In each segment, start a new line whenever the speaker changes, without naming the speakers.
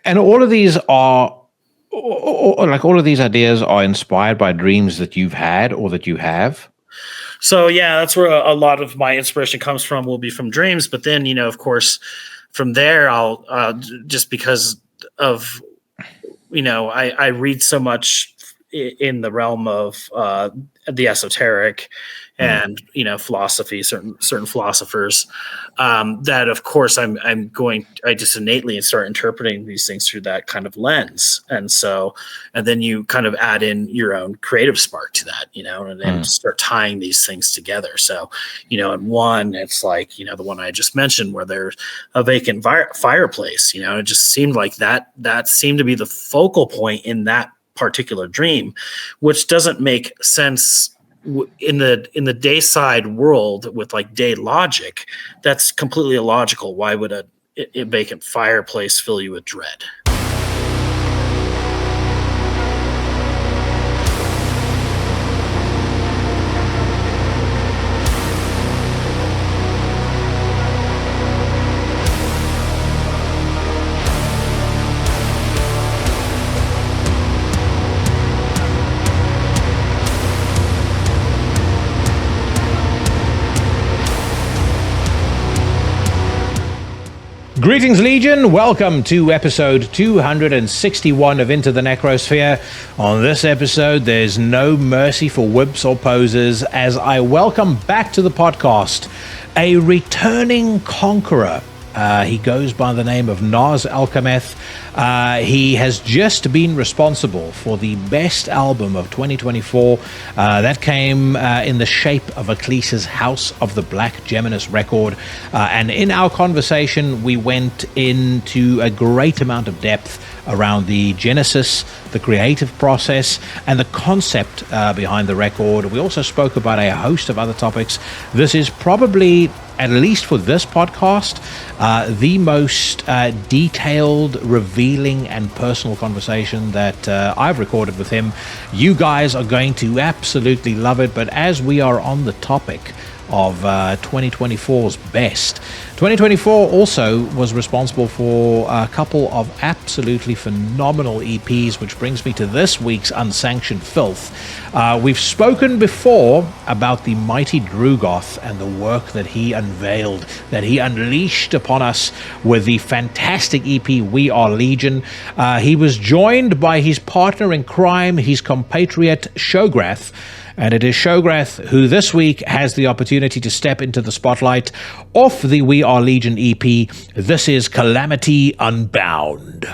And all of these are, like all of these ideas are inspired by dreams that you've had or that you have?
So yeah, that's where a lot of my inspiration comes from, will be from dreams. But then, of course, from there, I'll just because of, I read so much in the realm of the esoteric and philosophy, certain philosophers, that of course I just innately start interpreting these things through that kind of lens, and then you kind of add in your own creative spark to that, and start tying these things together. So, in one, it's like the one I just mentioned, where there's a vacant fireplace. It just seemed like that seemed to be the focal point in that particular dream, which doesn't make sense in the dayside world with like day logic. That's completely illogical. Why would a vacant fireplace fill you with dread?
Greetings, Legion. Welcome to episode 261 of Into the Necrosphere. On this episode, there's no mercy for wimps or posers, as I welcome back to the podcast a returning conqueror. He goes by the name of Naas Alcameth. He has just been responsible for the best album of 2024. That came in the shape of Akhlys' House of the Black Geminus record. And in our conversation, we went into a great amount of depth around the genesis, the creative process, and the concept behind the record. We also spoke about a host of other topics. This is probably, at least for this podcast, the most detailed, revealing, and personal conversation that I've recorded with him. You guys are going to absolutely love it. But as we are on the topic of 2024's best, 2024 also was responsible for a couple of absolutely phenomenal EPs, which brings me to this week's Unsanctioned Filth. We've spoken before about the mighty Shograath and the work that he unveiled, that he unleashed upon us with the fantastic EP We Are Legion. He was joined by his partner in crime, his compatriot Shograath. And it is Shograath who this week has the opportunity to step into the spotlight of the We Are Legion EP. This is Calamity Unbound.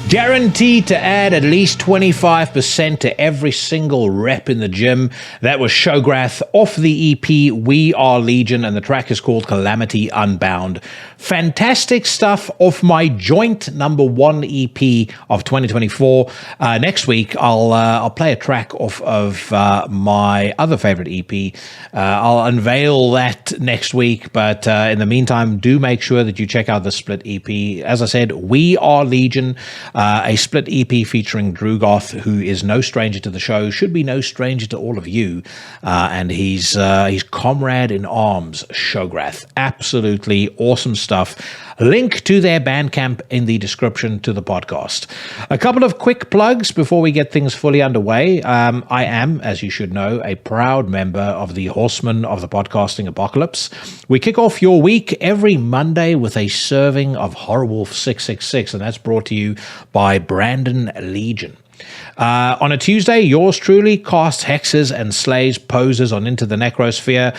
Guaranteed to add at least 25% to every single rep in the gym. That was Shograath off the EP We Are Legion, and the track is called Calamity Unbound. Fantastic stuff off my joint number 1 EP of 2024. Next week, I'll play a track off of my other favorite EP. I'll unveil that next week, but in the meantime, do make sure that you check out the split EP. As I said, We Are Legion. A split EP featuring Shograath, who is no stranger to the show, should be no stranger to all of you, and he's comrade in arms, Shograath. Absolutely awesome stuff. Link to their Bandcamp in the description to the podcast. A couple of quick plugs before we get things fully underway. I am, as you should know, a proud member of the Horsemen of the Podcasting Apocalypse. We kick off your week every Monday with a serving of Horrorwolf 666, and that's brought to you by Brandon Legion. On a Tuesday, yours truly casts hexes and slays poses on Into the Necrosphere.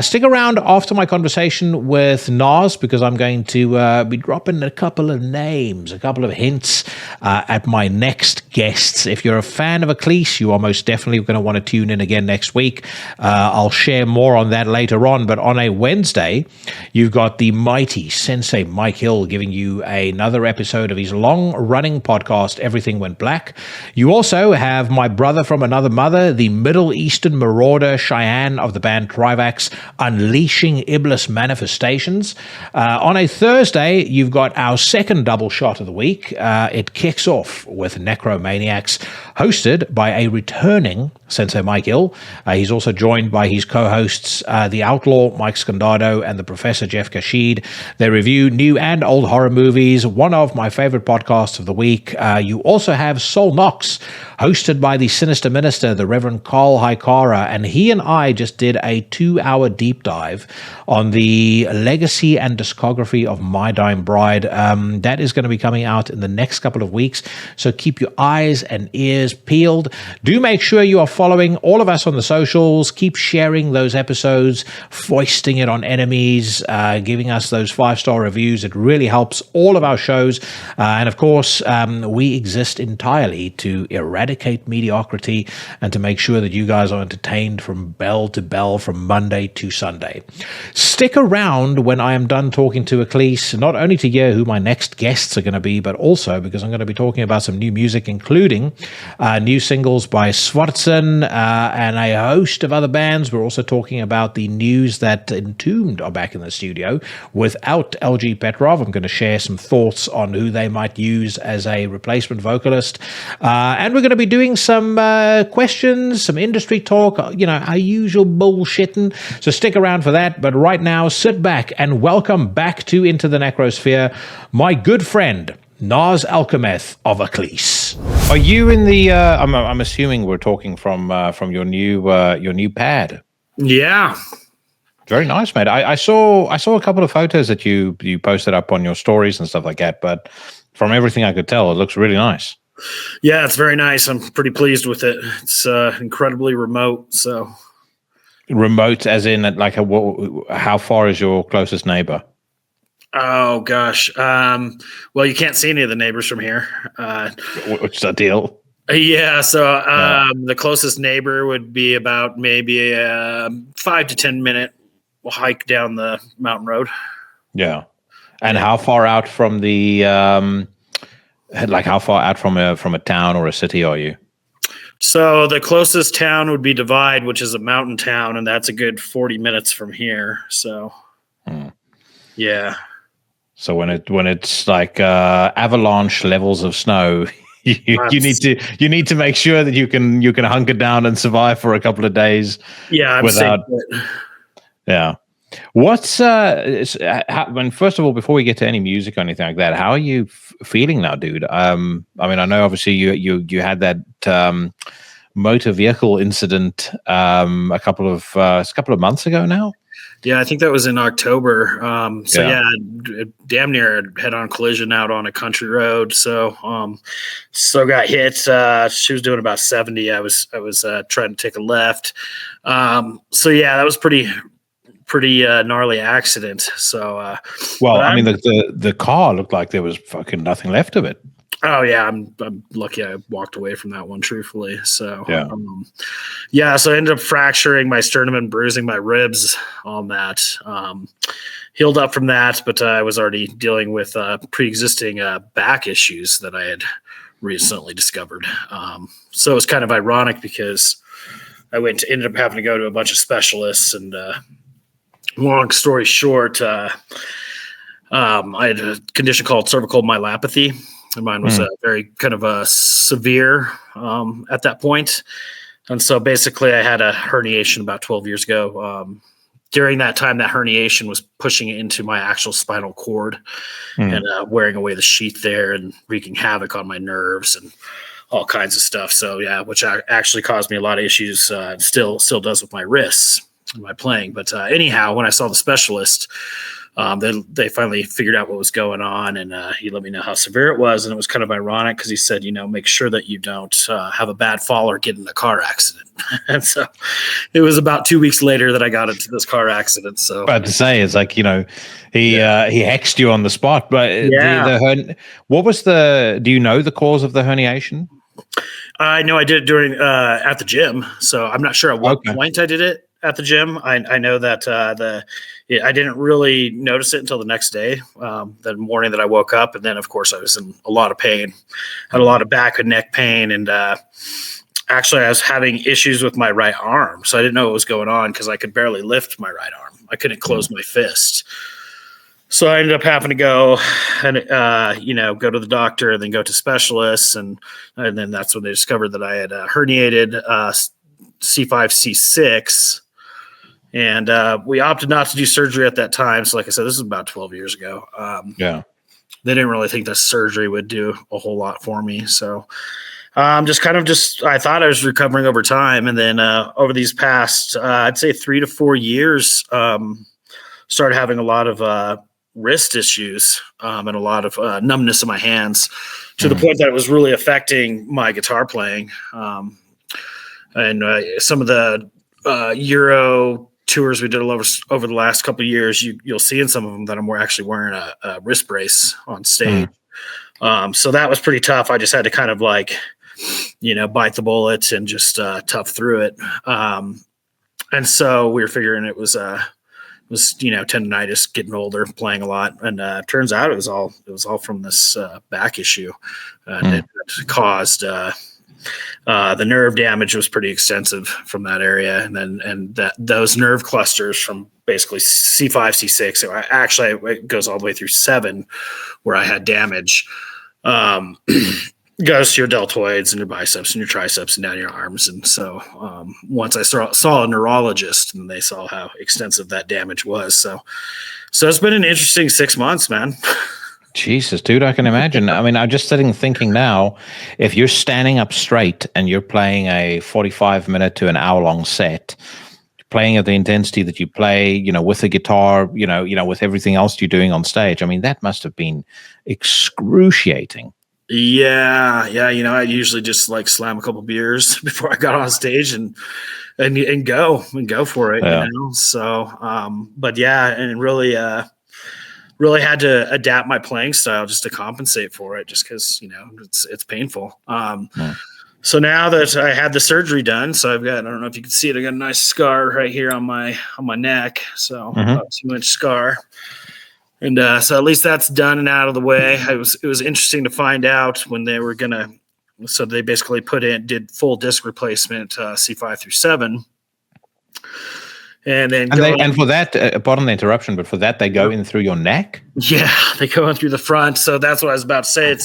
Stick around after my conversation with Naas, because I'm going to be dropping a couple of names, a couple of hints at my next guests. If you're a fan of Akhlys, you are most definitely going to want to tune in again next week. I'll share more on that later on, but on a Wednesday, you've got the mighty Sensei Mike Hill giving you another episode of his long-running podcast, Everything Went Black. You also have my brother from another mother, the Middle Eastern marauder Cheyenne of the band Trivax, unleashing Iblis Manifestations. On a Thursday, you've got our second double shot of the week. It kicks off with Necromaniacs, hosted by a returning Sensei Mike Hill. He's also joined by his co-hosts, the Outlaw Mike Scandado and the Professor Jeff Kashid. They review new and old horror movies, one of my favorite podcasts of the week. You also have Soul Knox, hosted by the Sinister Minister, the Reverend Carl Haikara, and he and I just did a 2-hour deep dive on the legacy and discography of My Dying Bride. That is going to be coming out in the next couple of weeks, so keep your eyes and ears peeled. Do make sure you are following all of us on the socials. Keep sharing those episodes, foisting it on enemies, giving us those 5-star reviews. It really helps all of our shows. And of course, we exist entirely to eradicate mediocrity and to make sure that you guys are entertained from bell to bell, from Monday to Sunday. Stick around when I am done talking to Akhlys, not only to hear who my next guests are going to be, but also because I'm going to be talking about some new music, including new singles by Svartsyn and a host of other bands. We're also talking about the news that Entombed are back in the studio without LG Petrov. I'm going to share some thoughts on who they might use as a replacement vocalist. And we're going to be doing some questions, some industry talk, our usual bullshitting. So stick around for that. But right now, sit back and welcome back to Into the Necrosphere, my good friend, Naas Alcameth of Akhlys. Are you in the? I'm assuming we're talking from your new pad.
Yeah.
Very nice, mate. I saw a couple of photos that you posted up on your stories and stuff like that. But from everything I could tell, it looks really nice.
Yeah, it's very nice. I'm pretty pleased with it. It's incredibly remote. So
remote, as in like how far is your closest neighbor?
Oh gosh. Well, you can't see any of the neighbors from here.
Which is a deal.
Yeah. So the closest neighbor would be about maybe a 5 to 10 minute hike down the mountain road.
Yeah. And how far out from the how far out from a town or a city are you?
So the closest town would be Divide, which is a mountain town, and that's a good 40 minutes from here. So yeah. So
when it's like avalanche levels of snow, you need to make sure that you can hunker down and survive for a couple of days.
Yeah,
yeah. What's when first of all, before we get to any music or anything like that, how are you feeling now, dude? I mean, I know obviously you had that motor vehicle incident a couple of months ago now.
Yeah, I think that was in October. Damn near head-on collision out on a country road. So got hit. She was doing about 70. I was trying to take a left. That was pretty gnarly accident. So
I mean the car looked like there was fucking nothing left of it.
Oh yeah, I'm lucky I walked away from that one, truthfully. So so I ended up fracturing my sternum and bruising my ribs on that. Healed up from that, but I was already dealing with pre-existing back issues that I had recently discovered. So it was kind of ironic because I ended up having to go to a bunch of specialists, and long story short, I had a condition called cervical myelopathy. And mine was very kind of severe at that point. And so basically I had a herniation about 12 years ago. During that time, that herniation was pushing it into my actual spinal cord and wearing away the sheath there and wreaking havoc on my nerves and all kinds of stuff. So yeah, which actually caused me a lot of issues. Still does with my wrists and my playing. But anyhow, when I saw the specialist, They finally figured out what was going on, and he let me know how severe it was. And it was kind of ironic because he said, make sure that you don't have a bad fall or get in a car accident. And so it was about 2 weeks later that I got into this car accident. So
about to say, it's like, he hexed you on the spot. But what was do you know the cause of the herniation?
I know I did it during at the gym. So I'm not sure at what point I did it at the gym. I know that I didn't really notice it until the next day, the morning that I woke up. And then, of course, I was in a lot of pain, had a lot of back and neck pain. And actually, I was having issues with my right arm. So I didn't know what was going on because I could barely lift my right arm. I couldn't close my fist. So I ended up having to go and, go to the doctor and then go to specialists. And then that's when they discovered that I had herniated C5, C6. And we opted not to do surgery at that time. So like I said, this is about 12 years ago. They didn't really think that surgery would do a whole lot for me. So I thought I was recovering over time. And then over these past, I'd say 3 to 4 years, started having a lot of wrist issues and a lot of numbness in my hands to the point that it was really affecting my guitar playing. And some of the Euro tours we did over the last couple of years, you'll see in some of them that I'm actually wearing a wrist brace on stage. So that was pretty tough. I just had to kind of bite the bullet and just tough through it. And so we were figuring it was tendonitis, getting older, playing a lot, and turns out it was all from this back issue that caused the nerve damage was pretty extensive from that area, and those nerve clusters from basically C5, C6. Actually, it goes all the way through 7, where I had damage. Goes to your deltoids and your biceps and your triceps and down your arms. And so once I saw a neurologist, and they saw how extensive that damage was. So it's been an interesting 6 months, man.
Jesus, dude, I can imagine. I mean, I'm just thinking now, if you're standing up straight and you're playing a 45-minute to an hour-long set, playing at the intensity that you play, with the guitar, with everything else you're doing on stage, I mean, that must have been excruciating.
Yeah. I usually just slam a couple beers before I got on stage and go for it.
Yeah.
So, but yeah, and really had to adapt my playing style just to compensate for it, just because it's painful. So now that I had the surgery done, so I don't know if you can see it, I got a nice scar right here on my neck. So about 2-inch scar. And so at least that's done and out of the way. It was interesting to find out when they were so they basically did full disc replacement, C5 through 7. And then
and for that, pardon the interruption, but for that they go in through your neck?
Yeah, they go in through the front. So that's what I was about to say.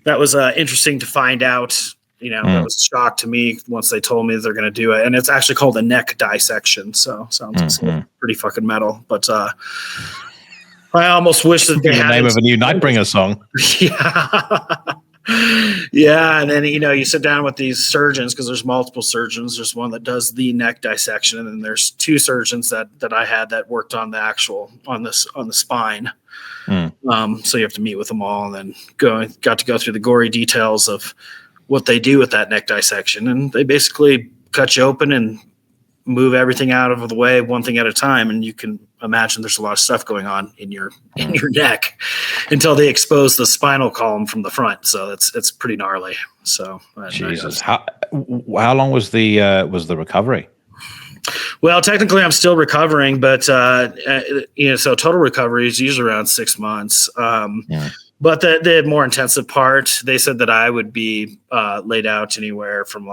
That was interesting to find out. That was a shock to me once they told me they're going to do it. And it's actually called a neck dissection. So sounds pretty fucking metal. But I almost wish that they had
the name of a new Nightbringer song.
Yeah. And then, you sit down with these surgeons, because there's multiple surgeons. There's one that does the neck dissection. And then there's 2 surgeons that I had that worked on on the spine. So you have to meet with them all, and then got to go through the gory details of what they do with that neck dissection. And they basically cut you open and move everything out of the way, one thing at a time. And you can imagine there's a lot of stuff going on in your neck until they expose the spinal column from the front. So it's pretty gnarly. So
Jesus, how long was the recovery?
Well, technically I'm still recovering, but so total recovery is usually around 6 months. But the more intensive part, they said that I would be laid out anywhere from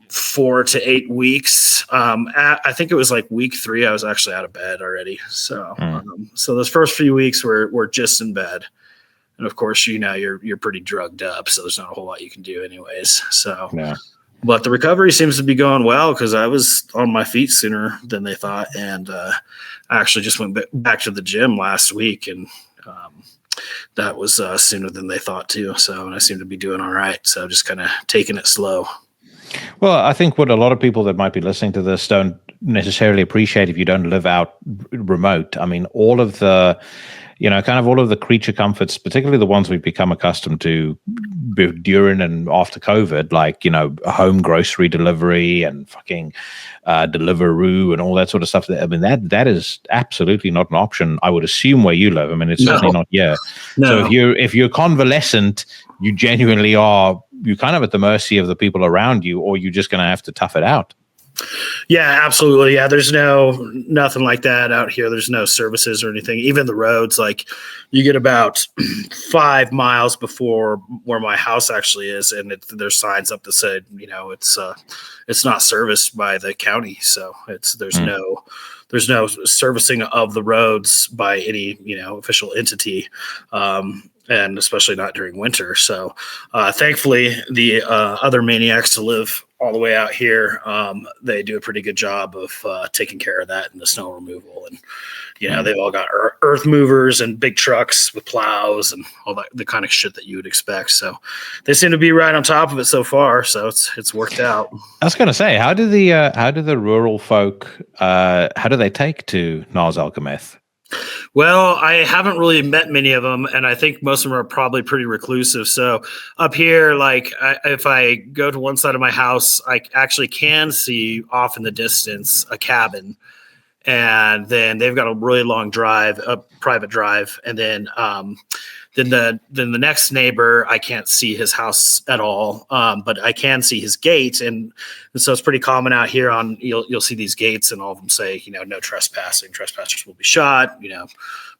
4 to 8 weeks. I think it was week 3, I was actually out of bed already. So, so those first few weeks were just in bed. And of course, you're pretty drugged up, so there's not a whole lot you can do anyways. So, but the recovery seems to be going well, because I was on my feet sooner than they thought. And I actually just went back to the gym last week, and that was sooner than they thought too. So, and I seem to be doing all right. So just kind of taking it slow.
Well, I think what a lot of people that might be listening to this don't necessarily appreciate if you don't live out remote. I mean, all of the, kind of all of the creature comforts, particularly the ones we've become accustomed to during and after COVID, like, home grocery delivery and fucking Deliveroo and all that sort of stuff. I mean, that is absolutely not an option, I would assume, where you live. I mean, it's certainly not here.
No.
So if you're convalescent, you genuinely you're kind of at the mercy of the people around you, or you're just going to have to tough it out.
Yeah, absolutely. Yeah, there's nothing like that out here. There's no services or anything. Even the roads, like you get about 5 miles before where my house actually is, and there's signs up that said, it's not serviced by the county. So there's no servicing of the roads by any official entity. And especially not during winter. So thankfully, the other maniacs to live all the way out here, they do a pretty good job of taking care of that and the snow removal. And, they've all got earth movers and big trucks with plows and all that, the kind of shit that you would expect. So they seem to be right on top of it so far. So it's worked out.
I was going to say, how do the rural folk, how do they take to Naas Alcameth?
Well, I haven't really met many of them, and I think most of them are probably pretty reclusive. So up here, like if I go to one side of my house, I actually can see off in the distance a cabin, and then they've got a really long drive, a private drive, and then the next neighbor, I can't see his house at all, but I can see his gate, and so it's pretty common out here. You'll see these gates, and all of them say, no trespassing. Trespassers will be shot.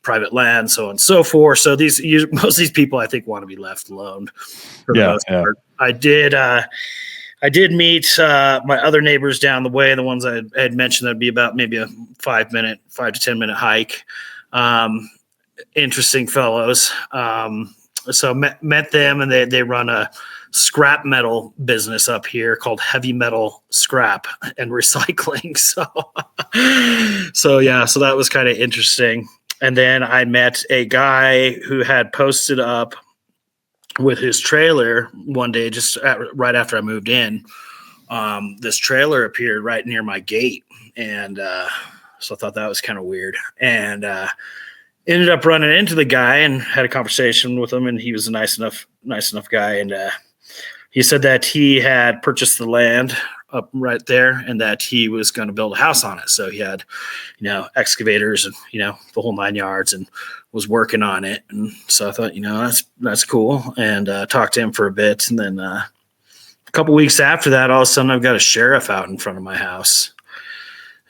Private land, so on and so forth. So most of these people, I think, want to be left alone. For the most part. I did meet my other neighbors down the way, the ones I had mentioned. That'd be about maybe a 5 to 10 minute hike. Interesting fellows. So met them, and they run a scrap metal business up here called Heavy Metal Scrap and Recycling. So that was kind of interesting. And then I met a guy who had posted up with his trailer one day, right after I moved in. This trailer appeared right near my gate, and so I thought that was kind of weird. And ended up running into the guy and had a conversation with him, and he was a nice enough guy. And he said that he had purchased the land up right there, and that he was going to build a house on it. So he had, excavators and, the whole 9 yards, and was working on it. And so I thought, that's cool. And talked to him for a bit. And then a couple weeks after that, all of a sudden I've got a sheriff out in front of my house.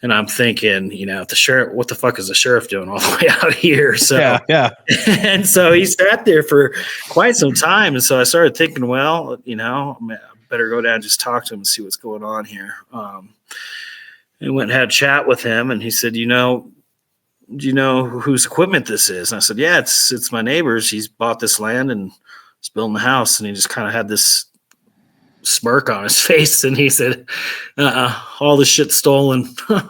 And I'm thinking, the sheriff, what the fuck is the sheriff doing all the way out here? So,
yeah.
And so he sat there for quite some time. And so I started thinking, well, I better go down and just talk to him and see what's going on here. And went and had a chat with him, and he said, do you know whose equipment this is? And I said, yeah, it's my neighbor's. He's bought this land and is building the house. And he just kind of had this smirk on his face, and he said, all this shit's stolen. And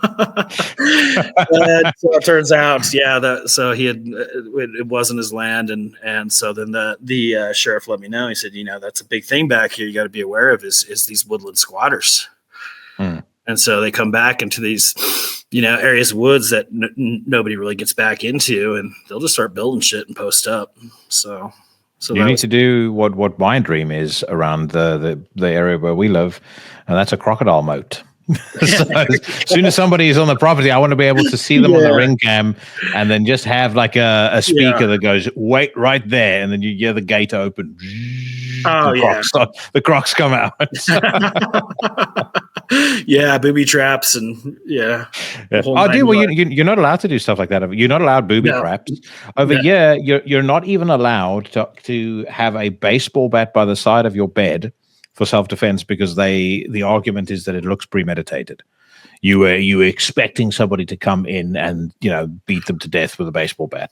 so it turns out, so he had, it wasn't his land. And so then the sheriff let me know. He said, that's a big thing back here you got to be aware of is these woodland squatters. And so they come back into these, areas of woods that nobody really gets back into, and they'll just start building shit and post up. So you need
to do what my dream is around the area where we live, and that's a crocodile moat. So as soon as somebody is on the property, I want to be able to see them on the ring cam, and then just have like a speaker that goes, wait right there, and then you hear the gate open. The crocs come out.
Yeah, booby traps and
Oh, dude, well, you're not allowed to do stuff like that. You're not allowed booby traps over here. You're not even allowed to have a baseball bat by the side of your bed for self-defense, because the argument is that it looks premeditated. You were expecting somebody to come in and beat them to death with a baseball bat.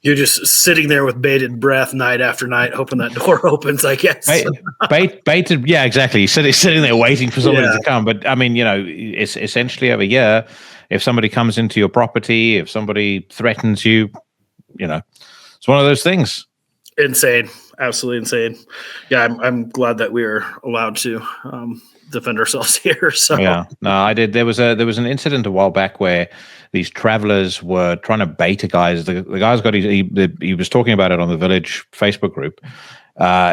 You're just sitting there with bated breath night after night, hoping that door opens, I guess.
Baited, yeah, exactly. You're sitting there waiting for somebody to come. But I mean, it's essentially over here, if somebody comes into your property, if somebody threatens you, it's one of those things.
insane, absolutely insane. Yeah, I'm glad that we are allowed to defend ourselves here. So
yeah, no, I did. There was an incident a while back where these travelers were trying to bait a guy. The guy's got he was talking about it on the village Facebook group.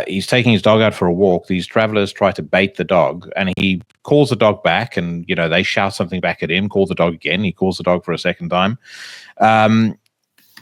He's taking his dog out for a walk. These travelers try to bait the dog, and he calls the dog back, and they shout something back at him. Call the dog again. He calls the dog for a second time.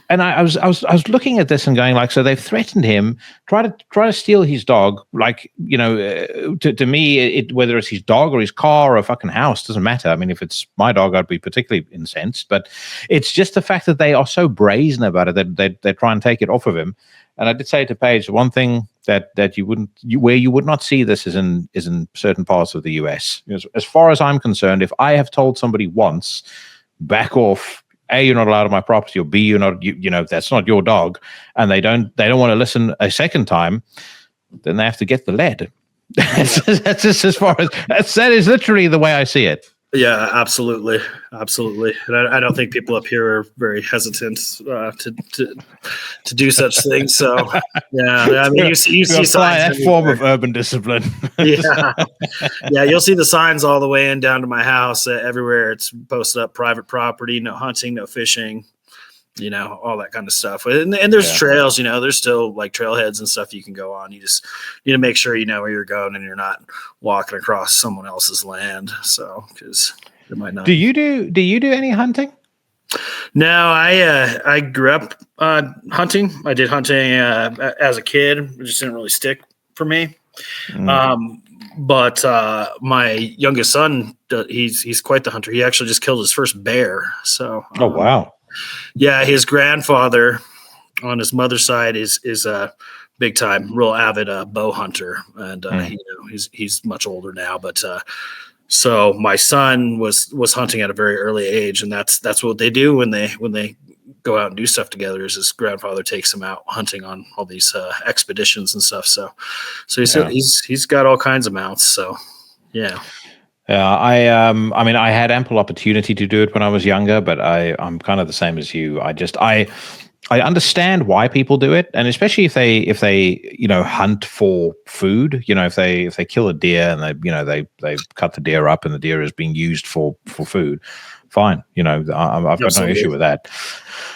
And I was looking at this and going like, so they've threatened him, try to steal his dog. Like, to me, whether it's his dog or his car or a fucking house, doesn't matter. I mean, if it's my dog, I'd be particularly incensed. But it's just the fact that they are so brazen about it that they try and take it off of him. And I did say to Paige, one thing that you would not see this is in certain parts of the US. As far as I'm concerned, if I have told somebody once, back off. A, you're not allowed on my property, or B, you're not, that's not your dog, and they don't want to listen a second time, then they have to get the lead. That's just as far as that is literally the way I see it.
Yeah, absolutely. And I don't think people up here are very hesitant to do such things. So yeah, I mean, you see signs
that form of urban discipline.
yeah, you'll see the signs all the way in down to my house. Everywhere it's posted up: private property, no hunting, no fishing. All that kind of stuff. And there's trails, there's still like trailheads and stuff you can go on. You just need to make sure you know where you're going and you're not walking across someone else's land. So, because it might not.
Do you do any hunting?
No, I grew up hunting. I did hunting as a kid. It just didn't really stick for me. But my youngest son, he's quite the hunter. He actually just killed his first bear. So,
oh wow.
Yeah, his grandfather on his mother's side is a big time, real avid bow hunter, and he's much older now. But so my son was hunting at a very early age, and that's what they do when they go out and do stuff together. Is his grandfather takes him out hunting on all these expeditions and stuff. So he's got all kinds of mounts. So yeah.
Yeah, I mean, I had ample opportunity to do it when I was younger, but I'm kind of the same as you. I understand why people do it, and especially if they hunt for food. If they kill a deer and they cut the deer up and the deer is being used for food, fine. I've got no issue with that.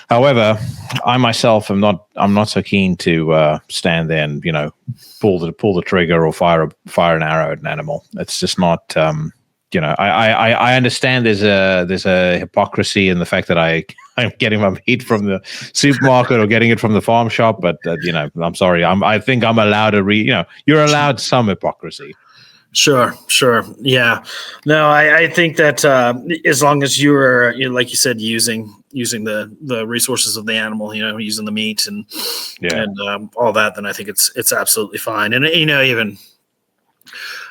However, I myself I'm not so keen to stand there and pull the trigger or fire an arrow at an animal. It's just not. I understand there's a hypocrisy in the fact that I'm getting my meat from the supermarket or getting it from the farm shop, but I'm sorry. I think I'm allowed to you're allowed some hypocrisy.
Sure. Yeah. No, I think that as long as you are, like you said, using the resources of the animal, using the meat and all that, then I think it's absolutely fine. And even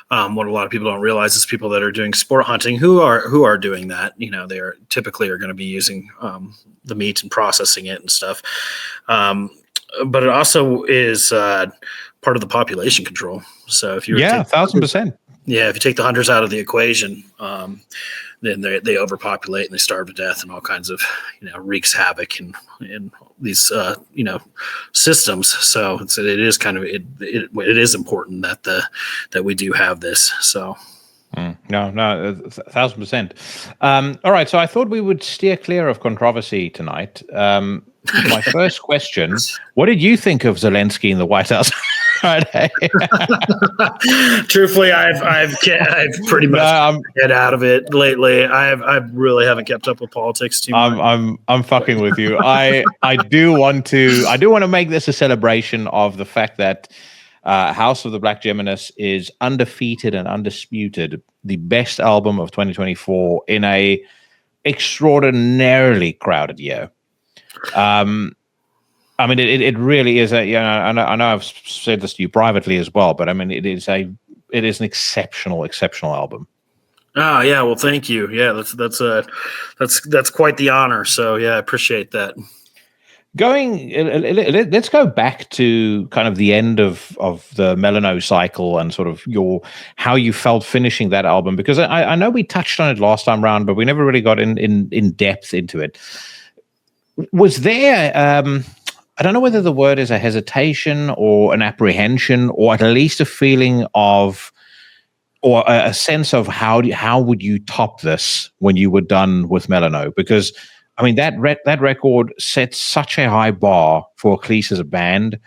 what a lot of people don't realize is people that are doing sport hunting who are doing that. They are typically going to be using the meat and processing it and stuff. But it also is part of the population control. So if you
1,000%.
Yeah, if you take the hunters out of the equation, then they overpopulate and they starve to death and all kinds of wreaks havoc in these systems. So it is kind of it is important that we do have this. So.
No, 1,000%. All right, so I thought we would steer clear of controversy tonight. My first question: what did you think of Zelensky in the White House Friday?
Truthfully, I've pretty much get out of it lately. I really haven't kept up with politics too much.
I'm fucking with you. I do want to make this a celebration of the fact that House of the Black Geminus is undefeated and undisputed the best album of 2024 in a extraordinarily crowded year. I mean, it really is I know I've said this to you privately as well, but I mean, it is an exceptional album.
Oh yeah, well, thank you. Yeah, that's quite the honor. So yeah, I appreciate that.
Let's go back to kind of the end of the Melano cycle and sort of how you felt finishing that album, because I know we touched on it last time round, but we never really got in depth into it. Was there I don't know whether the word is a hesitation or an apprehension, or at least a feeling of, or a sense of how would you top this when you were done with Melano? Because I mean that record sets such a high bar for Akhlys as a band.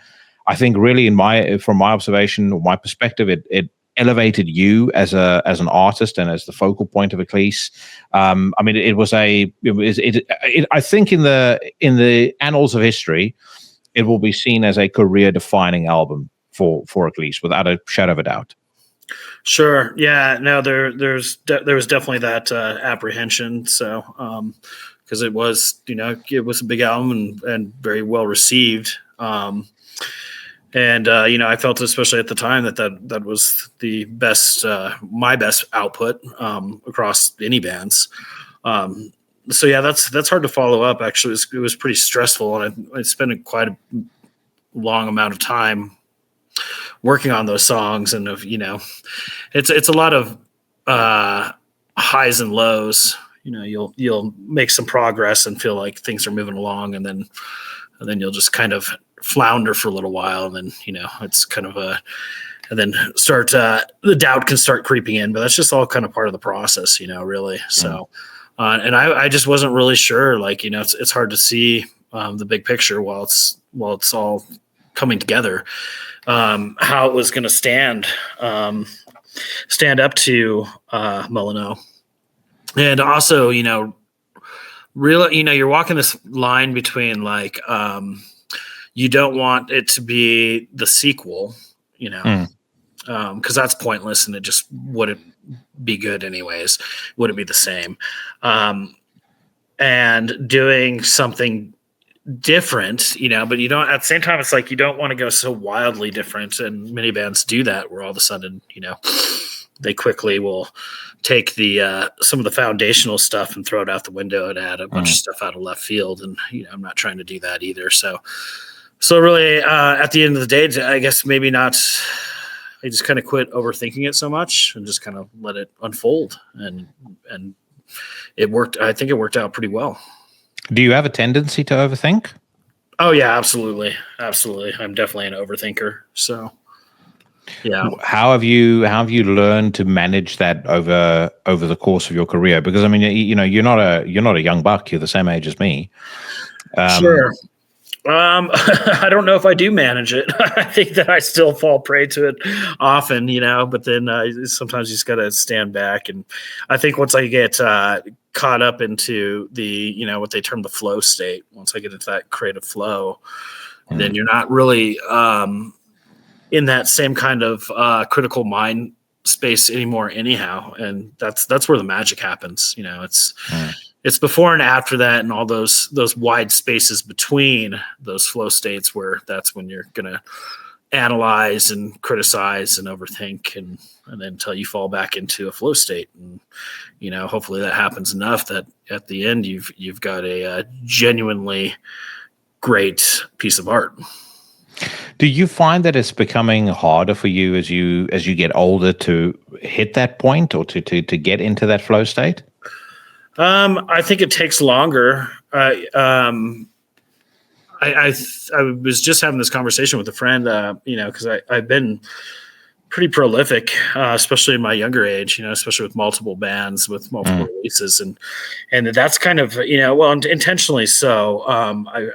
I think really from my observation or my perspective, it elevated you as an artist and as the focal point of Akhlys. I mean, I think in the annals of history, it will be seen as a career-defining album for Akhlys, without a shadow of a doubt.
Sure. Yeah. No. There was definitely that apprehension. So, because it was a big album and very well received. I felt, especially at the time, that was the best, my best output across any bands. So yeah, that's hard to follow up. Actually, it was pretty stressful, and I spent quite a long amount of time working on those songs, and it's a lot of highs and lows. You'll make some progress and feel like things are moving along, and then you'll just kind of flounder for a little while, and then it's kind of and then start the doubt can start creeping in, but that's just all kind of part of the process, really. So and I just wasn't really sure, like, it's hard to see the big picture while it's all coming together, how it was going to stand up to Melano. And also, really, you're walking this line between, like, you don't want it to be the sequel, because that's pointless, and it just wouldn't be good anyways. Wouldn't be the same. And doing something different, but you don't, at the same time, it's like, you don't want to go so wildly different. And many bands do that, where all of a sudden, they quickly will take the some of the foundational stuff and throw it out the window and add a bunch of stuff out of left field. And, I'm not trying to do that either. So really, at the end of the day, I guess maybe not. I just kind of quit overthinking it so much and just kind of let it unfold. And it worked. I think it worked out pretty well.
Do you have a tendency to overthink?
Oh yeah, absolutely. Absolutely. I'm definitely an overthinker. So yeah.
How have you learned to manage that over the course of your career? Because I mean, you're not a young buck. You're the same age as me.
Sure. I don't know if I do manage it. I think that I still fall prey to it often, but then sometimes you just got to stand back. And I think once I get caught up into the, what they term the flow state, once I get into that creative flow, then you're not really in that same kind of critical mind space anymore anyhow. And that's where the magic happens. It's before and after that, and all those wide spaces between those flow states, where that's when you're going to analyze and criticize and overthink, and then until you fall back into a flow state. And, hopefully that happens enough that at the end you've got a genuinely great piece of art.
Do you find that it's becoming harder for you as you get older to hit that point, or to get into that flow state?
I think it takes longer. I was just having this conversation with a friend, because I've been pretty prolific, especially in my younger age, especially with multiple bands, with multiple releases, and that's kind of, intentionally so.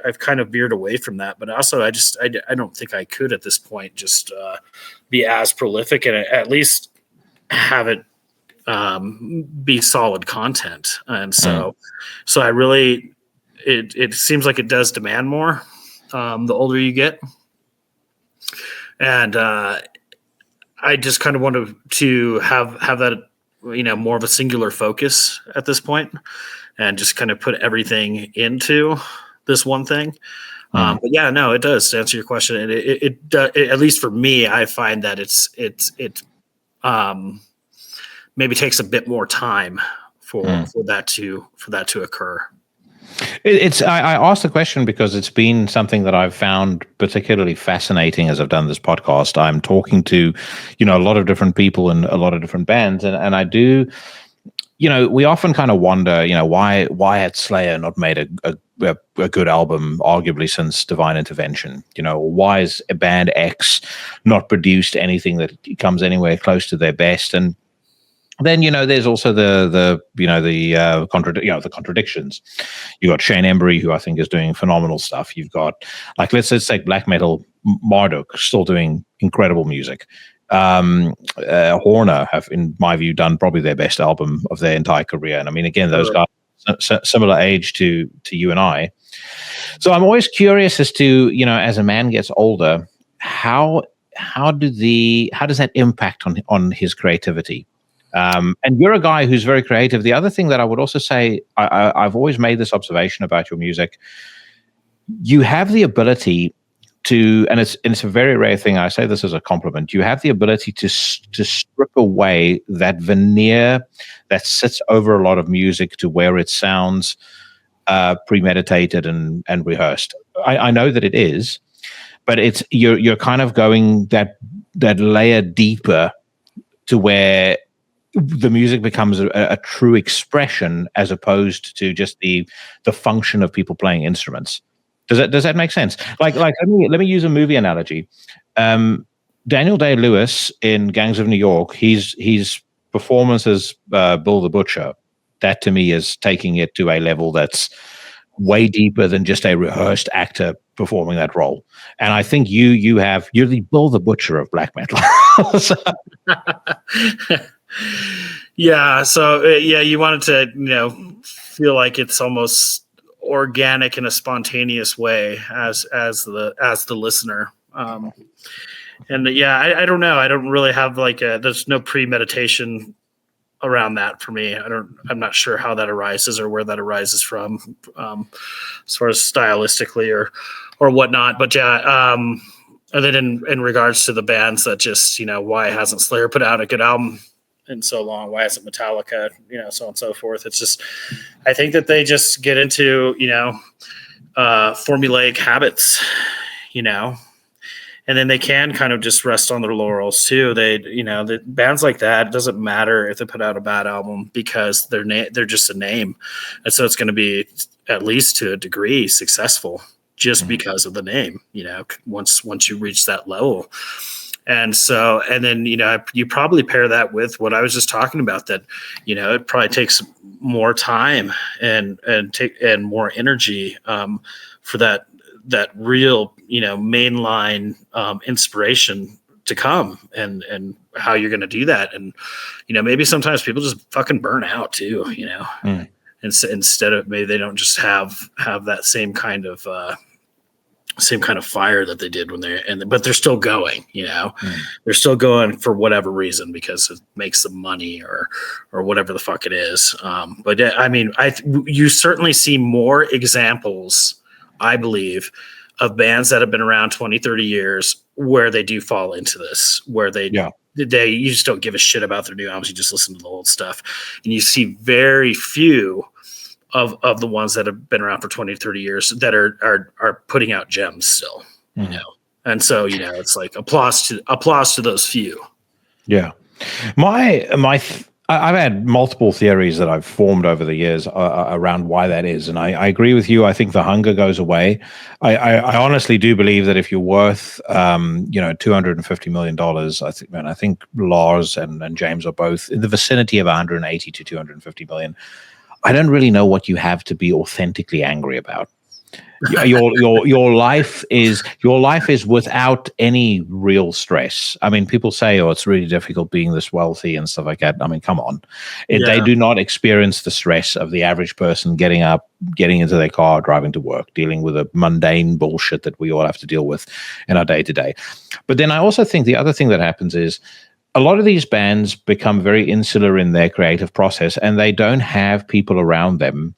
I've kind of veered away from that, but also I don't think I could at this point just be as prolific and at least have it be solid content. And so I really, it seems like it does demand more the older you get. And I just kind of wanted to have that, more of a singular focus at this point, and just kind of put everything into this one thing. But yeah, no, it does, to answer your question. And it at least for me, I find that it maybe takes a bit more time for that to occur.
I asked the question because it's been something that I've found particularly fascinating as I've done this podcast. I'm talking to, a lot of different people and a lot of different bands, and I do. we often kind of wonder, why had Slayer not made a good album, arguably since Divine Intervention? Why is a band X not produced anything that comes anywhere close to their best? And then there's also the contradictions. You got Shane Embry, who I think is doing phenomenal stuff. You've got let's take black metal, Marduk, still doing incredible music. Horner have, in my view, done probably their best album of their entire career. And I mean, again, those guys similar age to you and I. So I'm always curious as to, as a man gets older, how does that impact on his creativity? And you're a guy who's very creative. The other thing that I would also say, I've always made this observation about your music. You have the ability to, and it's a very rare thing. I say this as a compliment. You have the ability to strip away that veneer that sits over a lot of music to where it sounds premeditated and rehearsed. I know that it is, but it's you're kind of going that layer deeper to where the music becomes a true expression as opposed to just the function of people playing instruments. Does that make sense? Like let me use a movie analogy. Daniel Day-Lewis in Gangs of New York, his performance as Bill the Butcher, that to me is taking it to a level that's way deeper than just a rehearsed actor performing that role. And I think you're the Bill the Butcher of black metal.
Yeah. So you wanted to feel like it's almost organic in a spontaneous way as the listener. And I don't know. I don't really have there's no premeditation around that for me. I'm not sure how that arises or where that arises from, as far as stylistically or whatnot. But and then in regards to the bands that just, why hasn't Slayer put out a good album in so long? Why hasn't Metallica, so on and so forth? It's just, I think that they just get into, formulaic habits, and then they can kind of just rest on their laurels too. They, the bands like that, it doesn't matter if they put out a bad album because they're just a name. And so it's going to be, at least to a degree, successful just because of the name, once you reach that level. And so, and then, you probably pair that with what I was just talking about, that, it probably takes more time and more energy for that real, mainline inspiration to come, and how you're going to do that. And, maybe sometimes people just fucking burn out too, and instead of, maybe they don't just have that same kind of fire that they did but they're still going, they're still going for whatever reason, because it makes them money or whatever the fuck it is. But I mean, you certainly see more examples, I believe, of bands that have been around 20, 30 years where they do fall into this, where you just don't give a shit about their new albums. You just listen to the old stuff, and you see very few of the ones that have been around for 20 to 30 years that are putting out gems still, And so, it's like applause to those few. Yeah.
I've had multiple theories that I've formed over the years around why that is. And I agree with you. I think the hunger goes away. I honestly do believe that if you're worth, $250 million, I think Lars and James are both in the vicinity of 180 to 250 million. I don't really know what you have to be authentically angry about. Your life is without any real stress. I mean, people say, "Oh, it's really difficult being this wealthy and stuff like that." I mean, come on, they do not experience the stress of the average person getting up, getting into their car, driving to work, dealing with the mundane bullshit that we all have to deal with in our day to day. But then I also think the other thing that happens is, a lot of these bands become very insular in their creative process, and they don't have people around them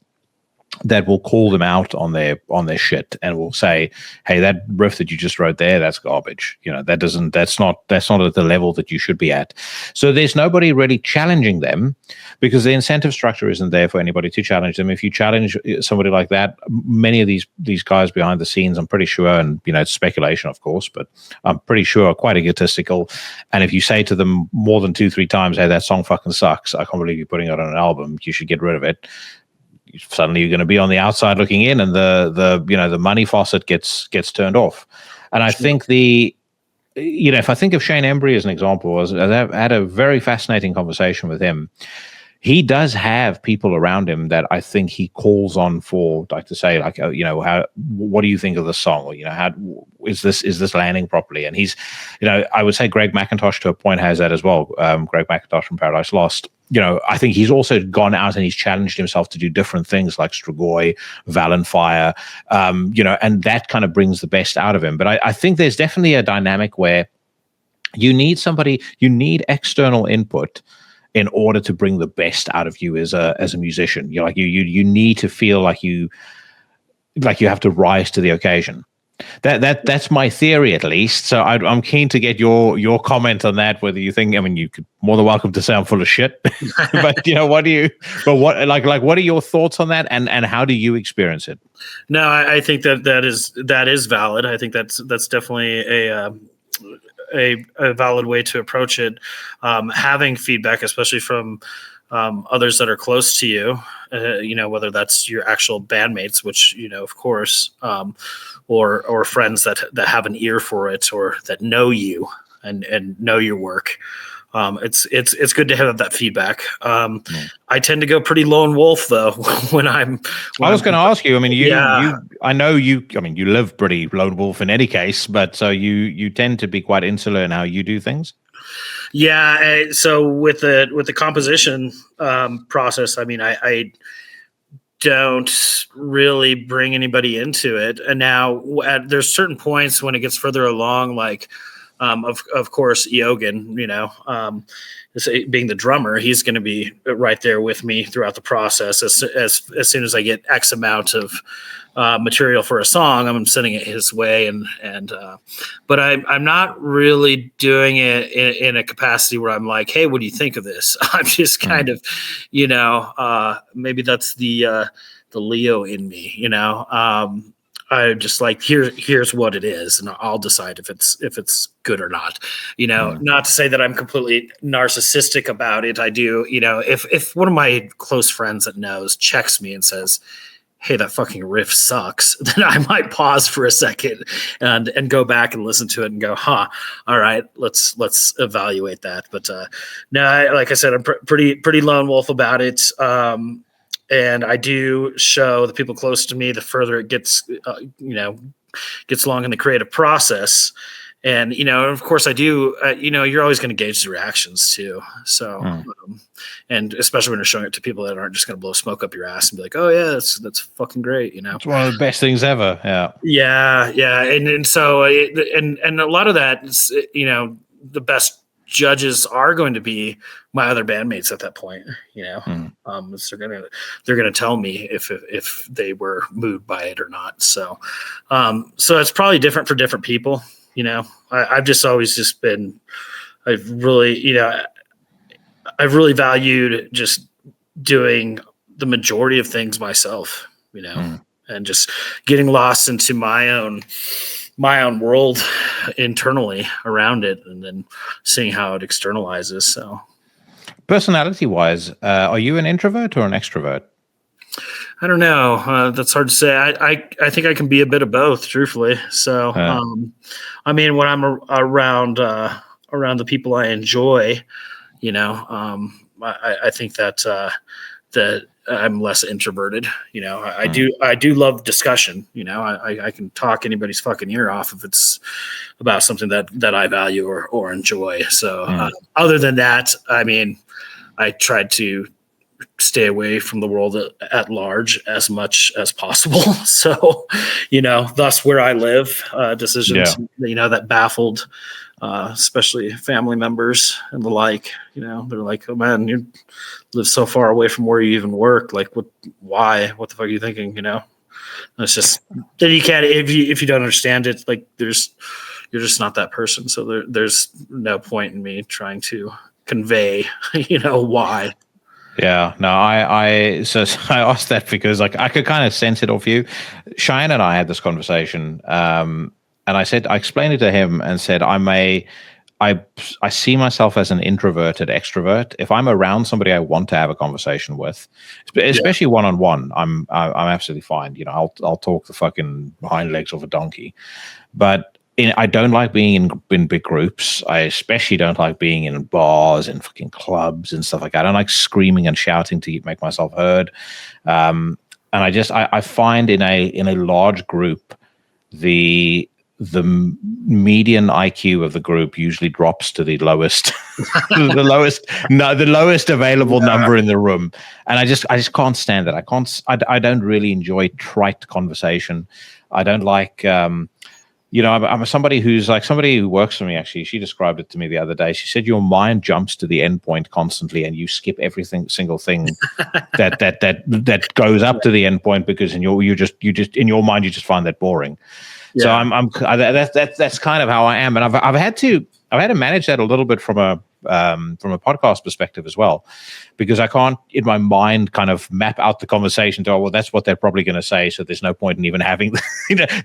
that will call them out on their shit and will say, hey, that riff that you just wrote there, that's garbage. That's not at the level that you should be at. So there's nobody really challenging them, because the incentive structure isn't there for anybody to challenge them. If you challenge somebody like that, many of these guys behind the scenes, I'm pretty sure, and it's speculation, of course, but I'm pretty sure are quite egotistical. And if you say to them more than 2-3 times, hey, that song fucking sucks, I can't believe you're putting it on an album, you should get rid of it, suddenly you're going to be on the outside looking in, and the money faucet gets turned off. And I think if I think of Shane Embry as an example, I had a very fascinating conversation with him. He does have people around him that I think he calls on for, like, to say, like, what do you think of the song? Or, how is this landing properly? And he's, I would say Greg McIntosh to a point has that as well. Greg McIntosh from Paradise Lost. I think he's also gone out and he's challenged himself to do different things like Strigoi, Valenfire, and that kind of brings the best out of him. But I think there's definitely a dynamic where you need external input in order to bring the best out of you as a musician. You need to feel like you have to rise to the occasion. That's my theory, at least. So I'm keen to get your comment on that. Whether you think, you could more than welcome to say I'm full of shit, but what are your thoughts on that, and how do you experience it?
No, I think that is valid. I think that's definitely a valid way to approach it. Having feedback, especially from others that are close to you, whether that's your actual bandmates, which, of course, or friends that have an ear for it, or that know you and know your work. It's good to have that feedback. I tend to go pretty lone wolf though when I was
going to ask you. I know you live pretty lone wolf in any case, but so you tend to be quite insular in how you do things.
Yeah. So with the composition process, I don't really bring anybody into it. And now there's certain points when it gets further along, like, of course, Eoghan, being the drummer, he's going to be right there with me throughout the process. As soon as I get X amount of material for a song, I'm sending it his way, but I'm not really doing it in a capacity where I'm like, hey, what do you think of this? I'm just kind of, maybe that's the Leo in me, I just like, here's what it is, and I'll decide if it's good or not. Not to say that I'm completely narcissistic about it. I do, if one of my close friends that knows checks me and says, hey, that fucking riff sucks, then I might pause for a second and go back and listen to it and go, all right, let's evaluate that. But no, like I said, I'm pretty lone wolf about it. And I do show the people close to me, the further it gets along in the creative process. And, of course I do, you're always going to gauge the reactions too. So, and especially when you're showing it to people that aren't just going to blow smoke up your ass and be like, oh yeah, that's fucking great.
It's one of the best things ever. Yeah.
Yeah. Yeah. And so, and a lot of that is, the best judges are going to be my other bandmates at that point, so they're gonna tell me if they were moved by it or not. So it's probably different for different people. I've just always just been, I've really valued just doing the majority of things myself, and just getting lost into my own world internally around it, and then seeing how it externalizes. So
personality wise, are you an introvert or an extrovert?
I don't know. That's hard to say. I think I can be a bit of both, truthfully. So, when I'm around the people I enjoy, I think that I'm less introverted. I do love discussion. I can talk anybody's fucking ear off if it's about something that I value or enjoy. So other than that, I tried to stay away from the world at large as much as possible. So, thus where I live, decisions, that baffled, especially family members and the like, they're like, oh man, you live so far away from where you even work. Like why, what the fuck are you thinking? It's just that you can't, if you don't understand it, like you're just not that person. So there's no point in me trying to convey, why.
Yeah, no, I asked that because like I could kind of sense it off you. Cheyenne and I had this conversation, and I explained it to him and said, I see myself as an introverted extrovert. If I'm around somebody I want to have a conversation with, especially one-on-one, I'm absolutely fine. I'll talk the fucking hind legs of a donkey, but I don't like being in big groups. I especially don't like being in bars and fucking clubs and stuff like that. I don't like screaming and shouting to make myself heard. And I find in a large group, the median IQ of the group usually drops to the lowest, the lowest available number in the room. And I just can't stand that. I don't really enjoy trite conversation. I don't like, I'm somebody who works for me. Actually, she described it to me the other day. She said your mind jumps to the end point constantly, and you skip single thing that goes up to the end point because in your mind you just find that boring. Yeah. So that's kind of how I am, and I've had to manage that a little bit from a podcast perspective as well, because I can't in my mind kind of map out the conversation to, well, that's what they're probably going to say, so there's no point in even having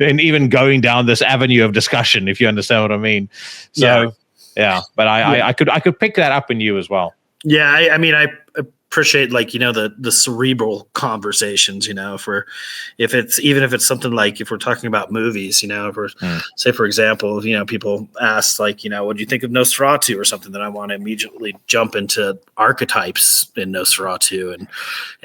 and even going down this avenue of discussion, if you understand what I mean. So but I could pick that up in you as well.
Yeah, I appreciate the cerebral conversations, if it's something like if we're talking about movies, if we're say for example, people ask what do you think of Nosferatu or something, that I want to immediately jump into archetypes in Nosferatu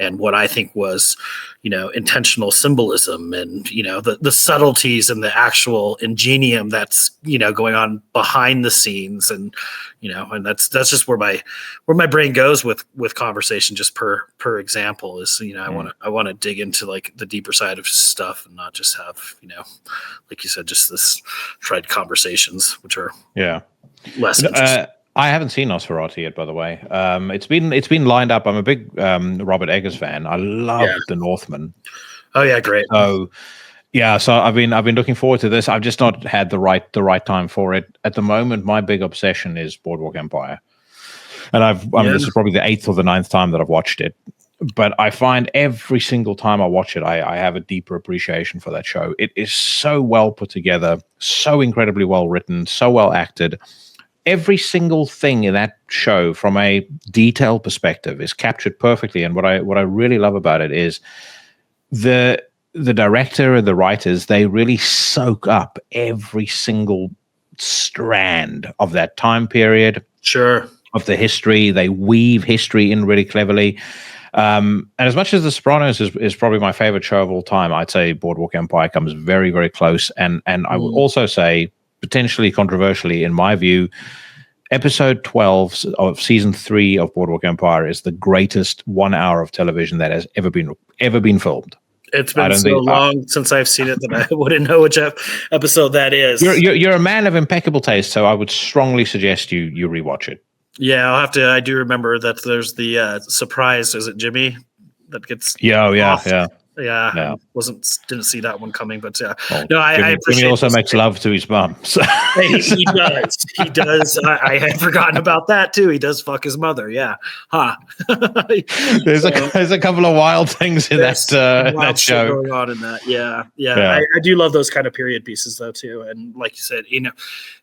and what I think was intentional symbolism and the subtleties and the actual ingenium that's going on behind the scenes, and and that's just where my brain goes with conversation, just per example, is I want to dig into like the deeper side of stuff and not just have like you said, just this trite conversations, which are less interesting.
I haven't seen Nosferatu yet, by the way. It's been lined up. I'm a big Robert Eggers fan. I love The Northman.
Oh yeah, great.
So I've been looking forward to this. I've just not had the right time for it at the moment. My big obsession is Boardwalk Empire, and this is probably the 8th or the 9th time that I've watched it. But I find every single time I watch it, I have a deeper appreciation for that show. It is so well put together, so incredibly well written, so well acted. Every single thing in that show, from a detail perspective, is captured perfectly. And what I really love about it is the director and the writers, they really soak up every single strand of that time period.
Sure.
Of the history. They weave history in really cleverly. And as much as The Sopranos is probably my favorite show of all time, I'd say Boardwalk Empire comes very, very close. And I would also say, potentially controversially, in my view, episode 12 of season 3 of Boardwalk Empire is the greatest 1 hour of television that has ever been filmed.
It's been so long since I've seen it that I wouldn't know which episode that is.
You're a man of impeccable taste, so I would strongly suggest you rewatch it.
Yeah, I'll have to. I do remember that there's the surprise. Is it Jimmy that gets?
Yeah.
Didn't see that one coming, but yeah.
Well,
no, I appreciate.
Jimmy also makes love to his mom. So.
He does. He does. I had forgotten about that too. He does fuck his mother. Yeah. Huh.
There's a couple of wild things in that show
going on in that. Yeah. I do love those kind of period pieces though too. And like you said,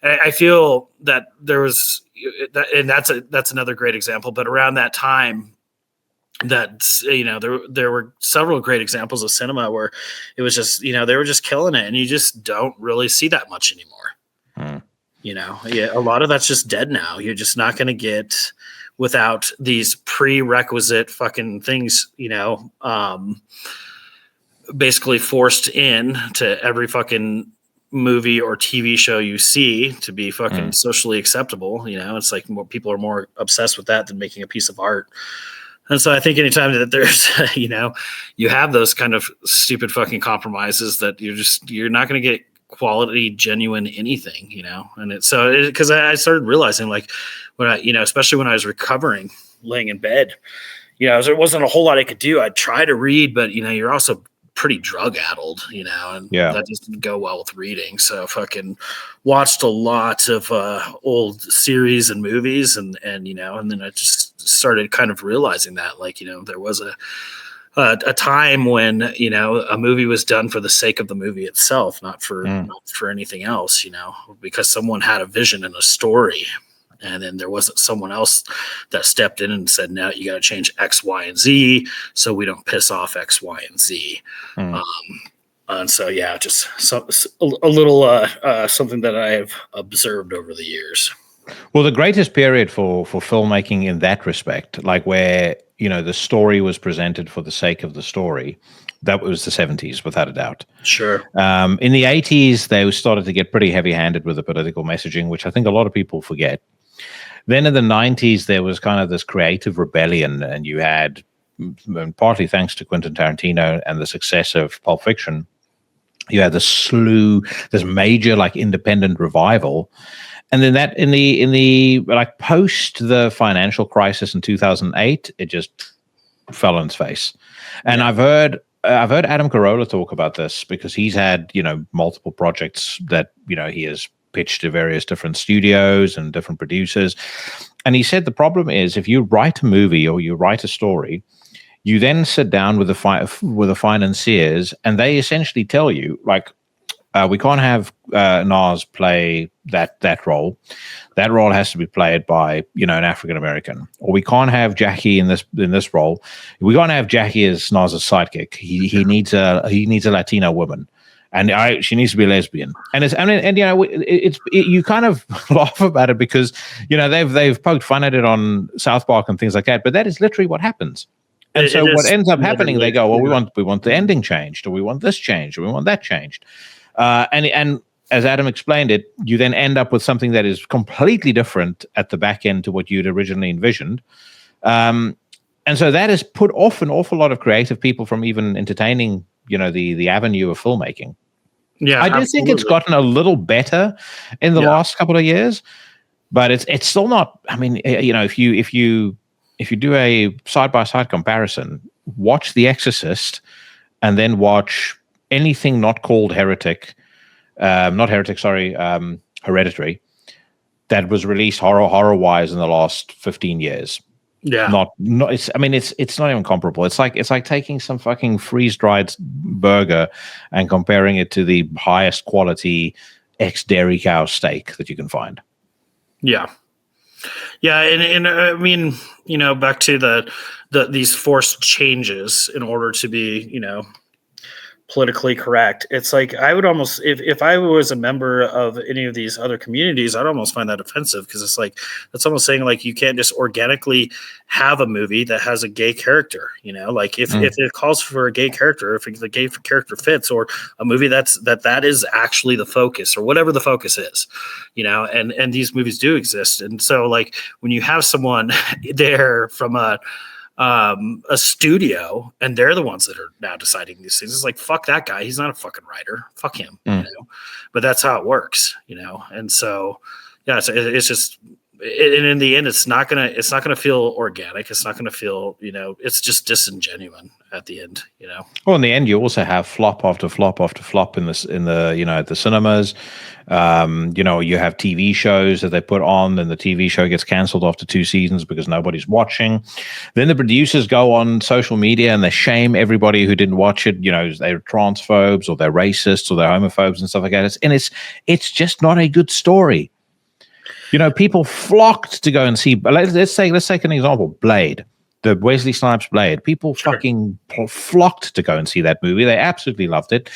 I feel that there was and that's another great example. But around that time, that there were several great examples of cinema where it was just they were just killing it, and you just don't really see that much anymore. A lot of that's just dead now. You're just not going to get without these prerequisite fucking things, basically forced in to every fucking movie or TV show you see to be fucking socially acceptable. It's like more people are more obsessed with that than making a piece of art. And so I think anytime that there's, you have those kind of stupid fucking compromises that you're not going to get quality, genuine anything, and because I started realizing like when especially when I was recovering, laying in bed, there wasn't a whole lot I could do. I'd try to read, but you're also pretty drug addled, and that doesn't go well with reading. So fucking watched a lot of old series and movies and then I just started kind of realizing that like, there was a time when, a movie was done for the sake of the movie itself, not for anything else, because someone had a vision and a story. And then there wasn't someone else that stepped in and said, no, you got to change X, Y, and Z so we don't piss off X, Y, and Z. And so, just a little something that I have observed over the years.
Well, the greatest period for filmmaking in that respect, like where, the story was presented for the sake of the story, that was the 70s, without a doubt.
Sure.
In the 80s, they started to get pretty heavy-handed with the political messaging, which I think a lot of people forget. Then in the 90s, there was kind of this creative rebellion, and you had, partly thanks to Quentin Tarantino and the success of Pulp Fiction, you had this major like independent revival. And then that in the like post the financial crisis in 2008, it just fell on its face. And I've heard Adam Carolla talk about this because he's had, multiple projects that, he has pitched to various different studios and different producers. And he said the problem is if you write a movie or you write a story, you then sit down with the financiers and they essentially tell you like, we can't have Naas play that role. That role has to be played by an African American. Or we can't have Jackie in this role. We can't have Jackie as Naas's sidekick. He needs a Latino woman, and she needs to be a lesbian. And you kind of laugh about it because they've poked fun at it on South Park and things like that. But that is literally what happens. And so what ends up happening, they go, well, we want the ending changed, or we want this changed, or we want that changed. And as Adam explained it, you then end up with something that is completely different at the back end to what you'd originally envisioned. And so that has put off an awful lot of creative people from even entertaining, the avenue of filmmaking.
Yeah,
I do think it's gotten a little better in the last couple of years, but it's still not. I mean, if you do a side-by-side comparison, watch The Exorcist and then watch anything not called Hereditary, that was released horror-wise in the last 15 years.
Yeah.
It's not even comparable. It's like taking some fucking freeze-dried burger and comparing it to the highest quality ex-dairy cow steak that you can find.
Yeah. Yeah, and I mean, back to these forced changes in order to be, politically correct. It's like I would almost, if I was a member of any of these other communities, I'd almost find that offensive because it's like that's almost saying like you can't just organically have a movie that has a gay character. Like if it calls for a gay character, if the gay character fits, or a movie that is actually the focus or whatever the focus is, and these movies do exist. And so like when you have someone there from a studio and they're the ones that are now deciding these things, it's like, fuck that guy. He's not a fucking writer. Fuck him. But that's how it works, And so, it's just, and in the end, it's not gonna feel organic. It's not gonna feel, it's just disingenuous at the end,
Well, in the end, you also have flop after flop after flop at the cinemas. You have TV shows that they put on, and the TV show gets canceled after 2 seasons because nobody's watching. Then the producers go on social media and they shame everybody who didn't watch it. They're transphobes or they're racists or they're homophobes and stuff like that. It's just not a good story. People flocked to go and see. Let's take an example. Blade, the Wesley Snipes Blade. People fucking flocked to go and see that movie. They absolutely loved it.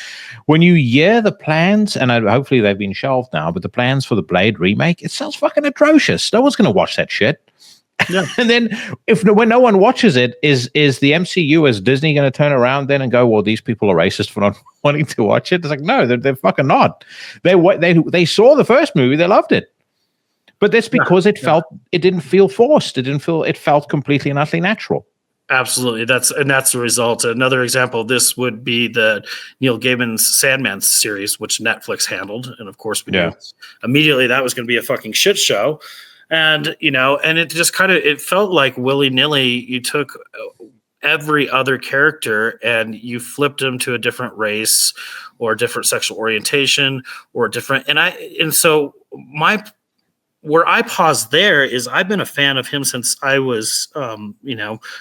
When you hear the plans, and hopefully they've been shelved now, but the plans for the Blade remake, it sounds fucking atrocious. No one's going to watch that shit. Yeah. And then when no one watches it, is the MCU, is Disney going to turn around then and go, well, these people are racist for not wanting to watch it? It's like, no, they're fucking not. They saw the first movie, they loved it. But that's because it didn't feel forced. It felt completely and utterly natural.
Absolutely. That's the result. Another example of this would be the Neil Gaiman's Sandman series, which Netflix handled. And of course we knew immediately that was going to be a fucking shit show. And, and it just it felt like willy-nilly you took every other character and you flipped them to a different race or a different sexual orientation or different. And so where I pause there is I've been a fan of him since I was, a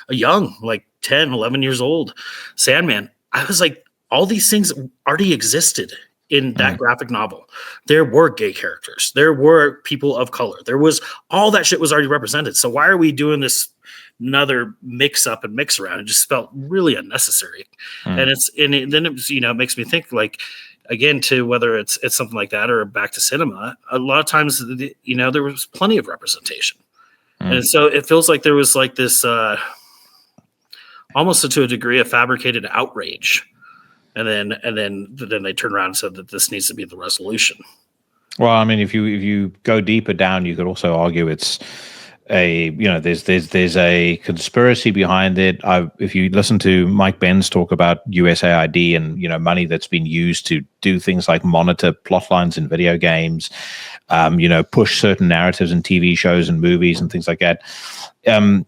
young, like 10, 11 years old. Sandman. I was like, all these things already existed in that graphic novel. There were gay characters. There were people of color. There was all that shit was already represented. So why are we doing this another mix up and mix around? It just felt really unnecessary. Then it was, it makes me think like, again, to whether it's something like that or back to cinema, a lot of times, there was plenty of representation. And so it feels like there was like this, almost to a degree, a fabricated outrage. And then they turned around and said that this needs to be the resolution.
Well, I mean, if you go deeper down, you could also argue it's there's a conspiracy behind it. If you listen to Mike Benz talk about USAID and money that's been used to do things like monitor plot lines in video games, push certain narratives in TV shows and movies and things like that. To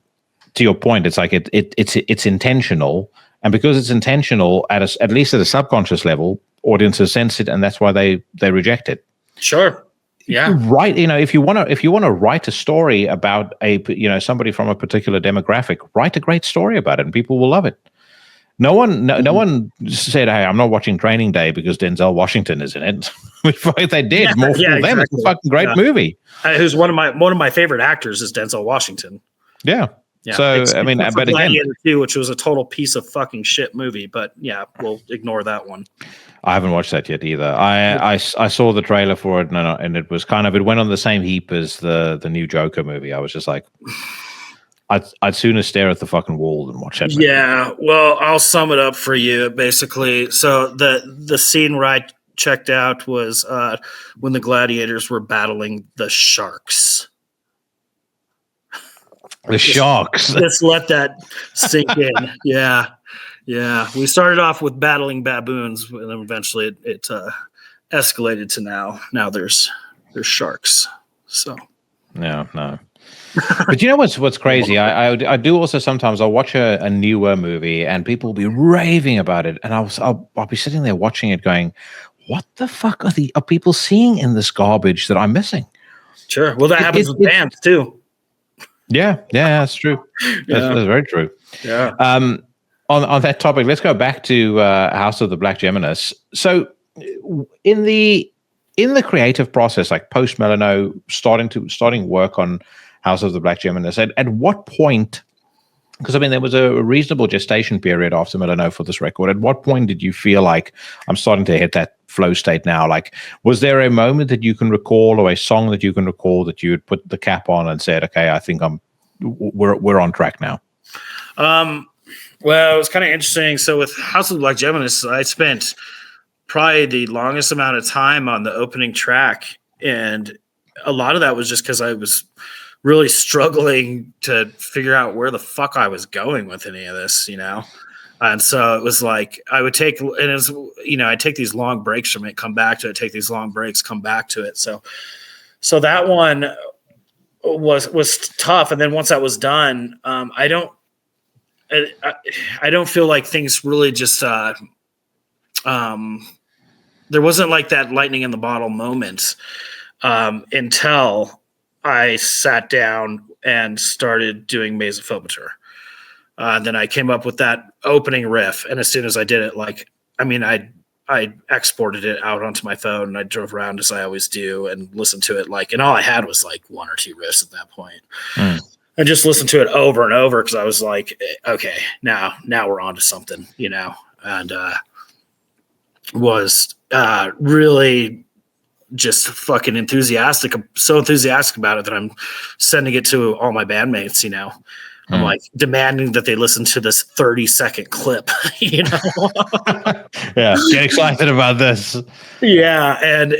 your point, it's like it's intentional, and because it's intentional at least at a subconscious level, audiences sense it, and that's why they reject it.
Sure. Yeah.
Right. If you want to write a story about somebody from a particular demographic, write a great story about it and people will love it. No one said, "Hey, I'm not watching Training Day because Denzel Washington is in it." If they did, more for them. Exactly. It's a fucking great movie.
Who's one of my favorite actors is Denzel Washington.
Yeah. Yeah. So I mean, but again,
Gladiator 2, which was a total piece of fucking shit movie, but yeah, we'll ignore that one.
I haven't watched that yet either. I saw the trailer for it, and it was it went on the same heap as the new Joker movie. I was just like, I'd sooner stare at the fucking wall than watch that movie.
Yeah, well, I'll sum it up for you basically. So the scene where I checked out was when the gladiators were battling the sharks.
The sharks.
Just let that sink in. Yeah. We started off with battling baboons, and then eventually it escalated to now there's sharks. So
no. But you know what's crazy? I do also sometimes I'll watch a newer movie and people will be raving about it, and I'll be sitting there watching it going, what the fuck are people seeing in this garbage that I'm missing?
Well, that happens with bands too.
Yeah, that's true. That's very true.
Yeah.
On that topic, let's go back to House of the Black Geminus. So, in the creative process, like post Melano, starting work on House of the Black Geminus, at what point? Because I mean, there was a reasonable gestation period after Melano for this record. At what point did you feel like I'm starting to hit that flow state now? Like, was there a moment that you can recall, or a song that you can recall, that you had put the cap on and said, "Okay, I think we're on track now"?
Well, it was kind of interesting. So with House of the Black Geminus, I spent probably the longest amount of time on the opening track, and a lot of that was just because I was really struggling to figure out where the fuck I was going with any of this, And so it was like I'd take these long breaks from it, come back to it, take these long breaks, come back to it. So that one was tough. And then once that was done, I don't feel like things really just there wasn't like that lightning in the bottle moment until I sat down and started doing Maze of Phobator. Then I came up with that opening riff, and as soon as I did it, I exported it out onto my phone, and I drove around as I always do and listened to it and all I had was like one or two riffs at that point. I just listened to it over and over because I was like, okay, now we're on to something, and was really just fucking enthusiastic, so enthusiastic about it that I'm sending it to all my bandmates, I'm like demanding that they listen to this 30-second clip,
Yeah, get excited about this.
Yeah, and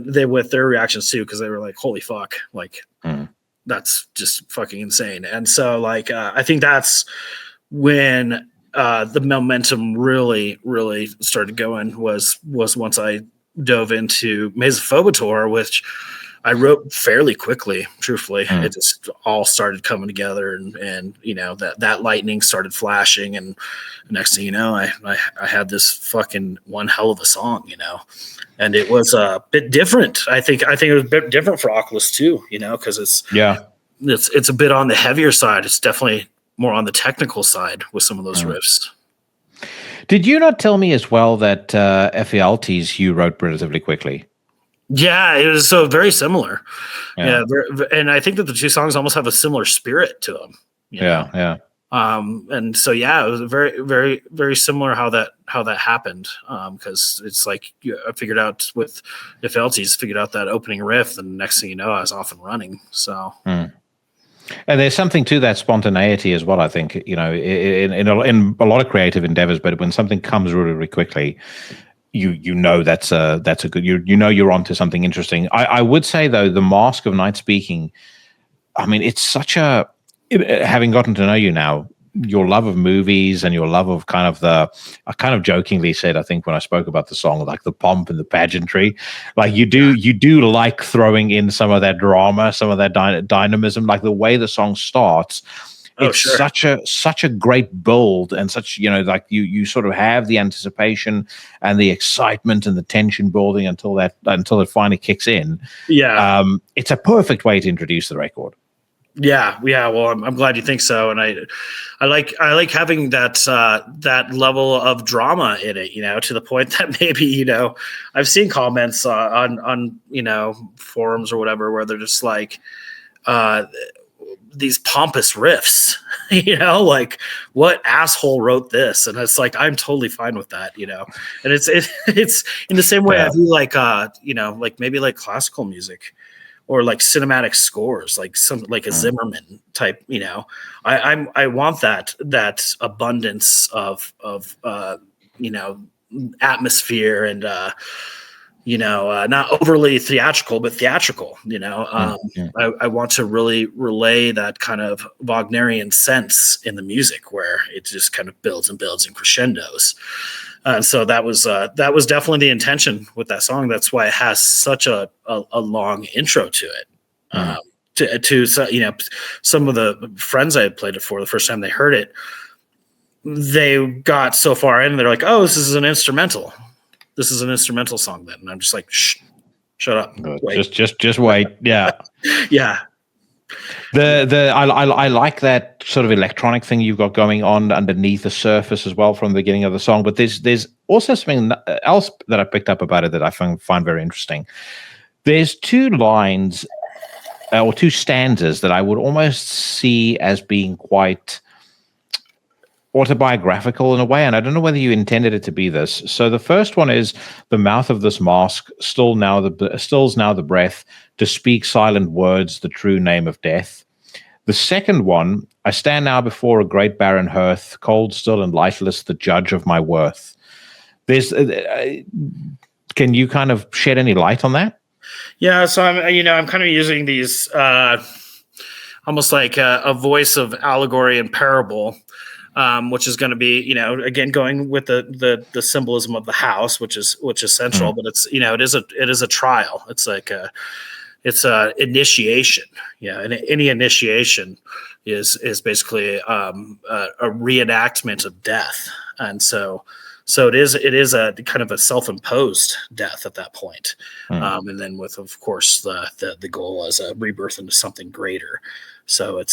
they with their reactions too, because they were like, holy fuck, that's just fucking insane. And so I think that's when the momentum really started going was once I dove into Mesophobator, which I wrote fairly quickly. Truthfully, it just all started coming together, and that lightning started flashing, and the next thing you know, I had this fucking one hell of a song, and it was a bit different. I think it was a bit different for Akhlys too, because it's a bit on the heavier side. It's definitely more on the technical side with some of those riffs.
Did you not tell me as well that Ephialtes you wrote relatively quickly?
Yeah, it was so very similar. Yeah, and I think that the two songs almost have a similar spirit to them.
Yeah.
And so it was very, very, very similar how that happened. Because it's like I figured out with Ephialtes, figured out that opening riff, and the next thing you know, I was off and running. So.
And there's something to that spontaneity as well, I think, in a lot of creative endeavors, but when something comes really, really quickly, you know that's a good, you're onto something interesting. I would say, though, the Mask of Night Speaking, I mean, it's such having gotten to know you now, your love of movies and your love of I kind of jokingly said, I think when I spoke about the song, like the pomp and the pageantry, like you do like throwing in some of that drama, some of that dynamism, like the way the song starts. It's such a great build, and such, like you sort of have the anticipation and the excitement and the tension building until it finally kicks in.
Yeah.
It's a perfect way to introduce the record.
Yeah. Well, I'm glad you think so, and I like having that level of drama in it, to the point that maybe I've seen comments on forums or whatever where they're just like these pompous riffs, like what asshole wrote this, and it's like I'm totally fine with that, and it's in the same way I feel like like maybe like classical music. Or like cinematic scores, like a Zimmerman type, I want that abundance of atmosphere and not overly theatrical, but theatrical. I want to really relay that kind of Wagnerian sense in the music, where it just kind of builds and builds and crescendos. So that was definitely the intention with that song. That's why it has such a long intro to it. To some of the friends I had played it for the first time they heard it, they got so far in and they're like, "Oh, this is an instrumental. This is an instrumental song." Then, and I'm just like, "Shh, shut up.
Wait. Just wait." Yeah.
Yeah.
I like that sort of electronic thing you've got going on underneath the surface as well from the beginning of the song. But there's also something else that I picked up about it that I find very interesting. There's two lines or two stanzas that I would almost see as being quite autobiographical in a way, and I don't know whether you intended it to be this. So the first one is, "The mouth of this mask stills now the breath to speak silent words, the true name of death." The second one, "I stand now before a great barren hearth, cold, still, and lightless, the judge of my worth." There's, can you kind of shed any light on that?
Yeah, so I'm kind of using these almost like a voice of allegory and parable. Which is going to be, again, going with the symbolism of the house, which is central, but it's, it is a trial. It's like it's a initiation. Yeah. And any initiation is basically a reenactment of death. And so it is a kind of a self-imposed death at that point. And then with, of course, the goal as a rebirth into something greater. So it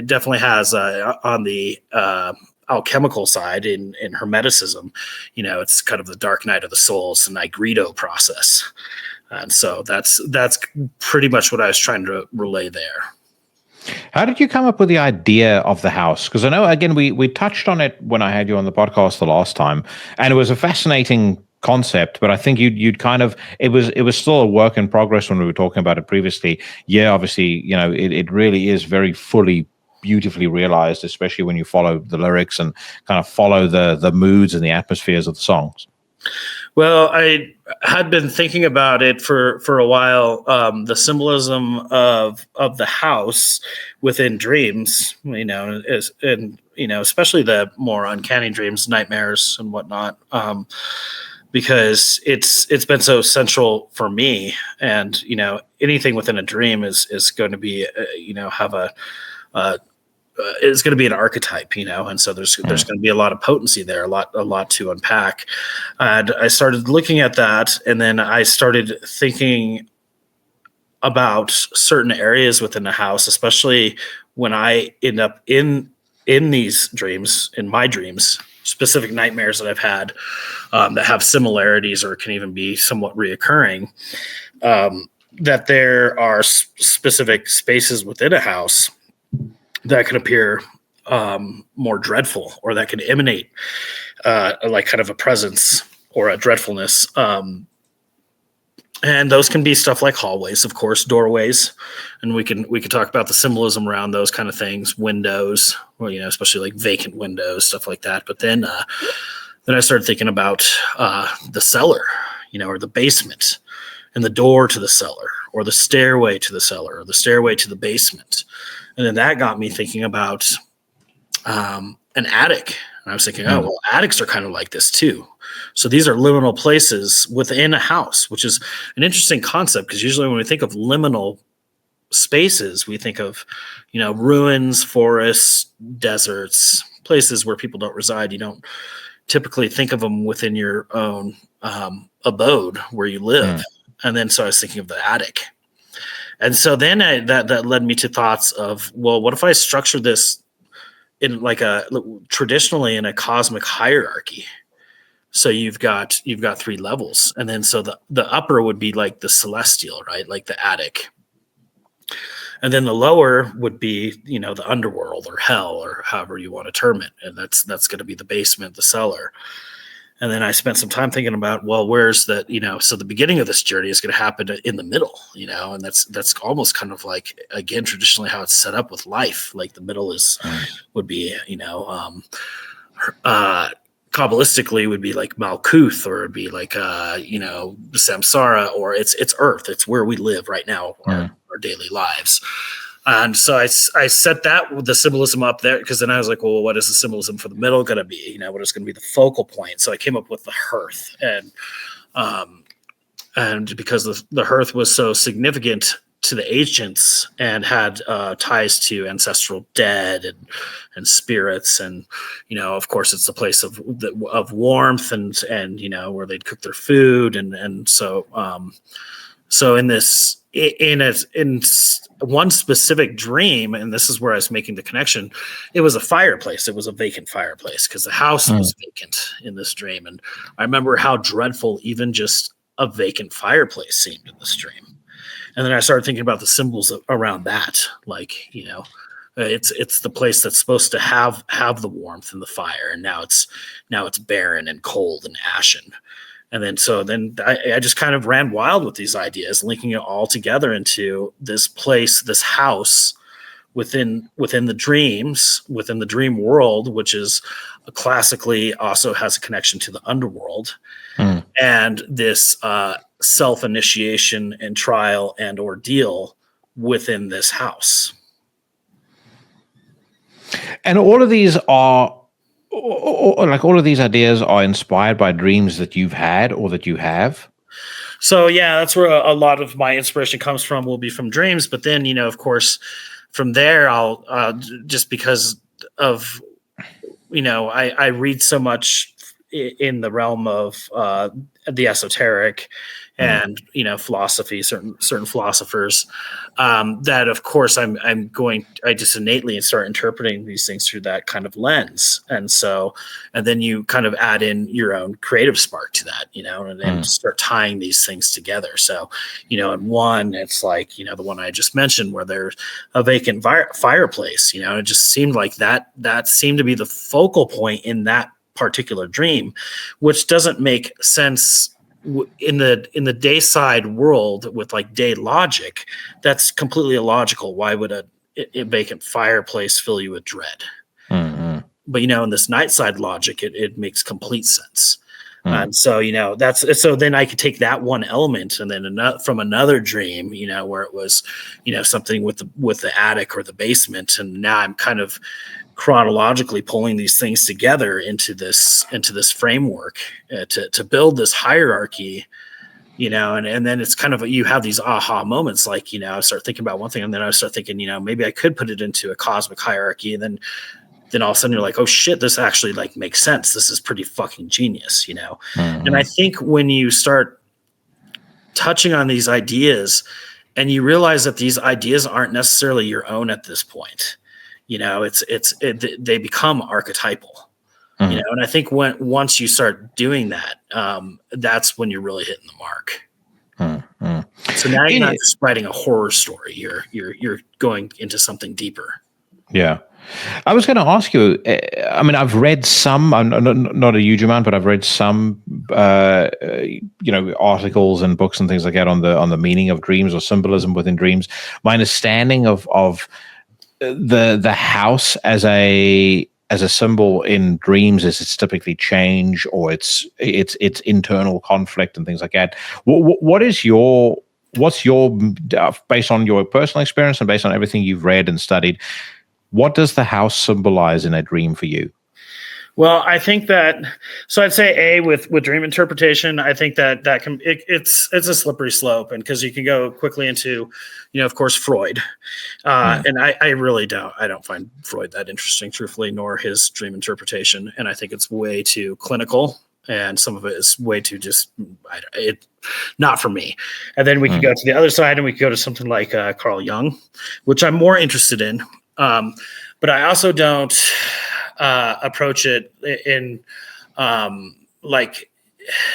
definitely has on the alchemical side in Hermeticism, it's kind of the dark night of the souls, the Nigredo process. And so that's pretty much what I was trying to relay there.
How did you come up with the idea of the house? Because I know, again, we touched on it when I had you on the podcast the last time, and it was a fascinating concept, but I think you'd kind of, it was still a work in progress when we were talking about it previously. Yeah, obviously, it really is very fully, beautifully realized, especially when you follow the lyrics and kind of follow the moods and the atmospheres of the songs.
Well, I had been thinking about it for a while. The symbolism of the house within dreams, and especially the more uncanny dreams, nightmares and whatnot, because it's been so central for me. And, anything within a dream is going to be, have is going to be an archetype, and so there's going to be a lot of potency there, a lot to unpack. And I started looking at that, and then I started thinking about certain areas within the house, especially when I end up in these dreams, in my dreams, specific nightmares that I've had that have similarities or can even be somewhat reoccurring, that there are specific spaces within a house that can appear more dreadful, or that can emanate like kind of a presence or a dreadfulness. And those can be stuff like hallways, of course, doorways, and we can talk about the symbolism around those kind of things, windows, well, especially like vacant windows, stuff like that. But then I started thinking about the cellar, or the basement, and the door to the cellar, or the stairway to the cellar, or the stairway to the basement. And then that got me thinking about an attic. And I was thinking, oh, well, attics are kind of like this too. So these are liminal places within a house, which is an interesting concept, because usually when we think of liminal spaces, we think of, ruins, forests, deserts, places where people don't reside. You don't typically think of them within your own abode where you live. And then so I was thinking of the attic. And so then that led me to thoughts of, well, what if I structure this in like traditionally in a cosmic hierarchy? So you've got 3 levels, and then so the upper would be like the celestial, right? Like the attic. And then the lower would be, the underworld or hell, or however you want to term it. And that's going to be the basement, the cellar. And then I spent some time thinking about, well, where's the, so the beginning of this journey is going to happen in the middle, and that's almost kind of like, again, traditionally how it's set up with life. Like the middle would be, Kabbalistically would be like Malkuth, or it'd be like, Samsara, or it's Earth. It's where we live right now, our daily lives. And so I set that with the symbolism up there, because then I was like, well, what is the symbolism for the middle going to be? What is going to be the focal point? So I came up with the hearth, and because the hearth was so significant to the ancients and had ties to ancestral dead and spirits, and of course it's the place of warmth and where they'd cook their food, and so in this in one specific dream, and this is where I was making the connection, it was a fireplace. It was a vacant fireplace, because the house was vacant in this dream. And I remember how dreadful even just a vacant fireplace seemed in this dream. And then I started thinking about the symbols around that, like, it's the place that's supposed to have the warmth and the fire, and now it's barren and cold and ashen. And then I just kind of ran wild with these ideas, linking it all together into this place, this house within the dreams, within the dream world, which is classically also has a connection to the underworld, and this self-initiation and trial and ordeal within this house.
And all of these are, like all of these ideas are inspired by dreams that you've had or that you have?
So yeah, that's where a lot of my inspiration comes from, will be from dreams. But then, of course, from there, I'll just because of, I read so much in the realm of the esoteric and philosophy, certain philosophers, that of course I just innately start interpreting these things through that kind of lens. And then you kind of add in your own creative spark to that, and then start tying these things together. So, in one, it's like, the one I just mentioned, where there's a vacant fireplace, it just seemed like that seemed to be the focal point in that particular dream, which doesn't make sense in the dayside world with like day logic. That's completely illogical. Why would a vacant fireplace fill you with dread? But in this nightside logic, it makes complete sense. And so, so then I could take that one element and then from another dream, where it was, something with the attic or the basement. And now I'm kind of chronologically pulling these things together into this framework to build this hierarchy, and then it's kind of, you have these aha moments. Like, I start thinking about one thing and then I start thinking, maybe I could put it into a cosmic hierarchy. And then all of a sudden you're like, oh shit, this actually like makes sense. This is pretty fucking genius, And I think when you start touching on these ideas and you realize that these ideas aren't necessarily your own at this point, they become archetypal, and I think once you start doing that, that's when you're really hitting the mark. So now you're not just writing a horror story. You're going into something deeper.
Yeah. I was going to ask you, I mean, I've read some, I'm not a huge amount, but I've read some, articles and books and things like that on the meaning of dreams or symbolism within dreams. My understanding of the house as a symbol in dreams is it's typically change or it's internal conflict and things like that. What's your based on your personal experience and based on everything you've read and studied, what does the house symbolize in a dream for you?
Well, I think that, so I'd say with dream interpretation, I think that it's a slippery slope, and because you can go quickly into, of course, Freud, and I really don't find Freud that interesting, truthfully, nor his dream interpretation, and I think it's way too clinical, and some of it is way too just not for me. And then we could go to the other side, and we could go to something like Carl Jung, which I'm more interested in, but I also don't approach it in like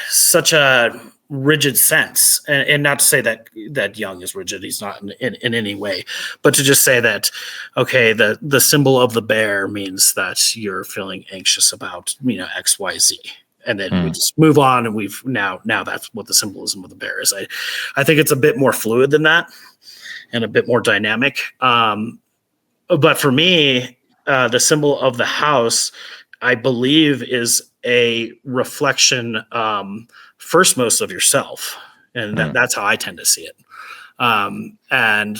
such a rigid sense, and not to say that Jung is rigid. He's not in any way, but to just say that, okay, the symbol of the bear means that you're feeling anxious about X, Y, Z, and then we just move on, and we've now that's what the symbolism of the bear is. I think it's a bit more fluid than that, and a bit more dynamic. But for me, the symbol of the house, I believe, is a reflection, first most of yourself. And that's how I tend to see it. And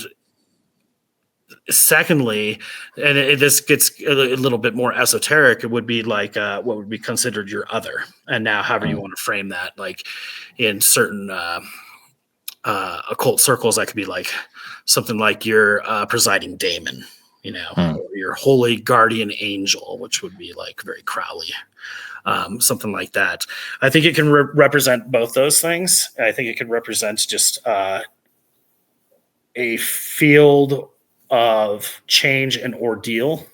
secondly, and this gets a little bit more esoteric, it would be like what would be considered your other. And now however you want to frame that, like in certain occult circles, that could be like something like your presiding daemon. Or your holy guardian angel, which would be like very Crowley, something like that. I think it can represent both those things. I think it can represent just a field of change and ordeal.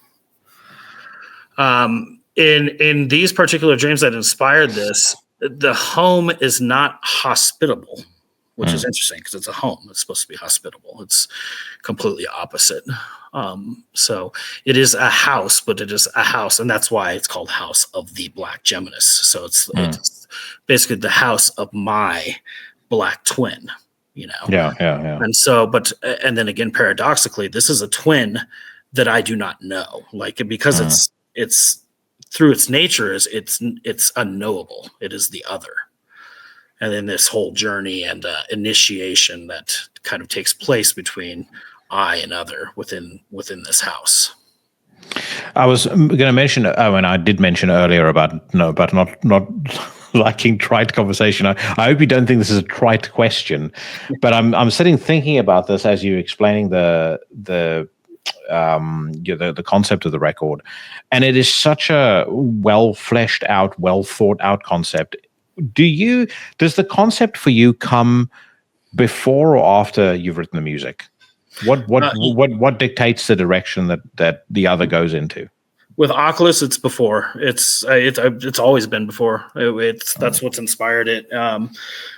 In these particular dreams that inspired this, the home is not hospitable, which is interesting because it's a home. It's supposed to be hospitable. It's completely opposite. So it is a house, but it is a house, and that's why it's called House of the Black Geminus. So it's basically the house of my black twin, Yeah. And so, and then again, paradoxically, this is a twin that I do not know, like, because it's through its nature it's unknowable. It is the other. And then this whole journey and initiation that kind of takes place between I and other within this house.
I was going to mention, and I did mention earlier about not liking trite conversation. I hope you don't think this is a trite question, but I'm sitting thinking about this as you're explaining the concept of the record, and it is such a well fleshed out, well thought out concept. Does the concept for you come before or after you've written the music? What dictates the direction that the other goes into?
With Akhlys, it's before. It's always been before. That's what's inspired it.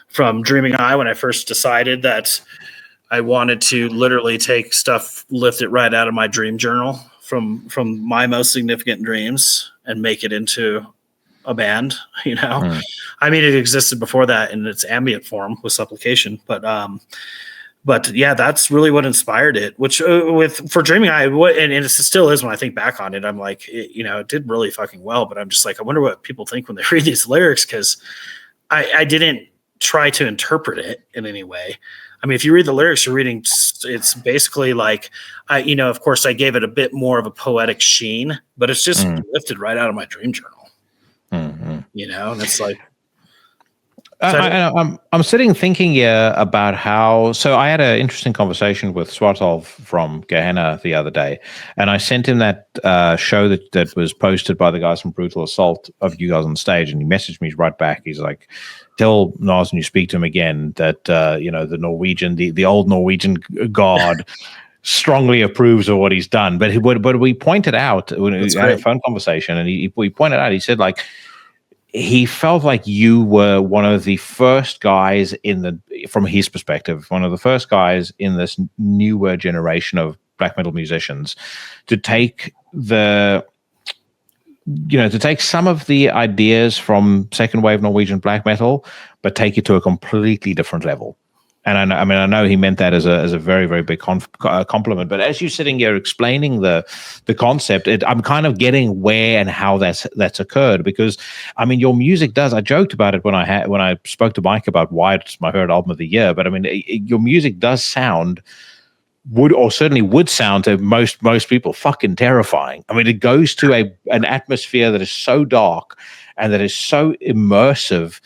From Dreaming Eye, when I first decided that I wanted to literally take stuff, lift it right out of my dream journal from my most significant dreams and make it into a band, I mean, it existed before that in its ambient form with supplication, but but yeah, that's really what inspired it. Which for Dreaming, and it still is when I think back on it. I'm like, it did really fucking well. But I'm just like, I wonder what people think when they read these lyrics, because I didn't try to interpret it in any way. I mean, if you read the lyrics, you're reading. It's basically like, of course, I gave it a bit more of a poetic sheen, but it's just lifted right out of my dream journal. And it's like.
I'm sitting thinking here about how. So I had an interesting conversation with Svartsyn from Gehenna the other day, and I sent him that show that was posted by the guys from Brutal Assault of you guys on stage, and he messaged me right back. He's like, "Tell Naas when you speak to him again that the Norwegian, the old Norwegian god." Strongly approves of what he's done, but we pointed out when we had a phone conversation, and he pointed out, he said, like, he felt like you were one of the first guys from his perspective, one of the first guys in this newer generation of black metal musicians to take some of the ideas from second wave Norwegian black metal, but take it to a completely different level. And I know he meant that as a very, very big compliment. But as you're sitting here explaining the concept, I'm kind of getting where and how that's occurred, because I mean, your music does. I joked about it when I spoke to Mike about why it's my favorite album of the year. But I mean, your music does sound certainly would sound to most people fucking terrifying. I mean, it goes to an atmosphere that is so dark and that is so immersive.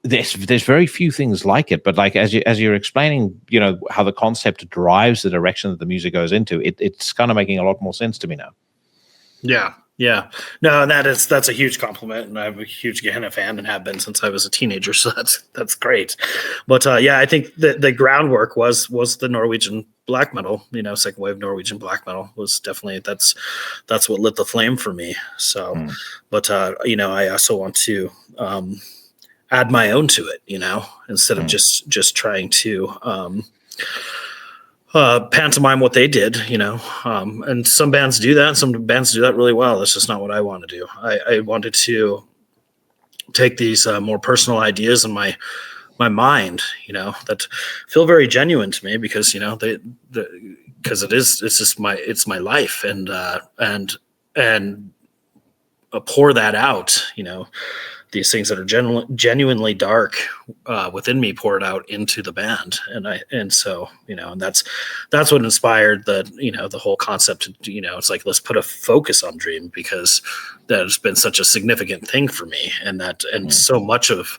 There's very few things like it, but like as you're explaining, how the concept drives the direction that the music goes into, it's kind of making a lot more sense to me now.
Yeah. No, that's a huge compliment, and I'm a huge Gehenna fan and have been since I was a teenager, so that's great. But I think the groundwork was the Norwegian black metal, second wave Norwegian black metal was definitely that's what lit the flame for me. So, but I also want to add my own to it, instead of just trying to pantomime what they did, and some bands do that. Some bands do that really well. That's just not what I want to do. I wanted to take these more personal ideas in my mind, that feel very genuine to me, because, because it's my life, and pour that out, these things that are genuinely dark within me, poured out into the band, and so and that's what inspired the whole concept. It's like, let's put a focus on Dream, because that has been such a significant thing for me, and so much of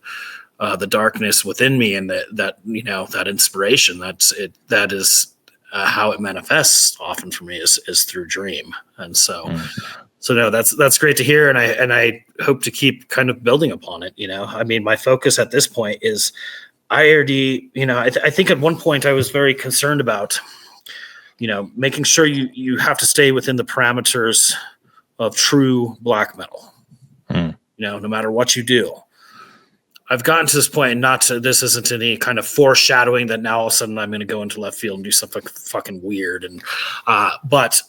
the darkness within me, and that inspiration, that is how it manifests often for me is through Dream, and so. So no, that's great to hear, and I hope to keep kind of building upon it. I mean, my focus at this point is, I already, I think at one point I was very concerned about, making sure you have to stay within the parameters of true black metal. No matter what you do. I've gotten to this point, this isn't any kind of foreshadowing that now all of a sudden I'm going to go into left field and do something fucking weird, but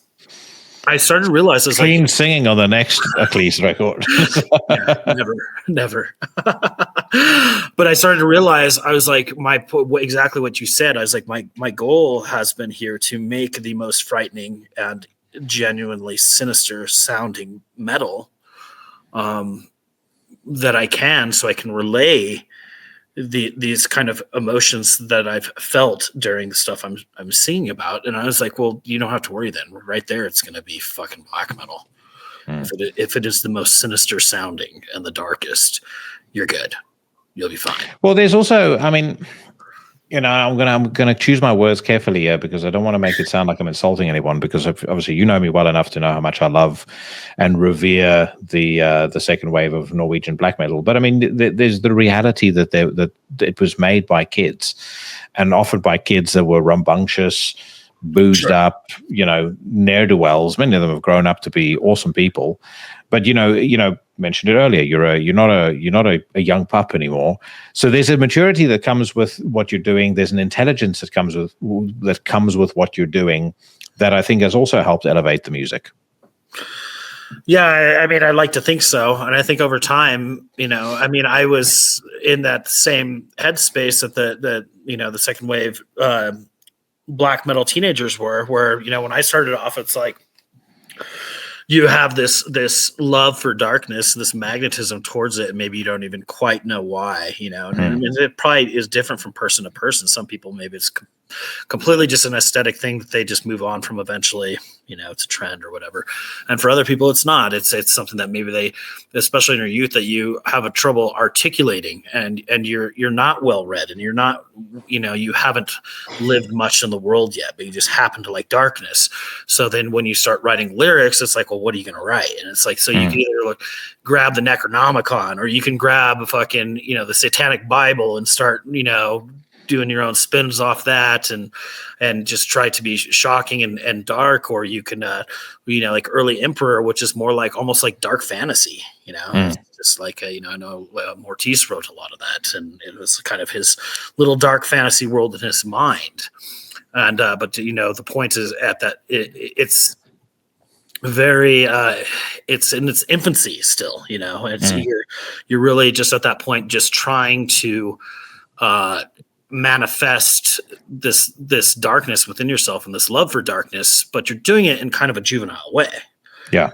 I started to realize this
clean singing on the next Akhlys record.
Never. But I started to realize, I was like, exactly what you said. I was like, my goal has been here to make the most frightening and genuinely sinister sounding metal that I can, so I can relay these kind of emotions that I've felt during the stuff I'm singing about. And I was like, well, you don't have to worry then. Right there, it's going to be fucking black metal. If it is the most sinister sounding and the darkest, you're good. You'll be fine.
Well, there's also, I mean, I'm gonna choose my words carefully here, because I don't want to make it sound like I'm insulting anyone, because obviously you know me well enough to know how much I love and revere the second wave of Norwegian black metal. But I mean, there's the reality that it was made by kids, and offered by kids that were rambunctious, boozed up, ne'er-do-wells. Many of them have grown up to be awesome people, but mentioned it earlier. You're not a young pup anymore. So there's a maturity that comes with what you're doing. There's an intelligence that comes with what you're doing, that I think has also helped elevate the music.
Yeah, I mean, I like to think so, and I think over time, I mean, I was in that same headspace that the second wave black metal teenagers were, where when I started off, it's like you have this love for darkness, this magnetism towards it, and maybe you don't even quite know why, and it probably is different from person to person. Some people, maybe it's completely just an aesthetic thing that they just move on from eventually, it's a trend or whatever. And for other people, it's not. It's something that maybe they, especially in your youth, that you have a trouble articulating, and you're not well read, and you're not, you haven't lived much in the world yet, but you just happen to like darkness. So then when you start writing lyrics, it's like, well, what are you going to write? And it's like, so you can either grab the Necronomicon, or you can grab a fucking, the Satanic Bible and start, doing your own spins off that and just try to be shocking and dark, or you can like early Emperor, which is more like almost like dark fantasy, just like I know Mortis wrote a lot of that, and it was kind of his little dark fantasy world in his mind. And but the point is at that it's very it's in its infancy still, it's you're really just at that point just trying to manifest this darkness within yourself and this love for darkness, but you're doing it in kind of a juvenile way.
Yeah.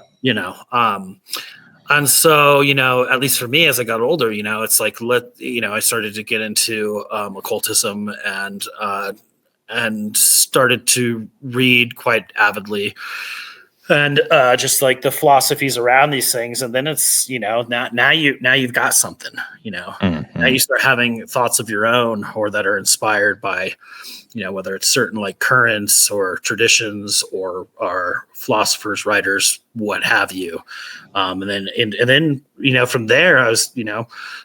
And so, at least for me, as I got older, it's like, I started to get into occultism and started to read quite avidly, and just like the philosophies around these things. And then it's, now you've got something, now you start having thoughts of your own, or that are inspired by, whether it's certain like currents or traditions or philosophers, writers, what have you. And then, from there I was,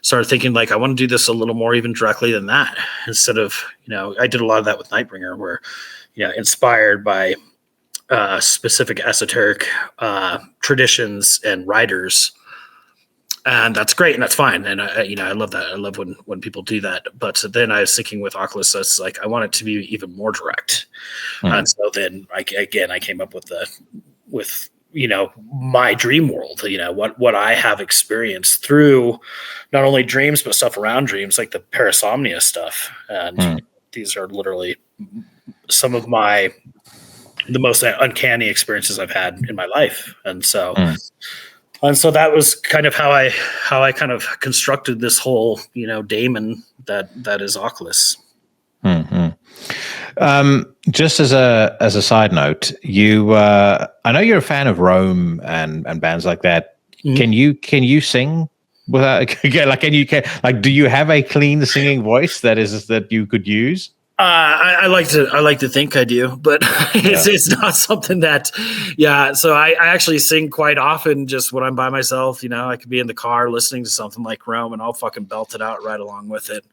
started thinking like, I want to do this a little more even directly than that, instead of, I did a lot of that with Nightbringer, where, inspired by specific esoteric traditions and writers, and that's great and that's fine, and I love that. I love when people do that. But then I was thinking with Akhlys, it's like I want it to be even more direct, and so then I came up with my dream world, what I have experienced through not only dreams but stuff around dreams, like the parasomnia stuff, and these are literally some of the most uncanny experiences I've had in my life. And so, that was kind of how I kind of constructed this whole, daemon that is Akhlys.
Just as a side note, I know you're a fan of Rome and bands like that. Can you sing without do you have a clean singing voice that you could use?
I like to think I do, but it's not something that, so I actually sing quite often just when I'm by myself. I could be in the car listening to something like Rome, and I'll fucking belt it out right along with it,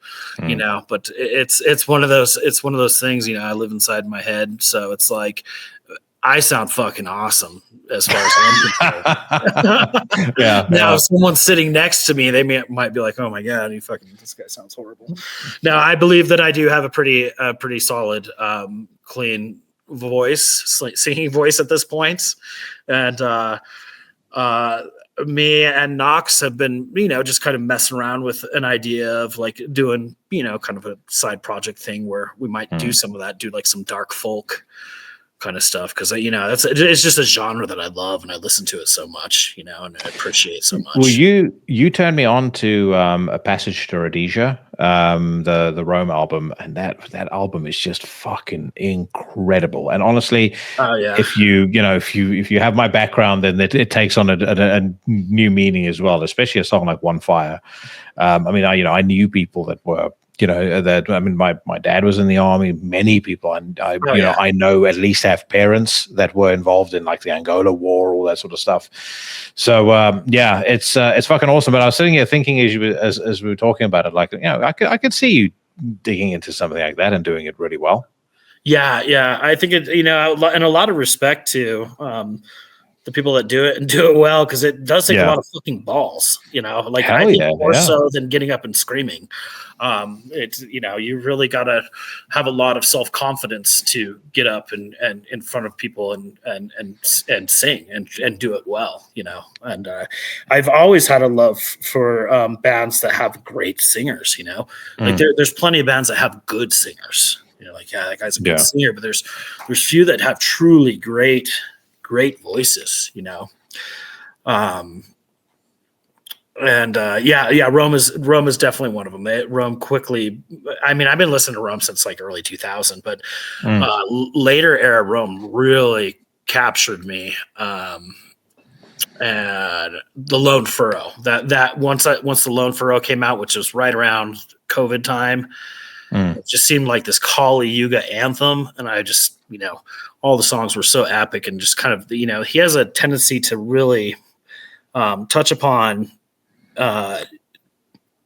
but it's one of those things, I live inside my head. So it's like, I sound fucking awesome as far as I'm concerned. Now, if someone's sitting next to me, they might be like, "Oh my god, this guy sounds horrible." Now, I believe that I do have a pretty solid, clean voice, singing voice at this point, and me and Nox have been, just kind of messing around with an idea of like doing, kind of a side project thing where we might do some of that, do like some dark folk kind of stuff, because it's just a genre that I love, and I listen to it so much, and I appreciate so much.
Well, you turned me on to A Passage to Rhodesia, the Rome album, and that album is just fucking incredible. And honestly, if you have my background, then it takes on a new meaning as well, especially a song like One Fire. I knew people that were, my dad was in the army, many people, and I know at least have parents that were involved in like the Angola War, all that sort of stuff. So it's fucking awesome. But I was sitting here thinking as we were talking about it, like, I could see you digging into something like that and doing it really well.
Yeah, I think it, in a lot of respect too.
the people that do it and do it well, because it does take a lot of fucking balls, like
Hell
I think
yeah,
more so than getting up and screaming. It's you really gotta have a lot of self-confidence to get up and in front of people and sing and do it well, and I've always had a love for bands that have great singers, like there's plenty of bands that have good singers, like, yeah, that guy's a good singer, but there's few that have truly great voices, Rome is definitely one of them. Rome quickly, I mean, I've been listening to Rome since like early 2000, but later era Rome really captured me. And the Lone Furrow, that once the Lone Furrow came out, which was right around COVID time, it just seemed like this Kali Yuga anthem. And I just, all the songs were so epic and just kind of, he has a tendency to really touch upon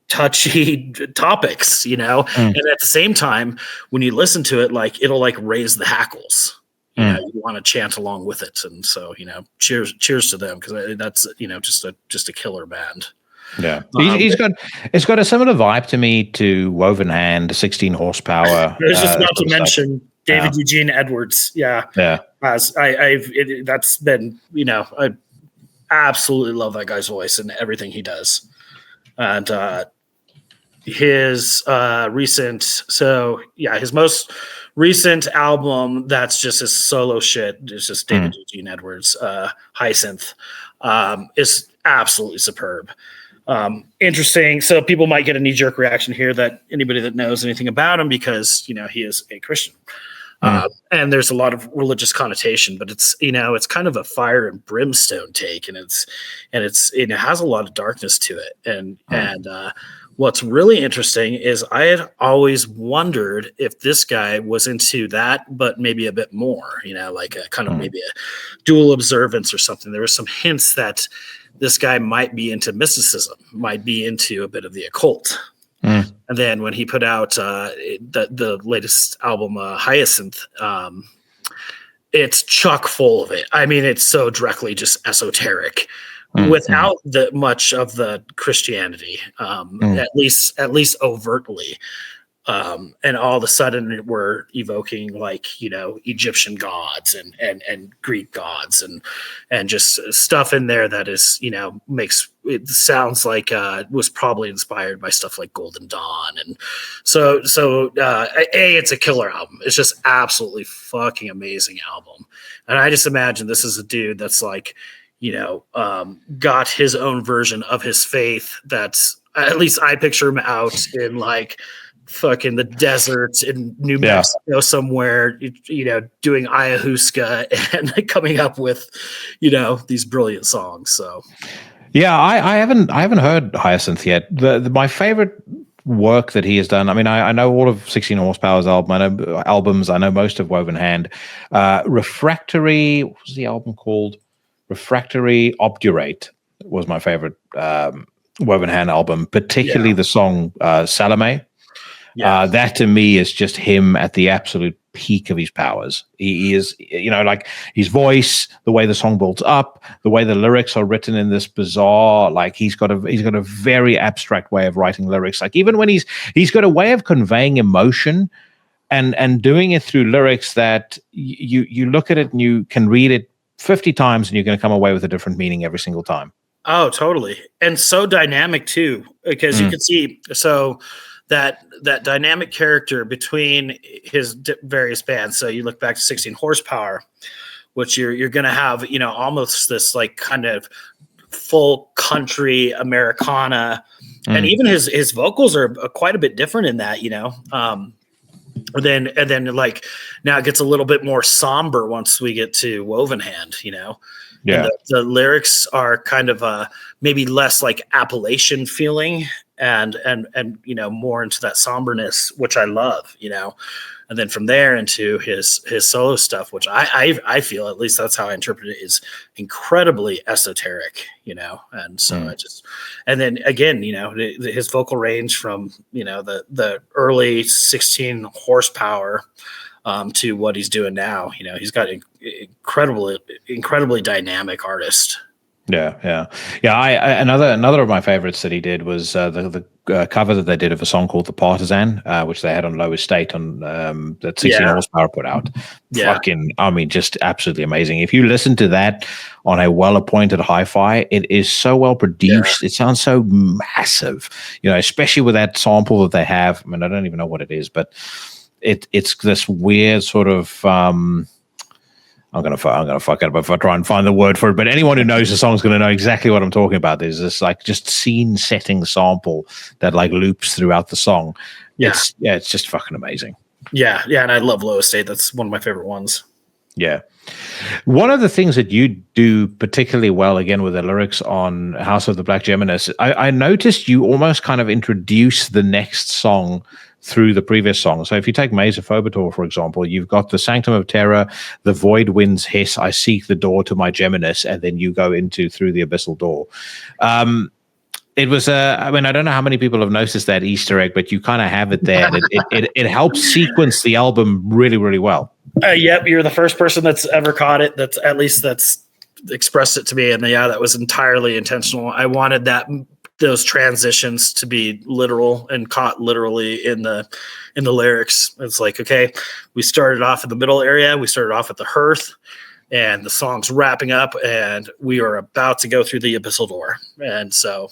touchy topics, and at the same time, when you listen to it, like it'll like raise the hackles. You want to chant along with it, and so cheers to them, because that's just a killer band.
Yeah, it's got a similar vibe to me to Woven Hand, 16 horsepower.
I was just about to mention David Eugene Edwards. Yeah. As that's been I absolutely love that guy's voice and everything he does, and his his most recent album that's just his solo shit. It's just David Eugene Edwards, Hyacinth, is absolutely superb. Interesting. So people might get a knee-jerk reaction here that anybody that knows anything about him, because he is a Christian, and there's a lot of religious connotation, but it's it's kind of a fire and brimstone take, and it has a lot of darkness to it, and what's really interesting is I had always wondered if this guy was into that, but maybe a bit more, like a kind of maybe a dual observance or something. There were some hints that this guy might be into mysticism, might be into a bit of the occult. And then when he put out the latest album, Hyacinth, it's chock full of it. I mean, it's so directly just esoteric. Without much of the Christianity, at least overtly, and all of a sudden we're evoking like Egyptian gods and Greek gods and just stuff in there that is makes it sounds like was probably inspired by stuff like Golden Dawn, and so it's a killer album. It's just absolutely fucking amazing album, and I just imagine this is a dude that's like, got his own version of his faith. That's, at least I picture him out in like fucking the desert in New Mexico somewhere, doing ayahuasca and coming up with, these brilliant songs. So, yeah,
I haven't heard Hyacinth yet. My favorite work that he has done, I mean, I know all of 16 Horsepower's albums. I know most of Woven Hand. Refractory, what was the album called? Refractory Obdurate was my favorite Woven Hand album, particularly the song Salome. That to me is just him at the absolute peak of his powers. He is, like his voice, the way the song builds up, the way the lyrics are written in this bizarre, like he's got a very abstract way of writing lyrics. Like even when he's got a way of conveying emotion and doing it through lyrics that you look at it and you can read it 50 times and you're going to come away with a different meaning every single time.
Oh, totally. And so dynamic too, because you can see, so that dynamic character between his various bands. So you look back to 16 Horsepower, which you're going to have, almost this like kind of full country Americana, and even his vocals are quite a bit different in that, and then like now it gets a little bit more somber once we get to Woven Hand, And the lyrics are kind of maybe less like Appalachian feeling and more into that somberness, which I love, and then from there into his solo stuff, which I feel, at least that's how I interpret it, is incredibly esoteric, and so and then again, his vocal range from, the early 16 Horsepower to what he's doing now, he's got
incredibly dynamic artist.
Yeah. I another of my favorites that he did was the cover that they did of a song called "The Partisan," which they had on Low Estate on that 16 Horsepower put out.
Yeah.
Fucking, I mean, just absolutely amazing. If you listen to that on a well-appointed hi-fi, it is so well produced. It sounds so massive, especially with that sample that they have. I mean, I don't even know what it is, but it's this weird sort of. I'm gonna fuck it up if I try and find the word for it. But anyone who knows the song is gonna know exactly what I'm talking about. There's this like just scene setting sample that like loops throughout the song.
Yeah,
it's just fucking amazing.
Yeah, and I love Low Estate. That's one of my favorite ones.
Yeah. One of the things that you do particularly well, again, with the lyrics on House of the Black Geminus, I noticed you almost kind of introduce the next song through the previous song. So if you take Maze of Phobator, for example, you've got the Sanctum of Terror, the Void Winds Hiss, I seek the door to my Geminus, and then you go into Through the Abyssal Door. It was I mean, I don't know how many people have noticed that Easter egg, but you kind of have it there. And it helps sequence the album really, really well.
Yep, you're the first person that's ever caught it. That's expressed it to me, and that was entirely intentional. I wanted those transitions to be literal and caught literally in the lyrics. It's like, okay, we started off in the middle area. We started off at the hearth, and the song's wrapping up, and we are about to go through the abyssal door. And so,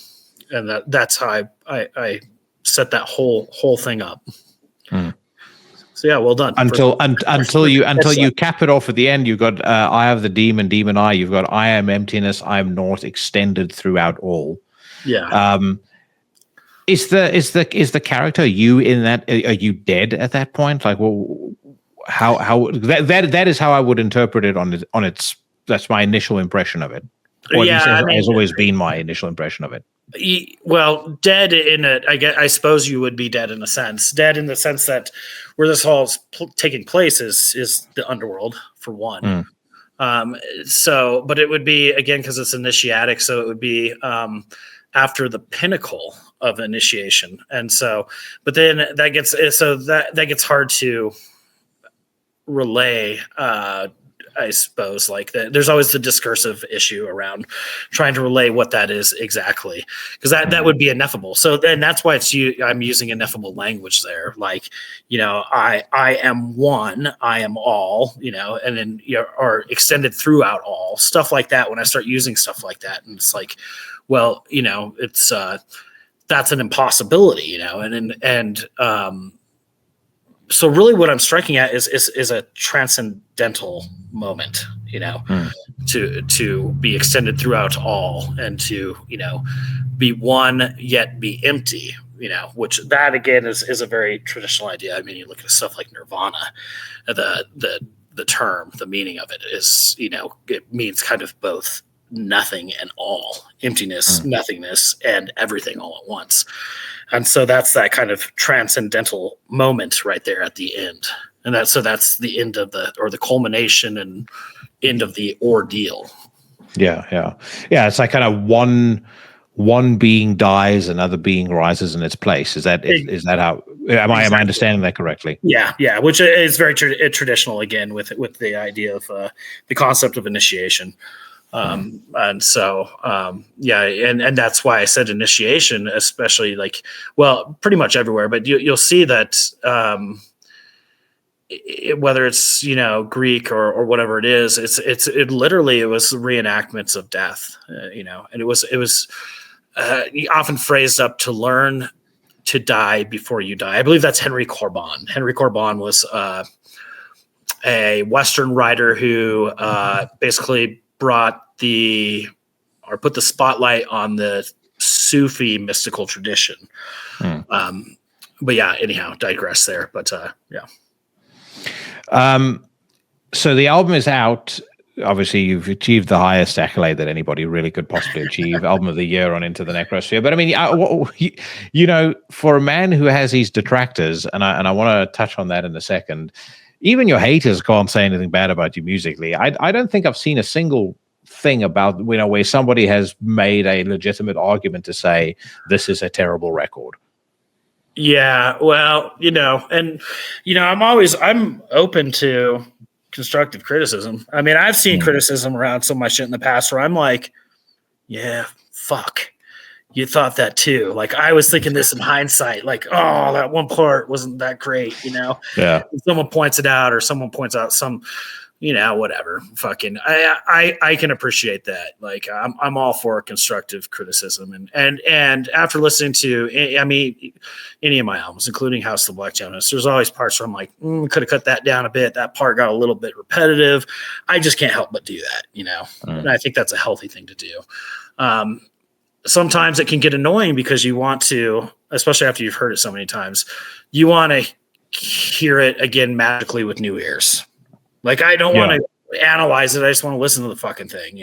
that's how I set that whole thing up. So yeah, well done.
Until you cap it off at the end, you've got Eye of the Demon, Demon Eye. You've got I am emptiness, I am naught, extended throughout all.
Yeah.
Is the character you in that? Are you dead at that point? Like, well, how that is how I would interpret it on its. That's my initial impression of it. Or has always been my initial impression of it.
Well, dead in it, I suppose you would be dead in a sense. Dead in the sense that where this all is taking place is the underworld, for one. So, but it would be, again, because it's initiatic, so it would be after the pinnacle of initiation. And so, but then that gets hard to relay, I suppose. Like there's always the discursive issue around trying to relay what that is exactly, because that would be ineffable. So then that's why I'm using ineffable language there. Like, I am one, I am all, and then or extended throughout all, stuff like that. When I start using stuff like that, and it's like, well, it's that's an impossibility, so really what I'm striking at is a transcendental moment, to be extended throughout all, and to, be one yet be empty, which that again is a very traditional idea. I mean, you look at stuff like Nirvana, the term, the meaning of it is, it means kind of both nothing and all, emptiness, nothingness, and everything all at once. And so that's that kind of transcendental moment right there at the end. And that's the end of the culmination and end of the ordeal.
Yeah. It's like kind of one being dies, another being rises in its place. Is that how? Am I understanding that correctly?
Yeah. Which is very traditional again with the idea of the concept of initiation. And so, and that's why I said initiation, especially pretty much everywhere, but you'll see that, whether it's, Greek or whatever it is, it literally was reenactments of death, and it was often phrased up to learn to die before you die. I believe that's Henry Corbin. Henry Corbin was, a Western writer who, basically put the spotlight on the Sufi mystical tradition. But yeah, anyhow, digress there. But yeah.
So the album is out. Obviously, you've achieved the highest accolade that anybody really could possibly achieve, Album of the Year on Into the Necrosphere. But I mean, for a man who has these detractors, and I want to touch on that in a second, even your haters can't say anything bad about you musically. I don't think I've seen a single thing about where somebody has made a legitimate argument to say this is a terrible record.
Yeah, well, and I'm open to constructive criticism. I mean, I've seen criticism around some of my shit in the past where I'm like, yeah, fuck. You thought that too. Like I was thinking this in hindsight, like, oh, that one part wasn't that great,
Yeah.
If someone points it out or someone points out some, whatever. Fucking I can appreciate that. Like I'm all for constructive criticism. And after listening to any of my albums, including House of the Black Geminus, there's always parts where I'm like, could have cut that down a bit. That part got a little bit repetitive. I just can't help but do that, And I think that's a healthy thing to do. Sometimes it can get annoying because you want to, especially after you've heard it so many times, you want to hear it again magically with new ears. Like I don't want to analyze it. I just want to listen to the fucking thing,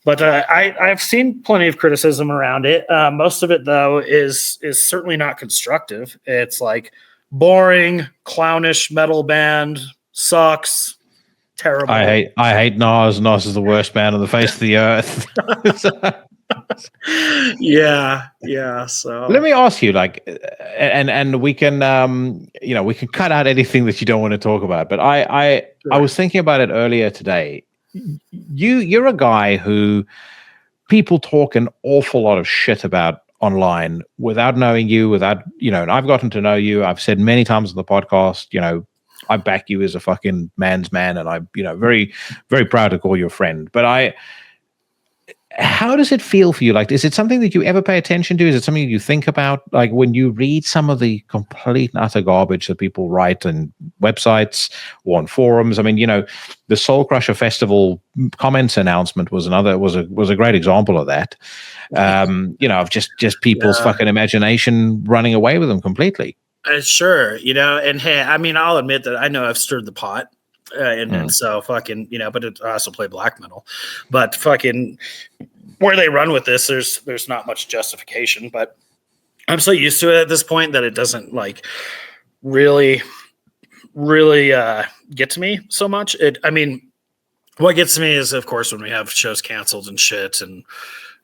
But I've seen plenty of criticism around it. Most of it though is certainly not constructive. It's like boring, clownish metal band, sucks, terrible.
I hate Naas. Naas is the worst band on the face of the earth.
Yeah. So
let me ask you, like, and we can, we can cut out anything that you don't want to talk about. But I was thinking about it earlier today. You're a guy who people talk an awful lot of shit about online without knowing you, and I've gotten to know you. I've said many times on the podcast, I back you as a fucking man's man, and I'm, very, very proud to call you a friend. But how does it feel for you? Like, is it something that you ever pay attention to? Is it something you think about? Like when you read some of the complete and utter garbage that people write on websites or on forums. I mean, the Soul Crusher Festival comments announcement was a great example of that. Of just people's fucking imagination running away with them completely.
Sure. And hey, I mean, I'll admit that I know I've stirred the pot. And so fucking, but I also play black metal, but fucking where they run with this, there's not much justification, but I'm so used to it at this point that it doesn't like really get to me so much. What gets to me is of course when we have shows canceled and shit and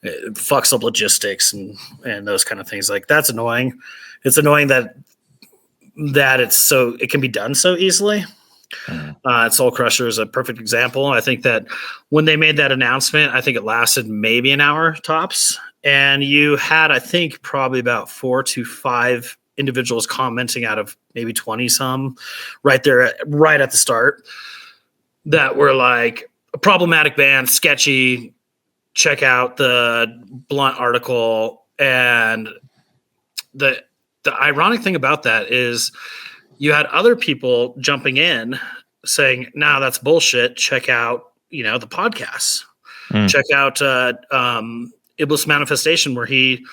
it fucks up logistics and those kind of things. Like that's annoying. It's annoying that it can be done so easily. Soul Crusher is a perfect example. I think that when they made that announcement, I think it lasted maybe an hour tops. And you had, I think, probably about 4 to 5 individuals commenting out of maybe 20 some right there, right at the start that were like a problematic band, sketchy, check out the Blunt article. And the ironic thing about that is you had other people jumping in saying, "No, that's bullshit. Check out, the podcasts. Check out Iblis Manifestation, where he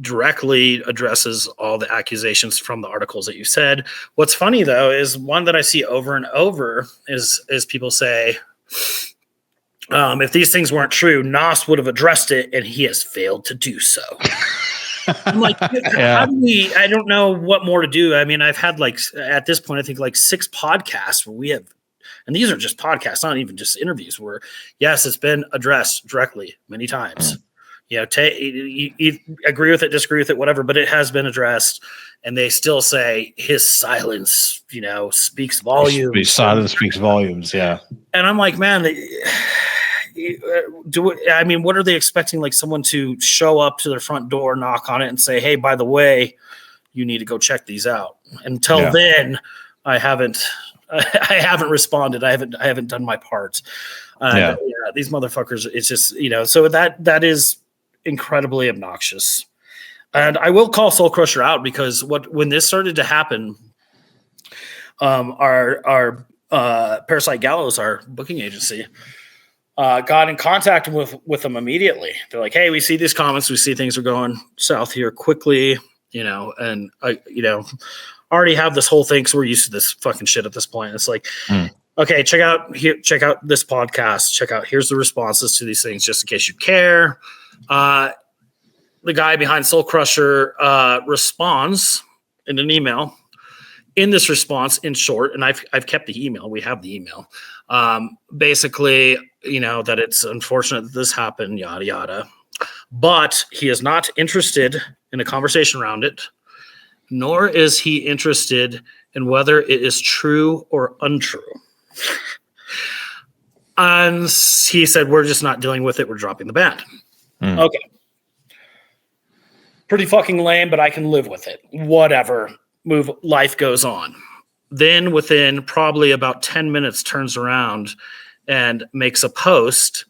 directly addresses all the accusations from the articles that you said." What's funny though is one that I see over and over is people say, if these things weren't true, Naas would have addressed it, and he has failed to do so. I'm like, how do we? I don't know what more to do. I mean, I've had at this point, I think 6 podcasts where we have, and these are just podcasts, not even just interviews. Where yes, it's been addressed directly many times. You agree with it, disagree with it, whatever, but it has been addressed, and they still say his silence, speaks volumes.
His silence speaks volumes. Yeah,
and I'm like, man. What are they expecting? Like someone to show up to their front door, knock on it, and say, "Hey, by the way, you need to go check these out." Until then, I haven't responded. I haven't done my part. These motherfuckers. It's just So that is incredibly obnoxious. And I will call Soul Crusher out because when this started to happen, our Parasite Gallows, our booking agency, got in contact with them immediately. They're like, "Hey, we see these comments. We see things are going south here quickly, and I, already have this whole thing. So we're used to this fucking shit at this point." It's like, okay, check out this podcast. Here's the responses to these things, just in case you care. The guy behind Soul Crusher responds in an email. In this response, in short, and I've kept the email. We have the email. Basically, that it's unfortunate that this happened, yada yada. But he is not interested in a conversation around it, nor is he interested in whether it is true or untrue. And he said, we're just not dealing with it. We're dropping the band. Okay. Pretty fucking lame, but I can live with it. Whatever. Life goes on. Then within probably about 10 minutes turns around and makes a post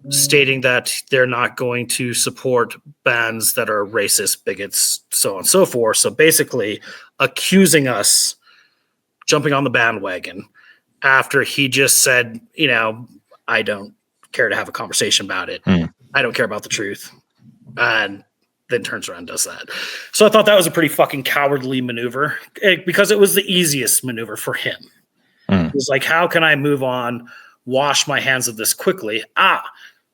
stating that they're not going to support bands that are racist, bigots, so on and so forth. So basically accusing us jumping on the bandwagon after he just said, I don't care to have a conversation about it. I don't care about the truth. And then turns around and does that. So I thought that was a pretty fucking cowardly maneuver because it was the easiest maneuver for him. It was like, how can I move on, wash my hands of this quickly?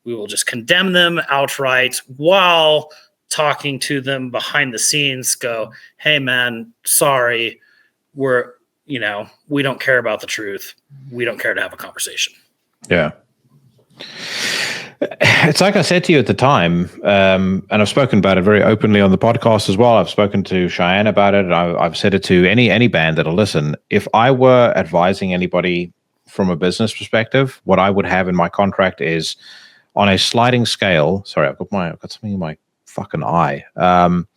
We will just condemn them outright while talking to them behind the scenes, go, hey man, sorry. We don't care about the truth. We don't care to have a conversation.
Yeah. It's like I said to you at the time, and I've spoken about it very openly on the podcast as well. I've spoken to Cheyenne about it, and I've said it to any band that'll listen. If I were advising anybody from a business perspective, what I would have in my contract is on a sliding scale. Sorry, I've got something in my fucking eye. On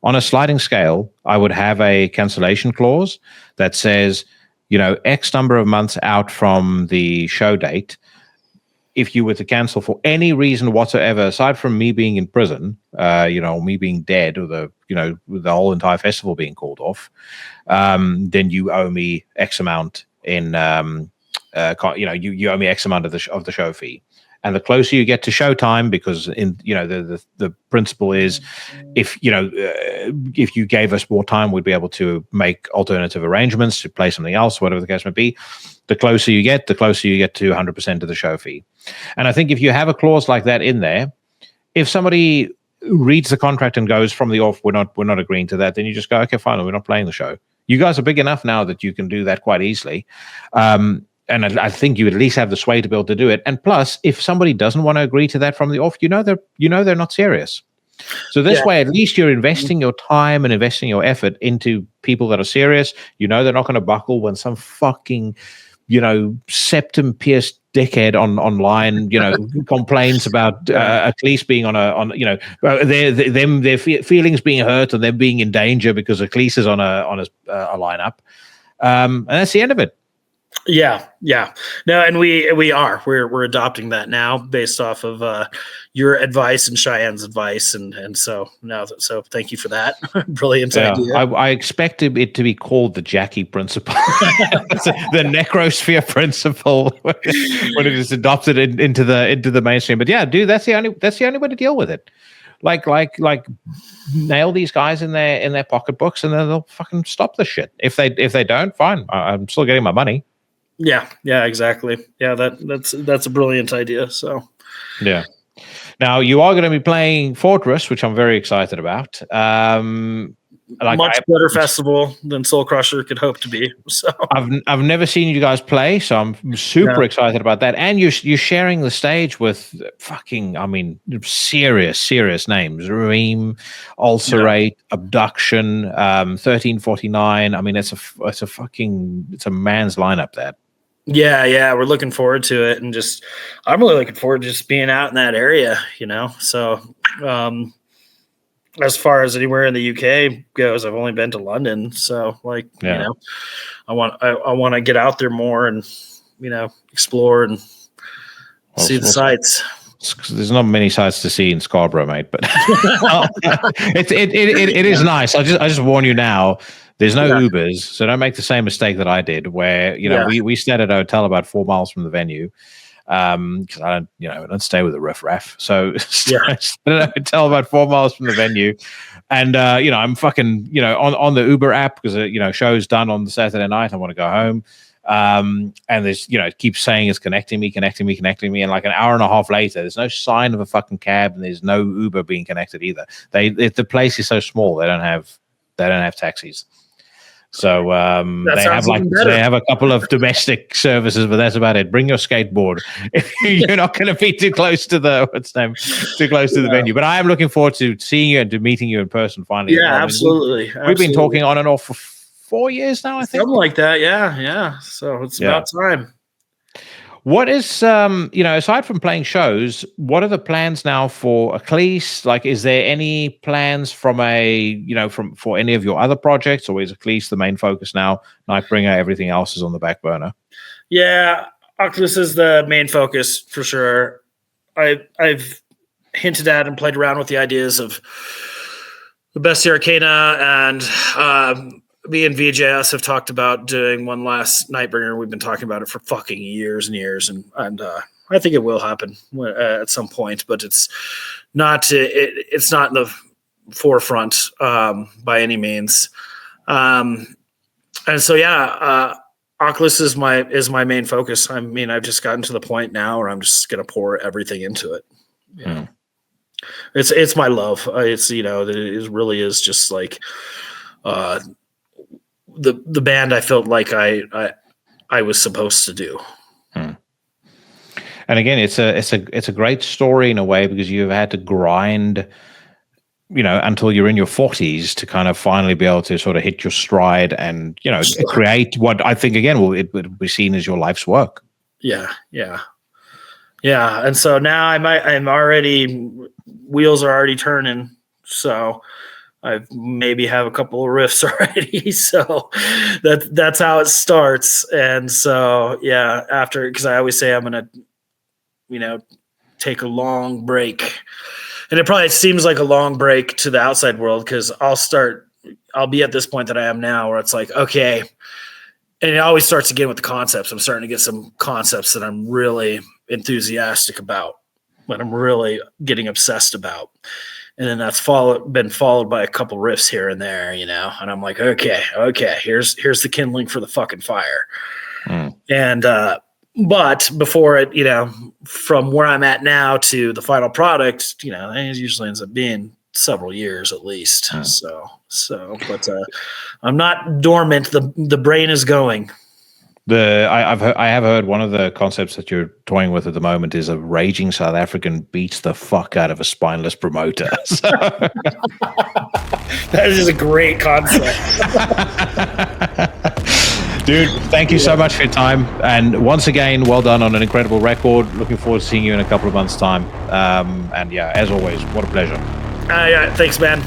a sliding scale, I would have a cancellation clause that says, X number of months out from the show date, if you were to cancel for any reason whatsoever, aside from me being in prison, me being dead, or the whole entire festival being called off, then you owe me X amount in, you owe me X amount of the show fee. And the closer you get to showtime, because the principle is, if you gave us more time, we'd be able to make alternative arrangements to play something else, whatever the case may be. The closer you get to 100% of the show fee. And I think if you have a clause like that in there, if somebody reads the contract and goes from the off, we're not agreeing to that, then you just go, okay, fine, we're not playing the show. You guys are big enough now that you can do that quite easily. And I think you at least have the sway to be able to do it. And plus, if somebody doesn't want to agree to that from the off, they're not serious. So this way, at least you're investing your time and investing your effort into people that are serious. They're not going to buckle when some fucking, septum-pierced dickhead online, complains about Akhlys being their feelings being hurt and them being in danger because Akhlys is on a lineup. And that's the end of it.
Yeah. No, and we're adopting that now based off of your advice and Cheyenne's advice, and so thank you for that. Brilliant idea.
I expected it to be called the Jackie principle, the Necrosphere principle, when it is adopted into the mainstream. But yeah, dude, that's the only way to deal with it. Like nail these guys in their pocketbooks, and then they'll fucking stop the shit. If they don't, fine. I'm still getting my money.
Yeah, exactly. Yeah, that's a brilliant idea. So,
yeah. Now you are going to be playing Fortress, which I'm very excited about.
Much better festival than Soul Crusher could hope to be. So
I've never seen you guys play, so I'm super excited about that. And you're sharing the stage with serious names: Reem, Ulcerate, Abduction, 1349. I mean, it's a man's lineup. That.
Yeah, we're looking forward to it, and I'm really looking forward to just being out in that area, So, as far as anywhere in the UK goes, I've only been to London, so I want to get out there more and explore and see the sights.
There's not many sights to see in Scarborough, mate, but it is nice. I just warn you now. There's no Ubers, so don't make the same mistake that I did, where we stayed at a hotel about 4 miles from the venue, because I don't stay with a riffraff. So I stayed at a hotel about 4 miles from the venue, and I'm fucking on the Uber app because show's done on the Saturday night. I want to go home, and there's it keeps saying it's connecting me, and like an hour and a half later, there's no sign of a fucking cab, and there's no Uber being connected either. The place is so small, they don't have taxis. So they have a couple of domestic services, but that's about it. Bring your skateboard if you're not going to be too close to the venue. But I am looking forward to seeing you and to meeting you in person finally.
Yeah, absolutely.
We've been talking on and off for 4 years now, I think.
Something like that. Yeah. So it's about time.
What is, aside from playing shows, what are the plans now for Akhlys? Like, is there any plans from for any of your other projects, or is Akhlys the main focus now? Nightbringer, everything else is on the back burner.
Yeah, Akhlys is the main focus for sure. I've hinted at and played around with the ideas of the Bestia Arcana, and me and VJS have talked about doing one last Nightbringer. We've been talking about it for fucking years and years, and I think it will happen at some point, but it's not it's not in the forefront by any means. And so Akhlys is my main focus. I mean, I've just gotten to the point now where I'm just gonna pour everything into it. Yeah. It's my love. It really is just like the band I felt like I was supposed to do.
And again, it's a great story in a way, because you've had to grind, until you're in your 40s to kind of finally be able to sort of hit your stride and, create what I think again will be seen as your life's work.
Yeah. And so now I'm already, wheels are already turning. So I maybe have a couple of riffs already. So that's how it starts. And so, because I always say I'm going to, take a long break. And it probably seems like a long break to the outside world, because I'll be at this point that I am now where it's like, okay. And it always starts again with the concepts. I'm starting to get some concepts that I'm really enthusiastic about, that I'm really getting obsessed about. And then that's been followed by a couple riffs here and there, and I'm like, okay, here's the kindling for the fucking fire. And, but before it, from where I'm at now to the final product, it usually ends up being several years at least. But I'm not dormant. The brain is going.
I have heard one of the concepts that you're toying with at the moment is a raging South African beats the fuck out of a spineless promoter. So.
That is a great concept.
Dude, thank you so much for your time. And once again, well done on an incredible record. Looking forward to seeing you in a couple of months' time. And as always, what a pleasure.
Thanks, man.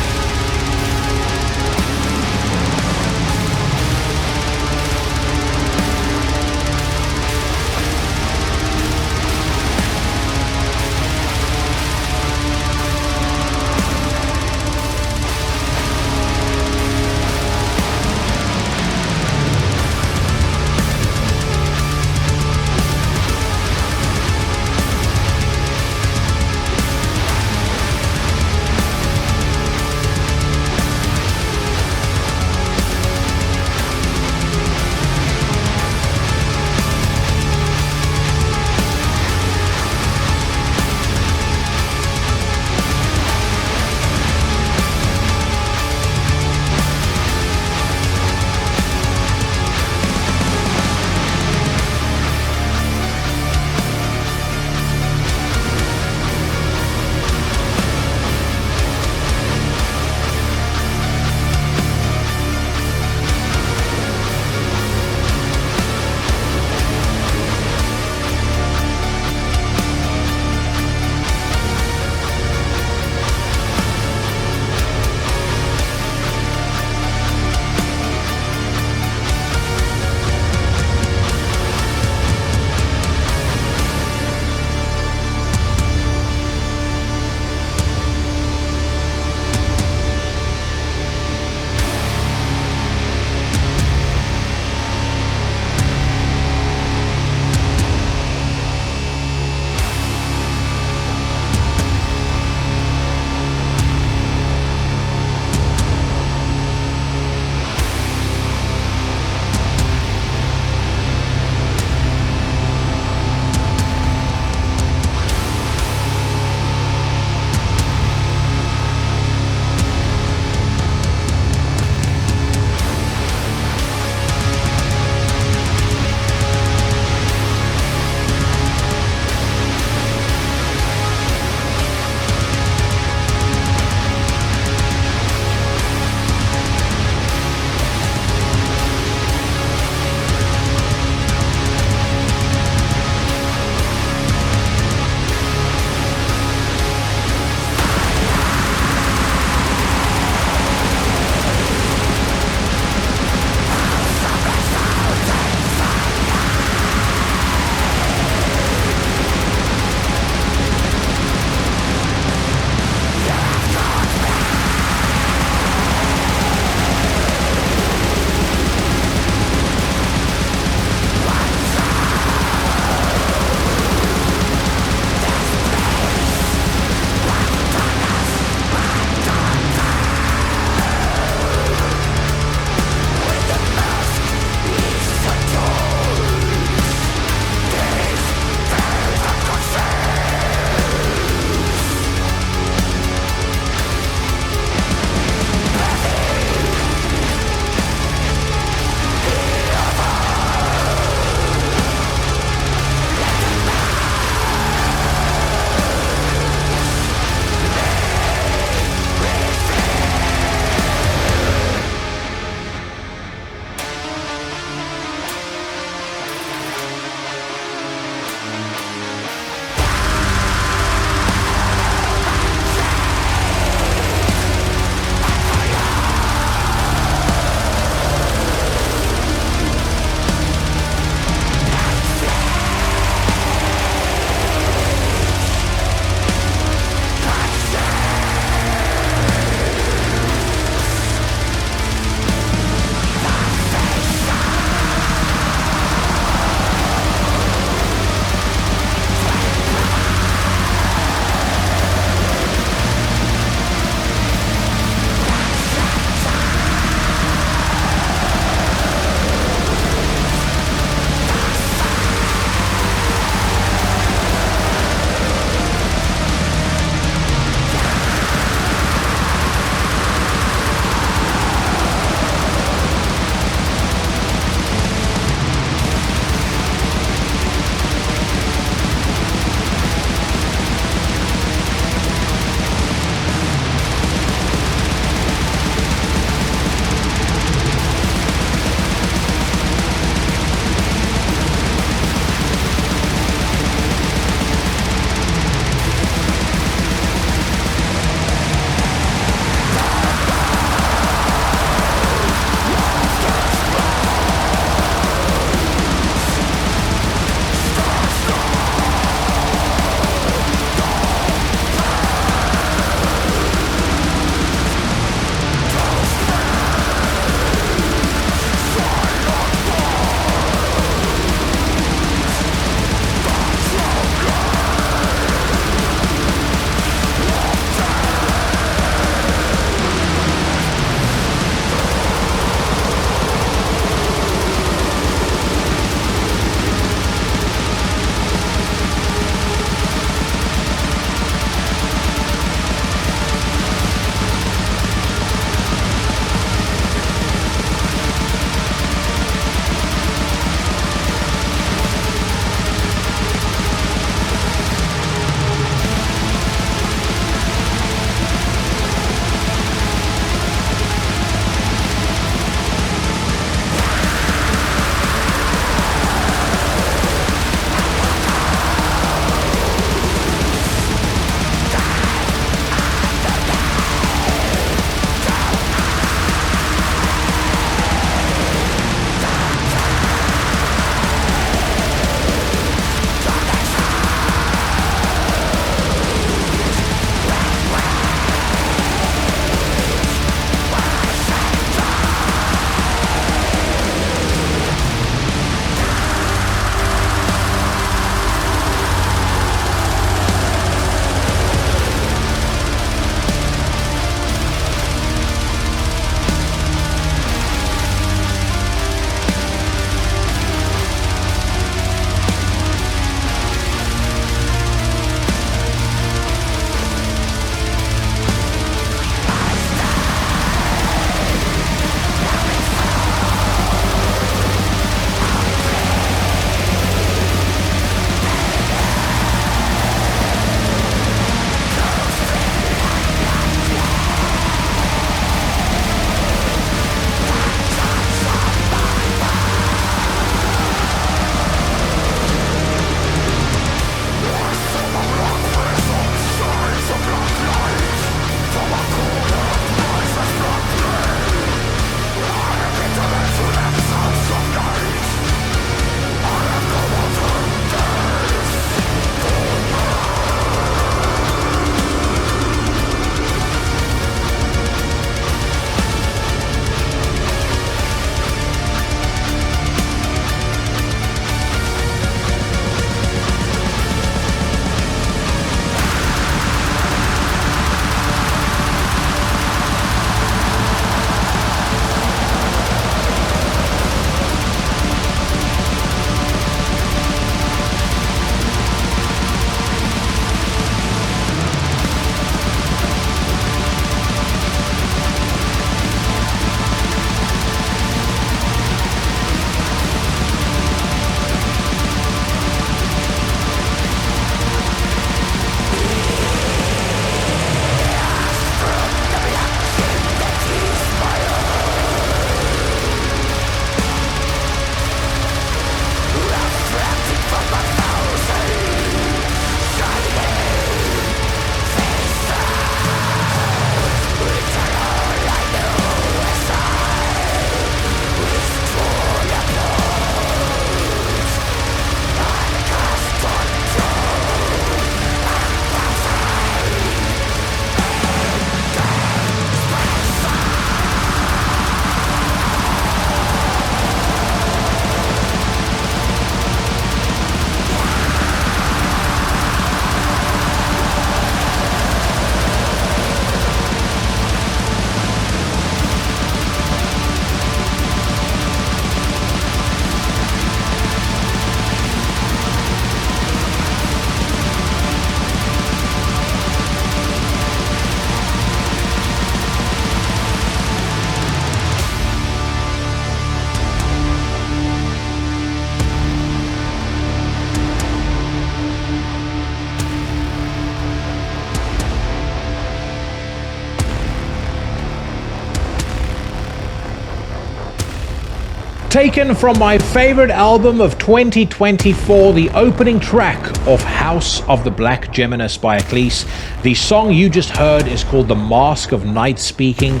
Taken from my favorite album of 2024, the opening track of House of the Black Geminus by Akhlys. The song you just heard is called The Mask of Night Speaking.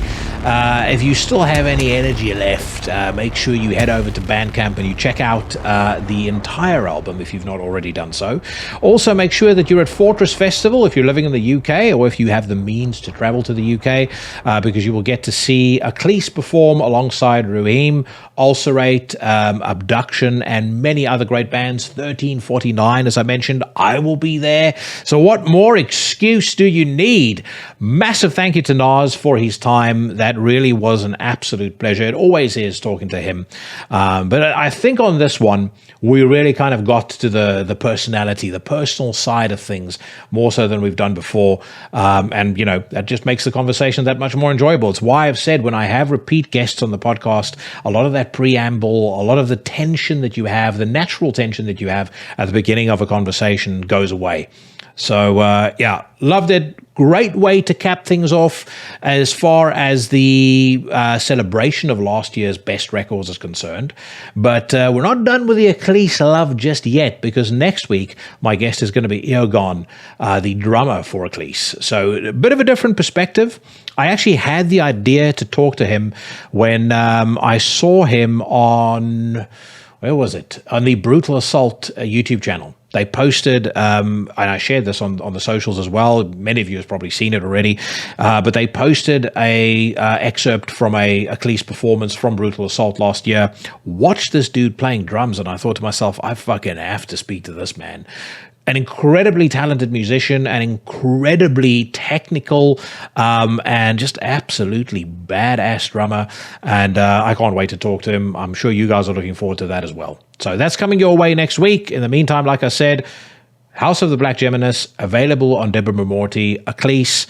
If you still have any energy left, make sure you head over to Bandcamp and you check out the entire album if you've not already done so. Also, make sure that you're at Fortress Festival if you're living in the UK or if you have the means to travel to the UK, because you will get to see Akhlys perform alongside Ruim, Ulcerate, Abduction, and many other great bands. 1349, as I mentioned, I will be there. So what more excuse do you need? Massive thank you to Naas for his time. That really was an absolute pleasure. It always is talking to him. But I think on this one, we really kind of got to the personality, the personal side of things, more so than we've done before. And, you know, that just makes the conversation that much more enjoyable. It's why I've said when I have repeat guests on the podcast, a lot of that preamble, a lot of the tension that you have, the natural tension that you have at the beginning of a conversation goes away. So, yeah, loved it. Great way to cap things off as far as the celebration of last year's best records is concerned. But we're not done with the Akhlys love just yet, because next week my guest is going to be Eogon, the drummer for Akhlys. So a bit of a different perspective. I actually had the idea to talk to him when I saw him on, where was it? On the Brutal Assault YouTube channel. They posted, and I shared this on the socials as well. Many of you have probably seen it already, but they posted a excerpt from a Akhlys performance from Brutal Assault last year. Watch this dude playing drums, and I thought to myself, I fucking have to speak to this man. An incredibly talented musician, an incredibly technical, and just absolutely badass drummer. And I can't wait to talk to him. I'm sure you guys are looking forward to that as well. So that's coming your way next week. In the meantime, like I said, House of the Black Geminus, available on Deborah Memorti. Akhlys,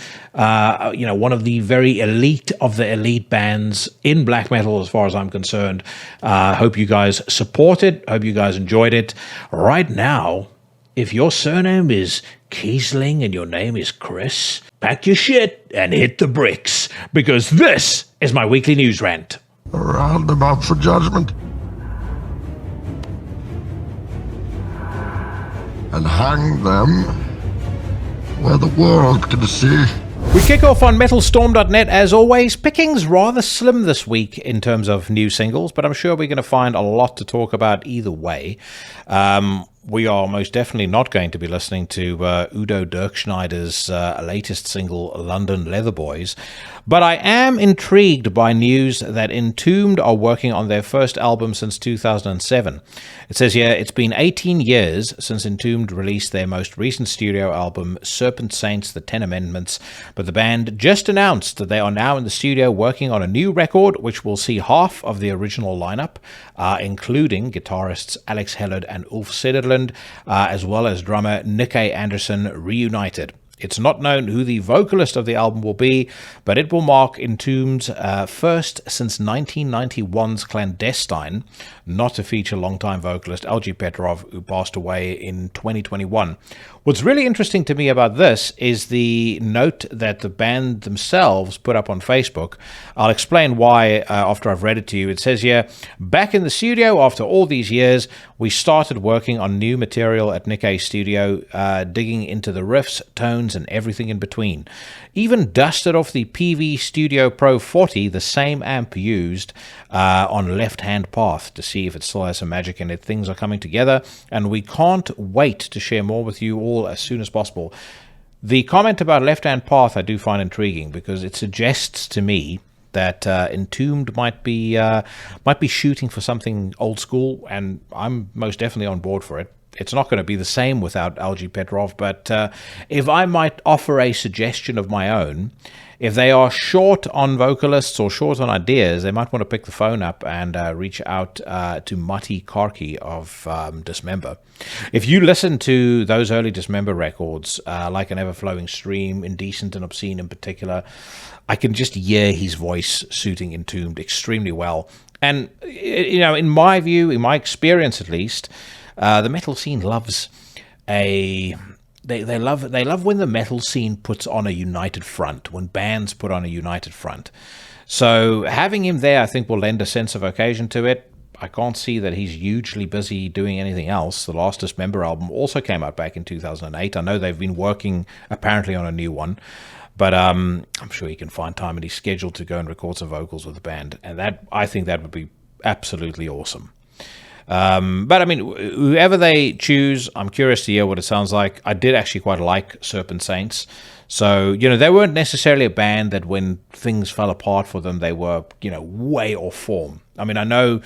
you know, one of the very elite of the elite bands in black metal as far as I'm concerned. Hope you guys support it. Hope you guys enjoyed it. Right now, if your surname is Kiesling and your name is Chris, pack your shit and hit the bricks, because this is my weekly news rant.
Round them up for judgment. And hang them where the world can see.
We kick off on metalstorm.net as always. Pickings rather slim this week in terms of new singles, but I'm sure we're going to find a lot to talk about either way. We are most definitely not going to be listening to Udo Dirkschneider's latest single, London Leather Boys. But I am intrigued by news that Entombed are working on their first album since 2007. It says here, it's been 18 years since Entombed released their most recent studio album, Serpent Saints, The Ten Amendments, but the band just announced that they are now in the studio working on a new record, which will see half of the original lineup, including guitarists Alex Hellard and Ulf Sederlund, as well as drummer Nikke Andersson reunited. It's not known who the vocalist of the album will be, but it will mark Entombed's first since 1991's Clandestine, not to feature longtime vocalist LG Petrov, who passed away in 2021. What's really interesting to me about this is the note that the band themselves put up on Facebook. I'll explain why after I've read it to you. It says here, back in the studio after all these years, we started working on new material at Nikke's studio, digging into the riffs, tones, and everything in between. Even dusted off the PV Studio Pro 40, the same amp used on Left Hand Path, to see if it still has some magic in it. Things are coming together, and we can't wait to share more with you all as soon as possible. The comment about Left Hand Path I do find intriguing, because it suggests to me that Entombed might be shooting for something old school, and I'm most definitely on board for it. It's not going to be the same without LG Petrov, but if I might offer a suggestion of my own, if they are short on vocalists or short on ideas, they might want to pick the phone up and reach out to Matti Karki of Dismember. If you listen to those early Dismember records, like An Ever-Flowing Stream, Indecent and Obscene in particular, I can just hear his voice suiting Entombed extremely well. And, you know, in my view, in my experience at least, the metal scene loves They love when the metal scene puts on a united front, when bands put on a united front. So having him there, I think, will lend a sense of occasion to it. I can't see that he's hugely busy doing anything else. The last Dismember album also came out back in 2008. I know they've been working apparently on a new one, but I'm sure he can find time in his schedule to go and record some vocals with the band, and that, I think that would be absolutely awesome. But I mean, whoever they choose, I'm curious to hear what it sounds like. I did actually quite like Serpent Saints. So, they weren't necessarily a band that when things fell apart for them, they were, way off form. I mean, I know,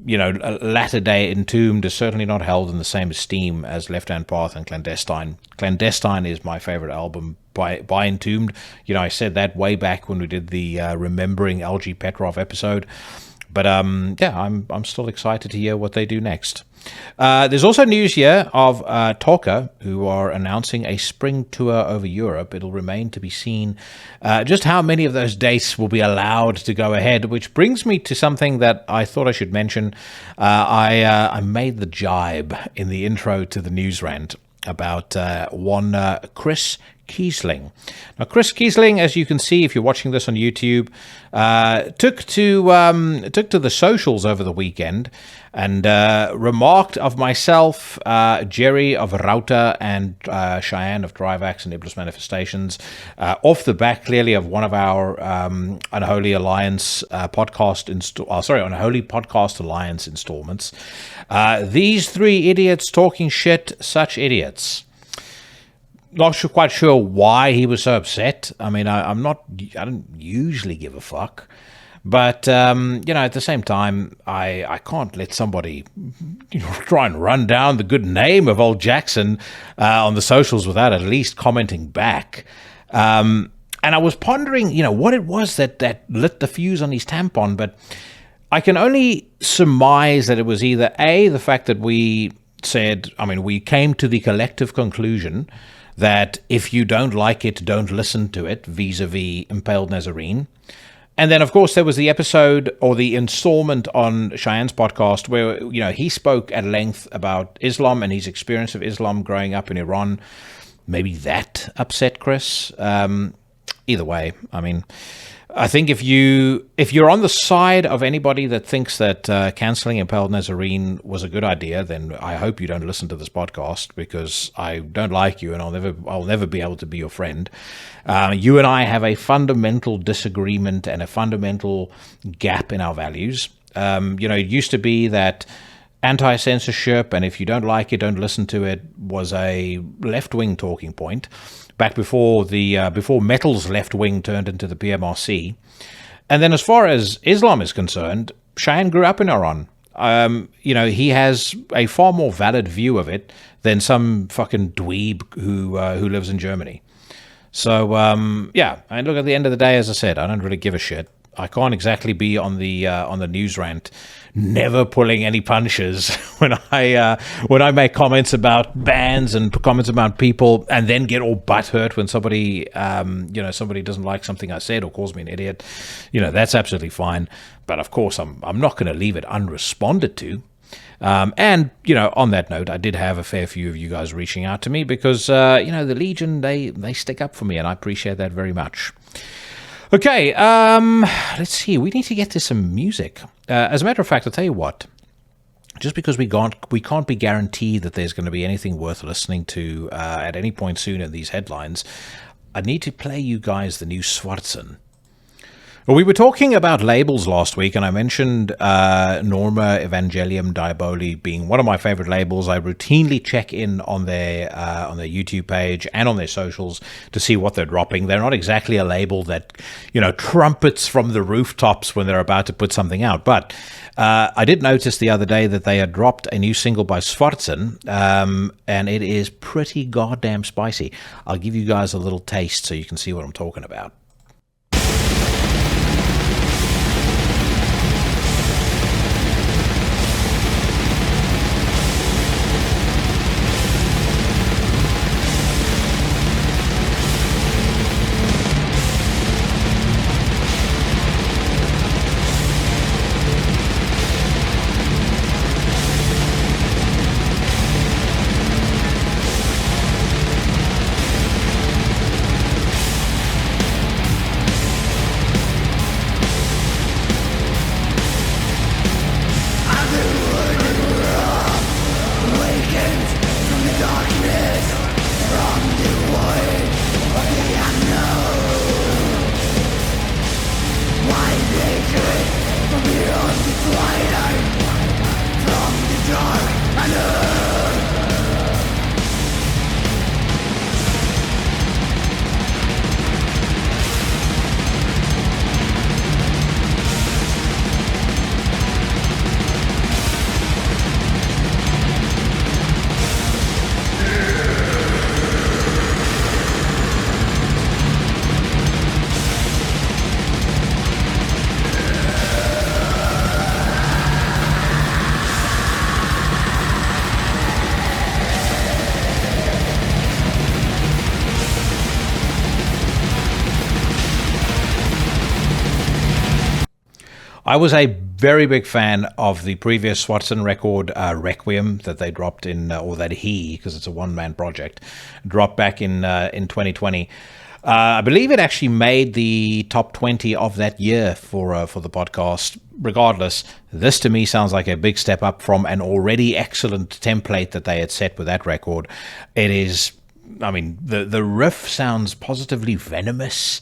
Latter Day Entombed is certainly not held in the same esteem as Left Hand Path and Clandestine. Clandestine is my favorite album by Entombed. I said that way back when we did the Remembering LG Petrov episode. But I'm still excited to hear what they do next. There's also news here of Talker, who are announcing a spring tour over Europe. It'll remain to be seen just how many of those dates will be allowed to go ahead, which brings me to something that I thought I should mention. I made the jibe in the intro to the news rant about one Chris Kiesling. Now, Chris Kiesling, as you can see if you're watching this on YouTube, took to the socials over the weekend and remarked of myself, Jerry of Rauta, and Cheyenne of Drivax and Iblis Manifestations, off the back clearly of one of our Unholy Alliance Unholy Podcast Alliance installments. These three idiots talking shit, such idiots. Not quite sure why he was so upset. I mean, I don't usually give a fuck. But, at the same time, I can't let somebody try and run down the good name of old Jackson on the socials without at least commenting back. And I was pondering, what it was that lit the fuse on his tampon. But I can only surmise that it was either A, the fact that we came to the collective conclusion that if you don't like it, don't listen to it, vis-a-vis Impaled Nazarene. And then, of course, there was the episode or the installment on Cheyenne's podcast where, he spoke at length about Islam and his experience of Islam growing up in Iran. Maybe that upset Chris. Either way, I mean, I think if you're on the side of anybody that thinks that cancelling Impaled Nazarene was a good idea, then I hope you don't listen to this podcast, because I don't like you and I'll never be able to be your friend. You and I have a fundamental disagreement and a fundamental gap in our values. It used to be that anti-censorship and if you don't like it, don't listen to it was a left-wing talking point. Back before before Metal's left wing turned into the PMRC. And then as far as Islam is concerned, Cheyenne grew up in Iran. He has a far more valid view of it than some fucking dweeb who lives in Germany. So, and look, at the end of the day, as I said, I don't really give a shit. I can't exactly be on the news rant, never pulling any punches when I make comments about bands and comments about people, and then get all butthurt when somebody doesn't like something I said or calls me an idiot. That's absolutely fine. But of course, I'm not going to leave it unresponded to. And on that note, I did have a fair few of you guys reaching out to me because the Legion they stick up for me, and I appreciate that very much. Okay, let's see. We need to get to some music. As a matter of fact, I'll tell you what. Just because we can't be guaranteed that there's going to be anything worth listening to at any point soon in these headlines, I need to play you guys the new Svartsyn. Well, we were talking about labels last week, and I mentioned Norma Evangelium Diaboli being one of my favorite labels. I routinely check in on their YouTube page and on their socials to see what they're dropping. They're not exactly a label that, trumpets from the rooftops when they're about to put something out. But I did notice the other day that they had dropped a new single by Svartsyn, and it is pretty goddamn spicy. I'll give you guys a little taste so you can see what I'm talking about. I was a very big fan of the previous Svartsyn record, Requiem, that they dropped in, or that he, because it's a one-man project, dropped back in 2020. I believe it actually made the top 20 of that year for the podcast. Regardless, this to me sounds like a big step up from an already excellent template that they had set with that record. It is, I mean, the riff sounds positively venomous.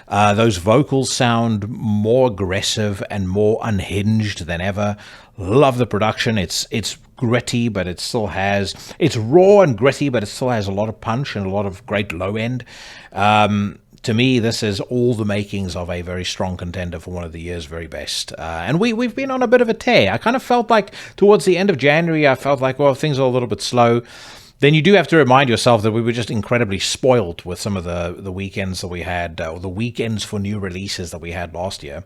Those vocals sound more aggressive and more unhinged than ever. Love the production. It's gritty, but it's raw and gritty, but it still has a lot of punch and a lot of great low end. To me, this is all the makings of a very strong contender for one of the year's very best. And we've been on a bit of a tear. I kind of felt like towards the end of January, I felt like, well, things are a little bit slow. Then you do have to remind yourself that we were just incredibly spoiled with some of the weekends that we had, or the weekends for new releases that we had last year.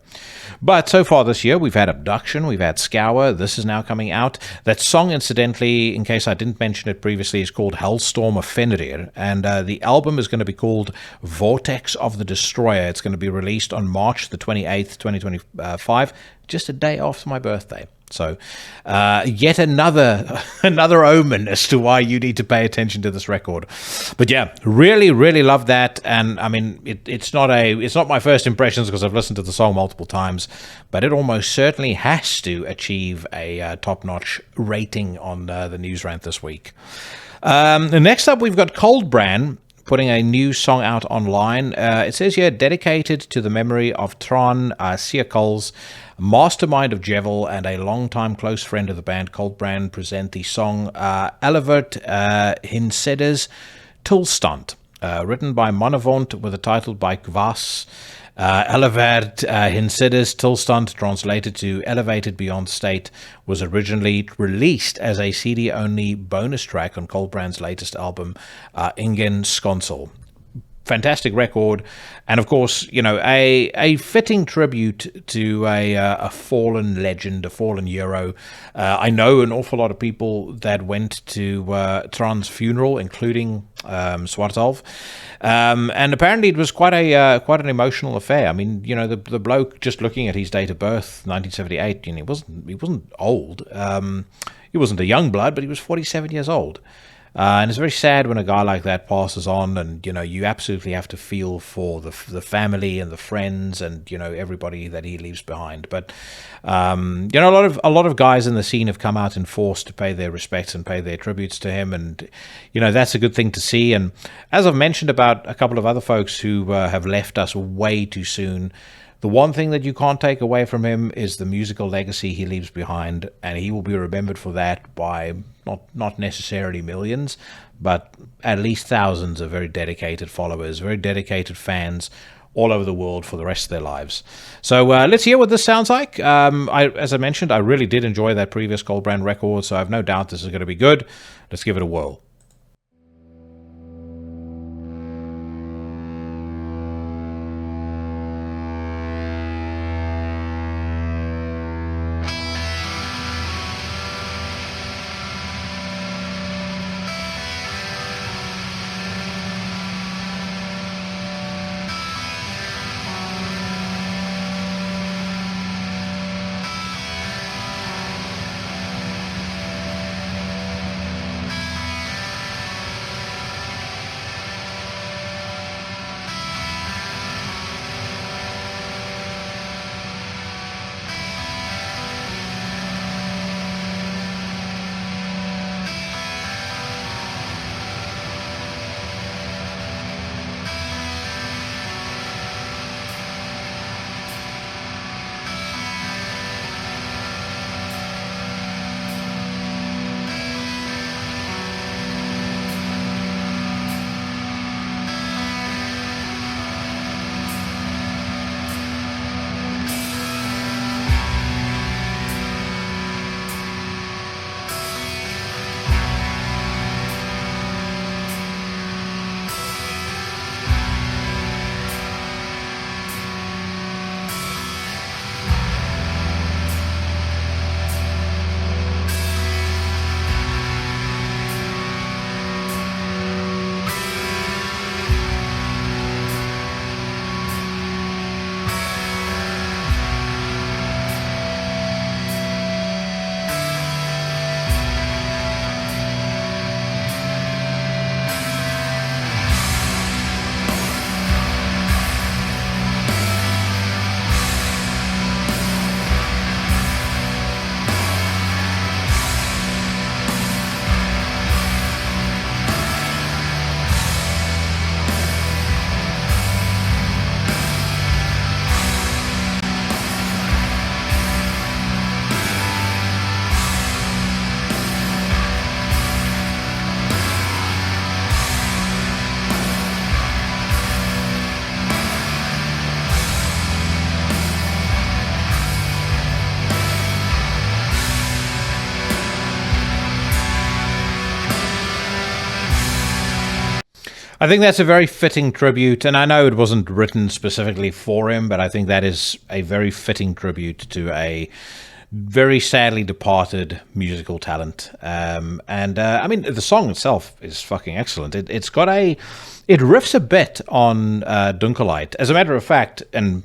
But so far this year, we've had Abduction, we've had Scour, this is now coming out. That song, incidentally, in case I didn't mention it previously, is called Hellstorm of Fenrir, and the album is going to be called Vortex of the Destroyer. It's going to be released on March the 28th, 2025, just a day after my birthday. So yet another omen as to why you need to pay attention to this record. But yeah, really, really love that. And I mean, it's not my first impressions because I've listened to the song multiple times, but it almost certainly has to achieve a top-notch rating on the news rant this week. Next up, we've got Coldbrand putting a new song out online. It says here, dedicated to the memory of Tron Siakols, mastermind of Jevil and a longtime close friend of the band. Coldbrand present the song Elevert Hinsedes Tulstand, written by Monavont with a title by Kvas. Elevert Hinsedes Tulstand, translated to Elevated Beyond State, was originally released as a CD-only bonus track on Coldbrand's latest album, Ingen Skonsel. Fantastic record, and of course, you know, a fitting tribute to a fallen legend, a fallen hero. I know an awful lot of people that went to Tran's funeral, including Svartalv, and apparently it was quite an emotional affair. I mean, you know, the bloke, just looking at his date of birth, 1978, you know, he wasn't old. He wasn't a young blood, but he was 47 years old. And it's very sad when a guy like that passes on, and you know, you absolutely have to feel for the family and the friends and, you know, everybody that he leaves behind. But you know, a lot of guys in the scene have come out in force to pay their respects and pay their tributes to him, and you know, that's a good thing to see. And as I've mentioned about a couple of other folks who have left us way too soon, the one thing that you can't take away from him is the musical legacy he leaves behind, and he will be remembered for that by not necessarily millions, but at least thousands of very dedicated followers, very dedicated fans all over the world for the rest of their lives. So let's hear what this sounds like. As I mentioned, I really did enjoy that previous Coldbrand record, so I have no doubt this is going to be good. Let's give it a whirl. I think that's a very fitting tribute, and I know it wasn't written specifically for him, but I think that is a very fitting tribute to a very sadly departed musical talent. I mean, the song itself is fucking excellent. It riffs a bit on Dunkelheit. As a matter of fact, and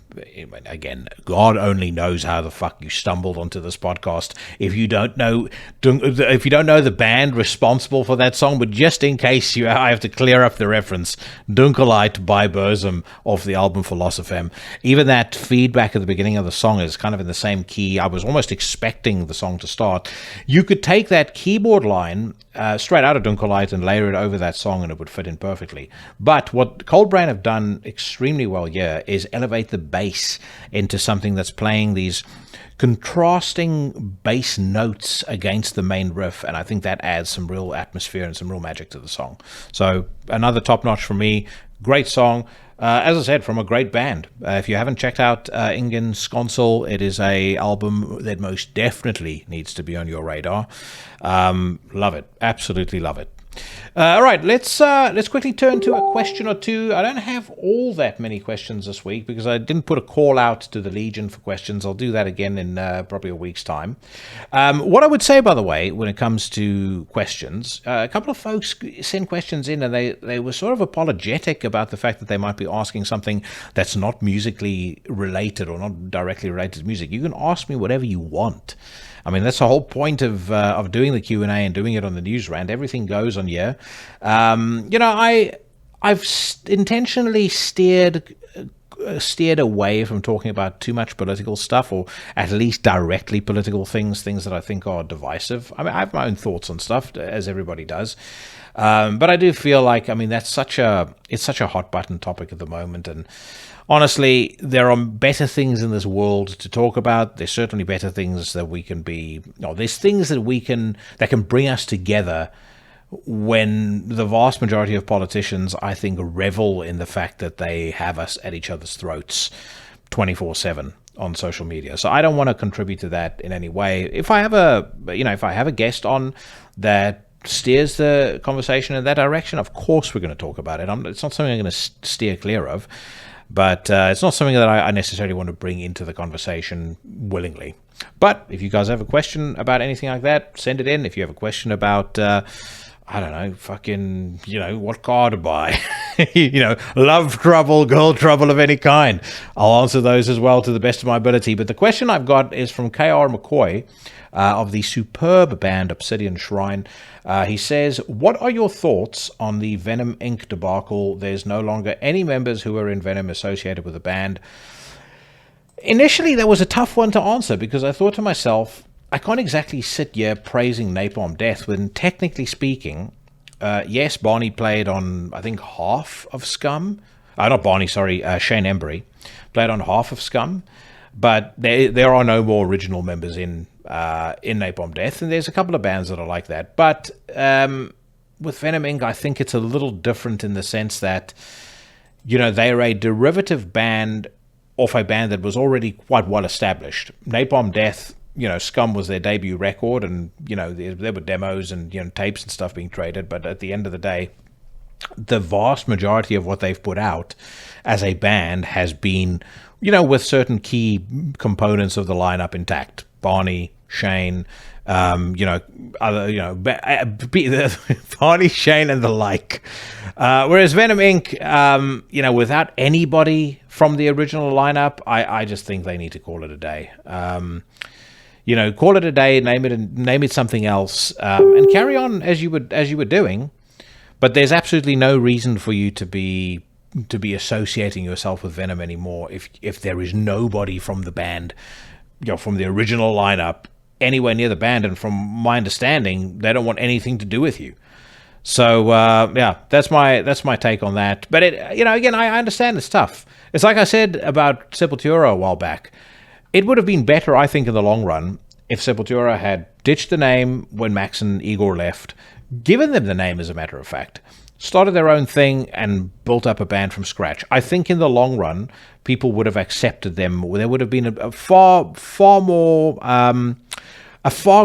again, God only knows how the fuck you stumbled onto this podcast. If you don't know the band responsible for that song, but just in case I have to clear up the reference, Dunkelheit by Burzum off the album Philosophem. Even that feedback at the beginning of the song is kind of in the same key. I was almost expecting the song to start. You could take that keyboard line straight out of Dunkelheit and layer it over that song, and it would fit in perfectly. But what Coldbrain have done extremely well here is elevate the bass into something that's playing these contrasting bass notes against the main riff, and I think that adds some real atmosphere and some real magic to the song. So another top notch for me. Great song. As I said, from a great band. If you haven't checked out Ingen Skonsel, it is a album that most definitely needs to be on your radar. Love it. Absolutely love it. All right, let's quickly turn to a question or two. I don't have all that many questions this week because I didn't put a call out to the Legion for questions. I'll do that again in probably a week's time. What I would say, by the way, when it comes to questions, a couple of folks send questions in and they were sort of apologetic about the fact that they might be asking something that's not musically related or not directly related to music. You can ask me whatever you want. I mean, that's the whole point of doing the Q&A and doing it on the news rant. Everything goes on here. I've intentionally steered away from talking about too much political stuff, or at least directly political things that I think are divisive. I mean, I have my own thoughts on stuff, as everybody does. But I do feel like, I mean, it's such a hot button topic at the moment, and honestly, there are better things in this world to talk about. There's certainly better things that we can be. There's things that can bring us together. When the vast majority of politicians, I think, revel in the fact that they have us at each other's throats 24/7 on social media. So I don't want to contribute to that in any way. If I have a guest on that steers the conversation in that direction, of course we're going to talk about it. It's not something I'm going to steer clear of. But it's not something that I necessarily want to bring into the conversation willingly. But if you guys have a question about anything like that, send it in. If you have a question about, I don't know, fucking, what car to buy, love trouble, girl trouble of any kind, I'll answer those as well to the best of my ability. But the question I've got is from K.R. McCoy of the superb band Obsidian Shrine. He says, what are your thoughts on the Venom Inc. debacle? There's no longer any members who are in Venom associated with the band. Initially, that was a tough one to answer because I thought to myself, I can't exactly sit here praising Napalm Death when, technically speaking, yes, Barney played on, I think, half of Scum. Not Barney, sorry, Shane Embry played on half of Scum. But there are no more original members in Napalm Death, and there's a couple of bands that are like that. But with Venom Inc., I think it's a little different in the sense that, they're a derivative band off a band that was already quite well established. Napalm Death, Scum was their debut record, and, there were demos and, tapes and stuff being traded. But at the end of the day, the vast majority of what they've put out as a band has been, with certain key components of the lineup intact. Barney, Shane, Barney, Shane, and the like. Whereas Venom Inc., without anybody from the original lineup, I just think they need to call it a day. Call it a day, name it something else, and carry on as you were doing. But there's absolutely no reason for you to be associating yourself with Venom anymore if there is nobody from the band, from the original lineup anywhere near the band, and from my understanding, they don't want anything to do with you. So that's my take on that. But again, I understand it's tough. It's like I said about Sepultura a while back. It would have been better, I think, in the long run if Sepultura had ditched the name when Max and Igor left, given them the name, as a matter of fact, started their own thing and built up a band from scratch. I think in the long run, people would have accepted them. There would have been a far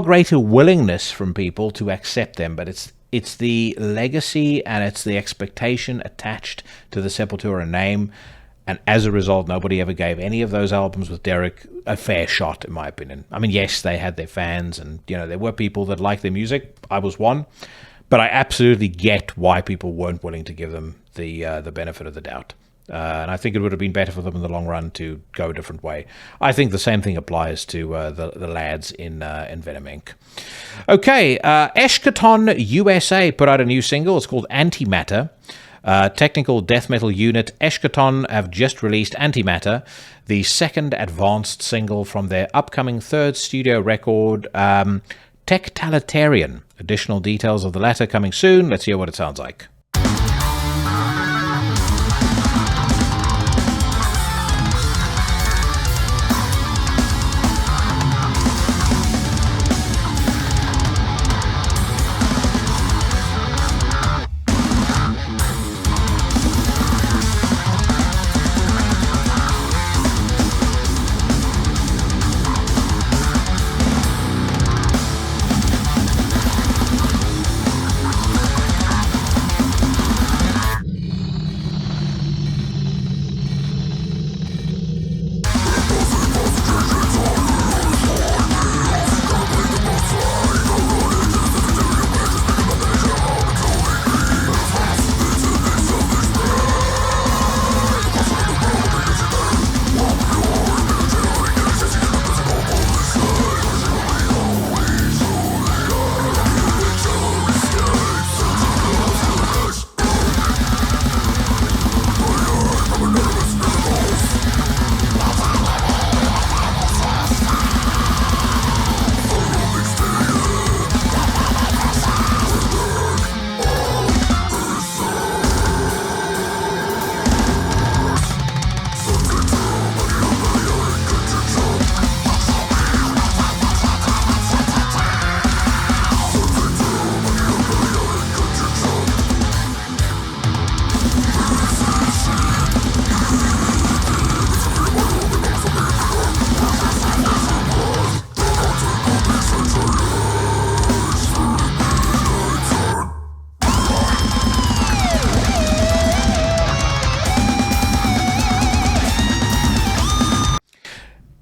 greater willingness from people to accept them. But it's the legacy and it's the expectation attached to the Sepultura name. And as a result, nobody ever gave any of those albums with Derek a fair shot, in my opinion. I mean, yes, they had their fans, and there were people that liked their music. I was one, but I absolutely get why people weren't willing to give them the benefit of the doubt. And I think it would have been better for them in the long run to go a different way. I think the same thing applies to the lads in Venom Inc. Okay, Eschaton USA put out a new single. It's called Antimatter. Technical death metal unit Eschaton have just released Antimatter, the second advanced single from their upcoming third studio record, Tectalitarian. Additional details of the latter coming soon. Let's hear what it sounds like.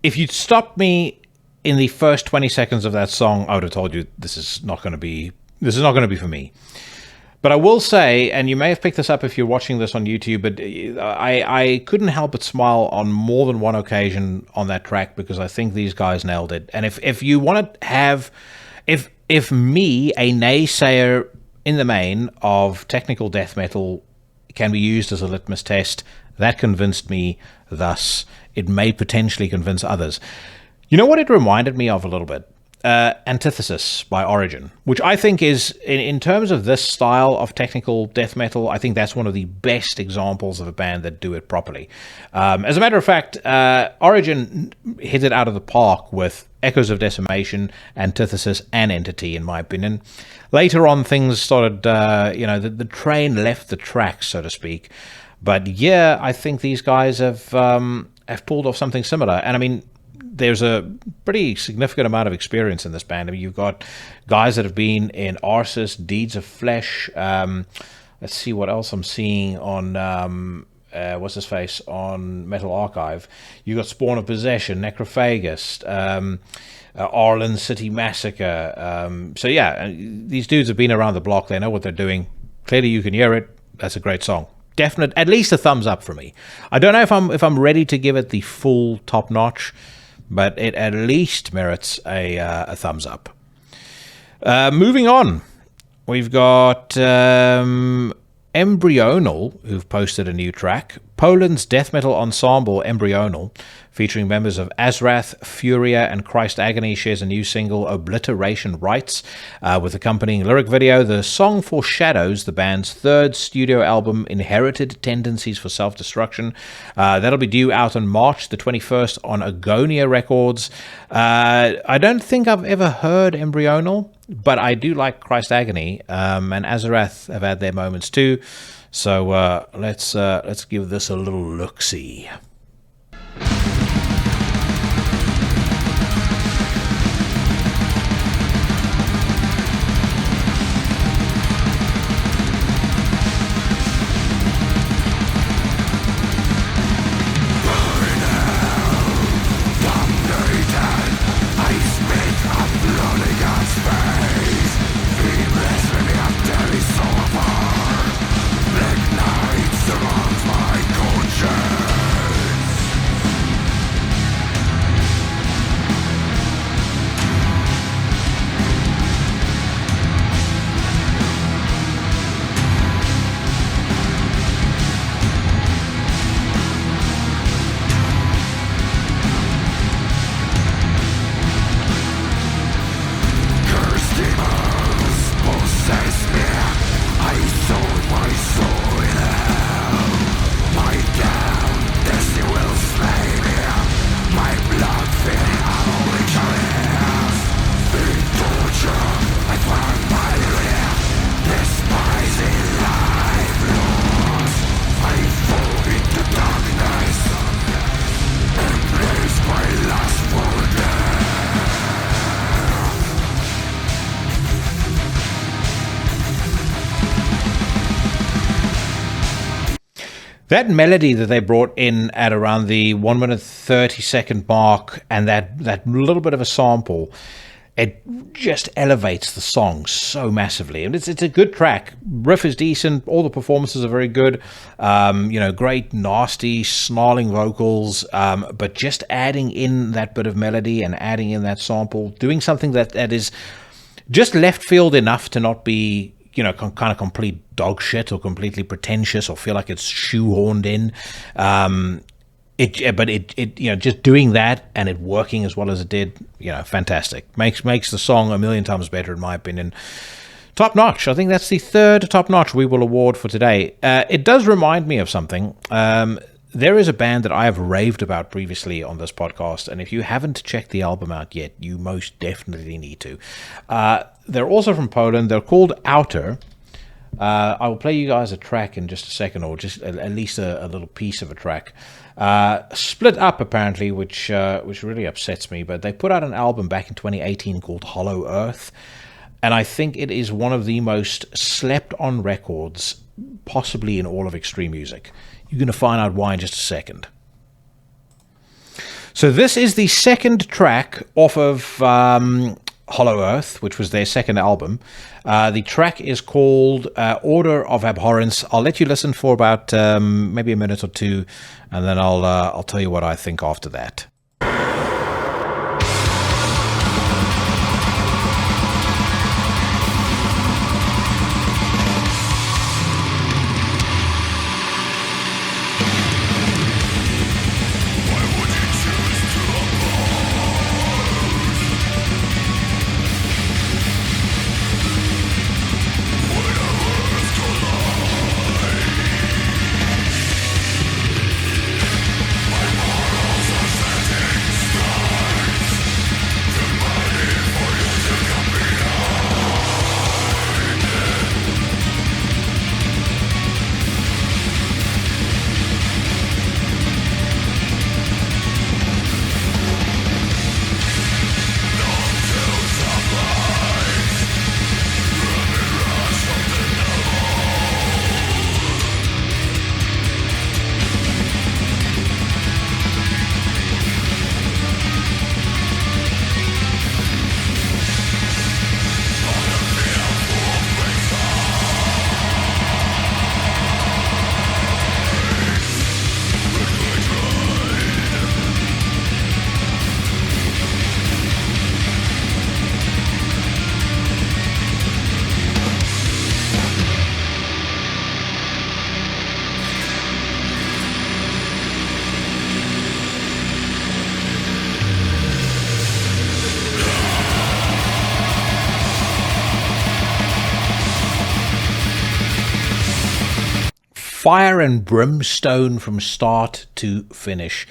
If you'd stopped me in the first 20 seconds of that song, I would have told you this is not going to be for me. But I will say, and you may have picked this up if you're watching this on YouTube, but I couldn't help but smile on more than one occasion on that track because I think these guys nailed it. And if you want to have, if me, a naysayer in the main of technical death metal, can be used as a litmus test, that convinced me. Thus, it may potentially convince others. You know what it reminded me of a little bit? Antithesis by Origin, which I think is, in terms of this style of technical death metal, I think that's one of the best examples of a band that do it properly. As a matter of fact, Origin hit it out of the park with Echoes of Decimation, Antithesis, and Entity, in my opinion. Later on, things started, the train left the tracks, so to speak. But yeah, I think these guys have pulled off something similar. And I mean, there's a pretty significant amount of experience in this band. I mean, you've got guys that have been in Arsis, Deeds of Flesh. Let's see what else I'm seeing on on Metal Archive. You've got Spawn of Possession, Necrophagus, Arlen City Massacre. So yeah, these dudes have been around the block. They know what they're doing. Clearly, you can hear it. That's a great song. Definite, at least a thumbs up for me. I don't know if I'm ready to give it the full top notch, but it at least merits a thumbs up. Moving on, we've got Embrional, who've posted a new track. Poland's death metal ensemble Embrional, featuring members of Azrath, Furia, and Christ Agony, shares a new single, Obliteration Rites, with accompanying lyric video. The song foreshadows the band's third studio album, Inherited Tendencies for Self-Destruction. That'll be due out on March the 21st on Agonia Records. I don't think I've ever heard Embrional, but I do like Christ Agony, and Azrath have had their moments too. So let's give this a little look-see. That melody that they brought in at around the 1 minute 30-second mark, and that little bit of a sample, it just elevates the song so massively. And it's a good track. Riff is decent. All the performances are very good. Great, nasty, snarling vocals. But just adding in that bit of melody and adding in that sample, doing something that is just left field enough to not be, kind of complete dog shit or completely pretentious or feel like it's shoehorned in. Just doing that and it working as well as it did, fantastic. Makes the song a million times better, in my opinion. Top notch. I think that's the third top notch we will award for today. It does remind me of something. There is a band that I have raved about previously on this podcast, and if you haven't checked the album out yet, you most definitely need to. They're also from Poland. They're called Outer. I will play you guys a track in just a second, or just at least a little piece of a track. Split up, apparently, which really upsets me, but they put out an album back in 2018 called Hollow Earth, and I think it is one of the most slept-on records possibly in all of extreme music. You're going to find out why in just a second. So this is the second track off of Hollow Earth, which was their second album. The track is called Order of Abhorrence. I'll let you listen for about maybe a minute or two, and then I'll tell you what I think after that. Fire and brimstone from start to finish.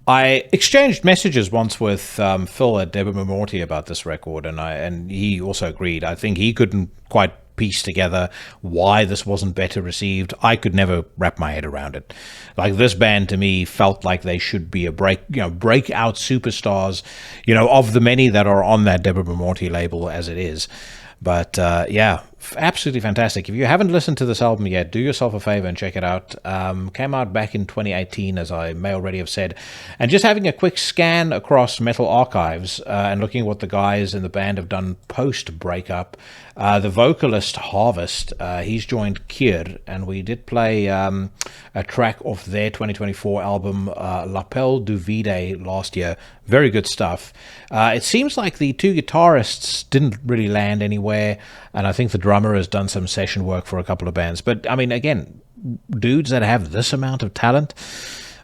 I exchanged messages once with Phil at Deborah Morty about this record, and he also agreed. I think he couldn't quite piece together why this wasn't better received. I could never wrap my head around it. Like, this band to me felt like they should be a breakout superstars, of the many that are on that Deborah Morty label as it is. But absolutely fantastic. If you haven't listened to this album yet, do yourself a favor and check it out. Came out back in 2018, as I may already have said. And just having a quick scan across Metal Archives and looking at what the guys in the band have done post-breakup, the vocalist Harvest, he's joined Kyr, and we did play a track off their 2024 album, L'Appel du Vide, last year. Very good stuff. It seems like the two guitarists didn't really land anywhere, and I think the drummer has done some session work for a couple of bands. But, I mean, again, dudes that have this amount of talent,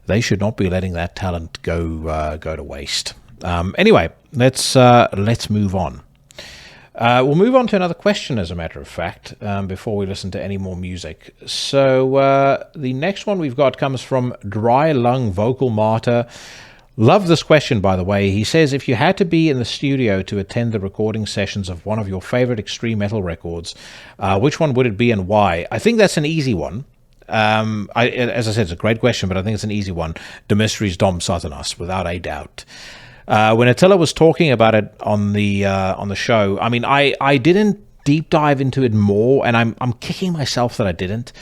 they should not be letting that talent go to waste. Anyway, let's move on. We'll move on to another question, as a matter of fact, before we listen to any more music. So the next one we've got comes from Dry Lung Vocal Martyr. Love this question, by the way. He says, if you had to be in the studio to attend the recording sessions of one of your favorite extreme metal records, which one would it be and why? I think that's an easy one. As I said, it's a great question, but I think it's an easy one. The Mysteries Dom Satanas, without a doubt. When Attila was talking about it on the show, I mean, I didn't deep dive into it more, and I'm kicking myself that I didn't.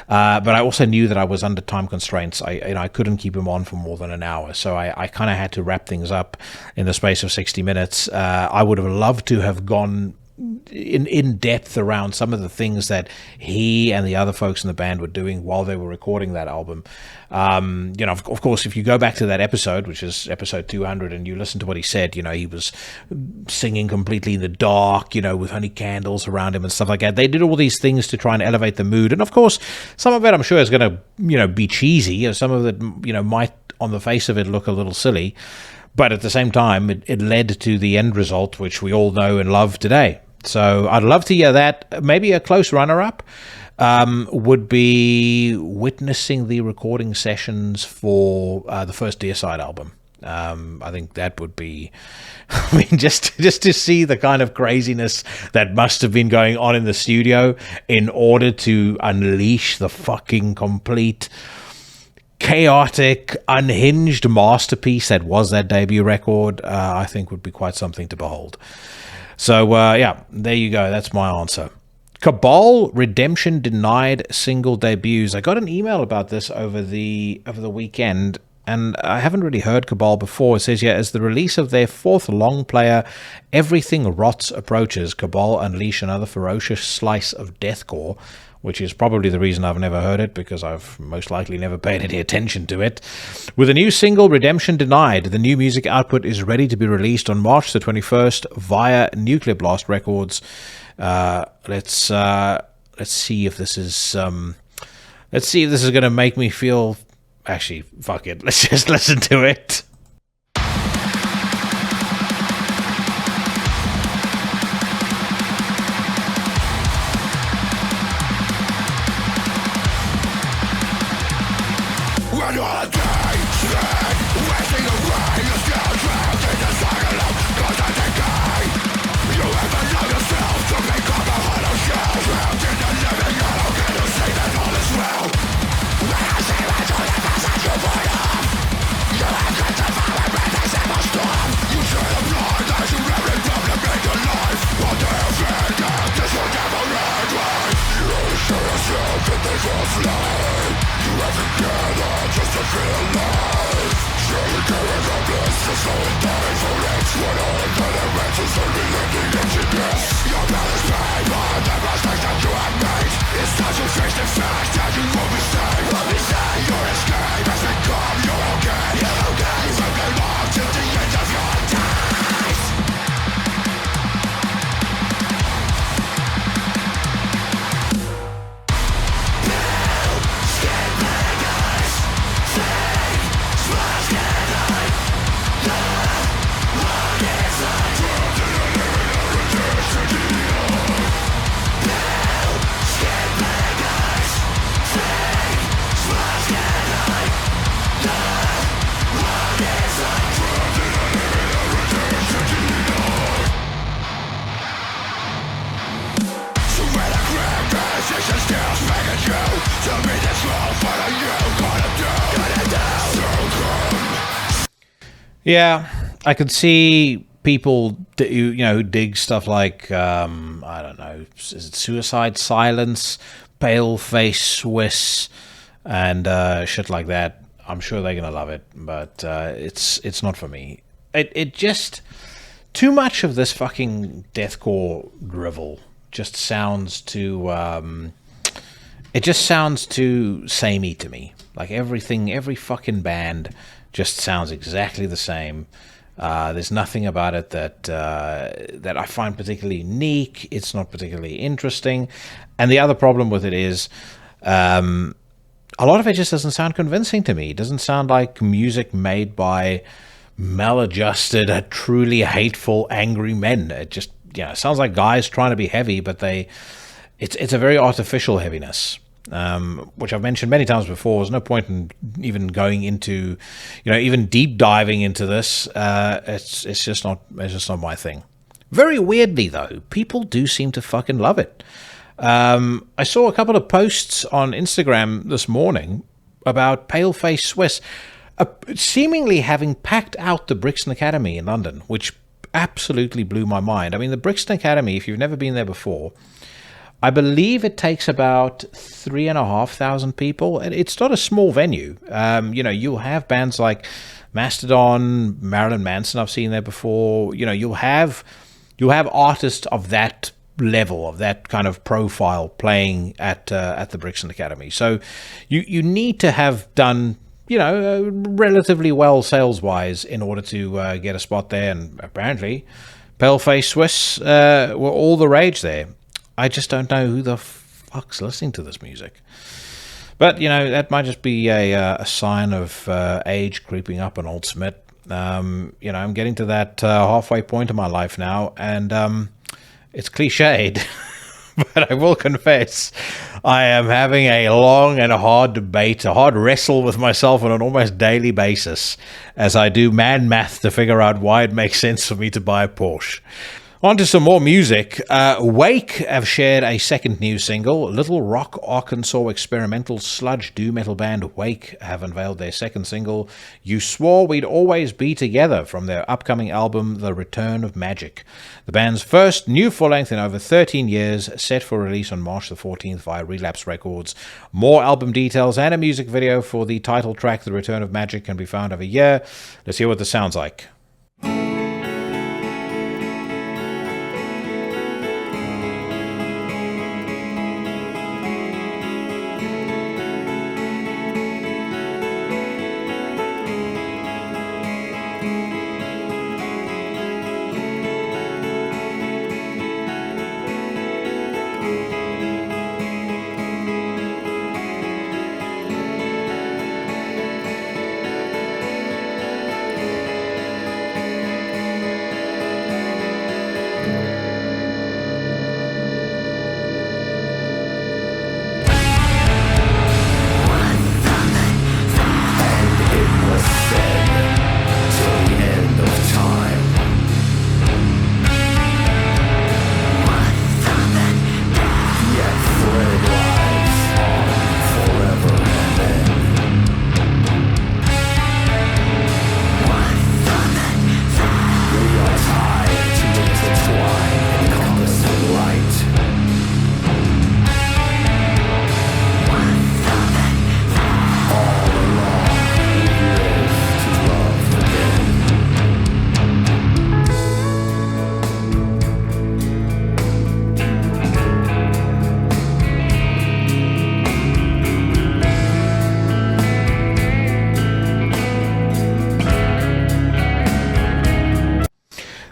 But I also knew that I was under time constraints. I couldn't keep him on for more than an hour, so I kind of had to wrap things up in the space of 60 minutes. I would have loved to have gone in depth around some of the things that he and the other folks in the band were doing while they were recording that album. Of course, if you go back to that episode, which is episode 200, and you listen to what he said, he was singing completely in the dark, with only candles around him and stuff like that. They did all these things to try and elevate the mood. And of course, some of it I'm sure is going to, be cheesy, or some of it, might on the face of it look a little silly. But at the same time, it led to the end result, which we all know and love today. So I'd love to hear that. Maybe a close runner-up would be witnessing the recording sessions for the first Deicide album. I think that would be, just to see the kind of craziness that must have been going on in the studio in order to unleash the fucking complete chaotic, unhinged masterpiece that was that debut record, I think would be quite something to behold. So, there you go. That's my answer. Cabal Redemption denied single debuts. I got an email about this over the weekend, and I haven't really heard Cabal before. It says, as the release of their fourth long player, Everything Rots, approaches, Cabal unleash another ferocious slice of deathcore, which is probably the reason I've never heard it, because I've most likely never paid any attention to it. With a new single, Redemption Denied, the new music output is ready to be released on March the 21st via Nuclear Blast Records. Let's see if this is going to make me feel. Actually, fuck it. Let's just listen to it. Yeah, I could see people, who dig stuff like, I don't know, is it Suicide Silence, Paleface Swiss, and shit like that. I'm sure they're gonna love it, but it's not for me. It just, too much of this fucking deathcore drivel just sounds too. It just sounds too samey to me. Like every fucking band just sounds exactly the same. There's nothing about it that I find particularly unique. It's not particularly interesting. And the other problem with it is, a lot of it just doesn't sound convincing to me. It doesn't sound like music made by maladjusted, truly hateful, angry men. It sounds like guys trying to be heavy, but it's a very artificial heaviness, which I've mentioned many times before. There's no point in even going into, even deep diving into this. It's just not my thing. Very weirdly, though, people do seem to fucking love it. I saw a couple of posts on Instagram this morning about Paleface Swiss seemingly having packed out the Brixton Academy in London, which absolutely blew my mind. I mean, the Brixton Academy, if you've never been there before, I believe it takes about 3,500 people. It's not a small venue. You'll have bands like Mastodon, Marilyn Manson, I've seen there before. You'll have artists of that level, of that kind of profile, playing at the Brixton Academy. So you need to have done relatively well sales-wise in order to get a spot there, and apparently Paleface Swiss were all the rage there. I just don't know who the fuck's listening to this music. But, that might just be a sign of age creeping up on old Smith. I'm getting to that halfway point in my life now, and it's cliched, but I will confess I am having a long and a hard debate, a hard wrestle with myself on an almost daily basis as I do man math to figure out why it makes sense for me to buy a Porsche. On to some more music. Wake have shared a second new single. Little Rock, Arkansas experimental sludge doom metal band Wake have unveiled their second single, You Swore We'd Always Be Together, from their upcoming album, The Return of Magic. The band's first new full-length in over 13 years, set for release on March the 14th via Relapse Records. More album details and a music video for the title track, The Return of Magic, can be found over here. Let's hear what this sounds like.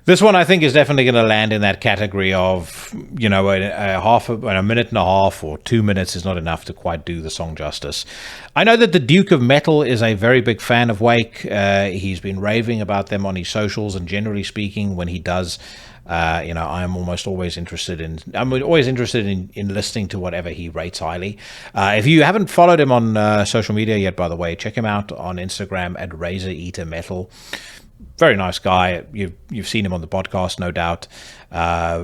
This one, I think, is definitely going to land in that category of, a minute and a half or 2 minutes is not enough to quite do the song justice. I know that the Duke of Metal is a very big fan of Wake. He's been raving about them on his socials, and generally speaking, when he does, I'm always interested in listening to whatever he rates highly. If you haven't followed him on social media yet, by the way, check him out on Instagram at Razor Eater Metal. Very nice guy. You've seen him on the podcast, no doubt.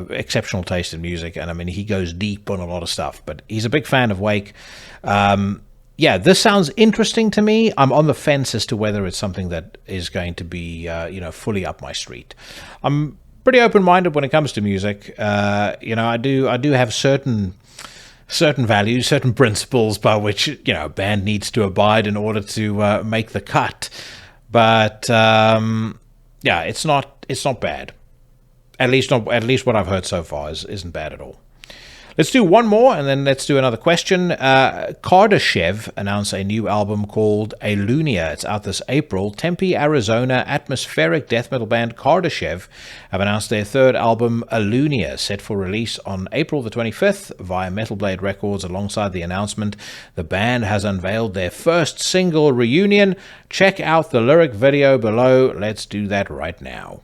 Exceptional taste in music, and I mean, he goes deep on a lot of stuff. But he's a big fan of Wake. This sounds interesting to me. I'm on the fence as to whether it's something that is going to be, fully up my street. I'm pretty open-minded when it comes to music. I do have certain values, certain principles by which a band needs to abide in order to make the cut. But it's not bad. At least what I've heard so far isn't bad at all. Let's do one more, and then let's do another question. Kardashev announced a new album called Alunia. It's out this April. Tempe, Arizona atmospheric death metal band Kardashev have announced their third album, Alunia, set for release on April the 25th via Metal Blade Records. Alongside the announcement, the band has unveiled their first single, Reunion. Check out the lyric video below. Let's do that right now.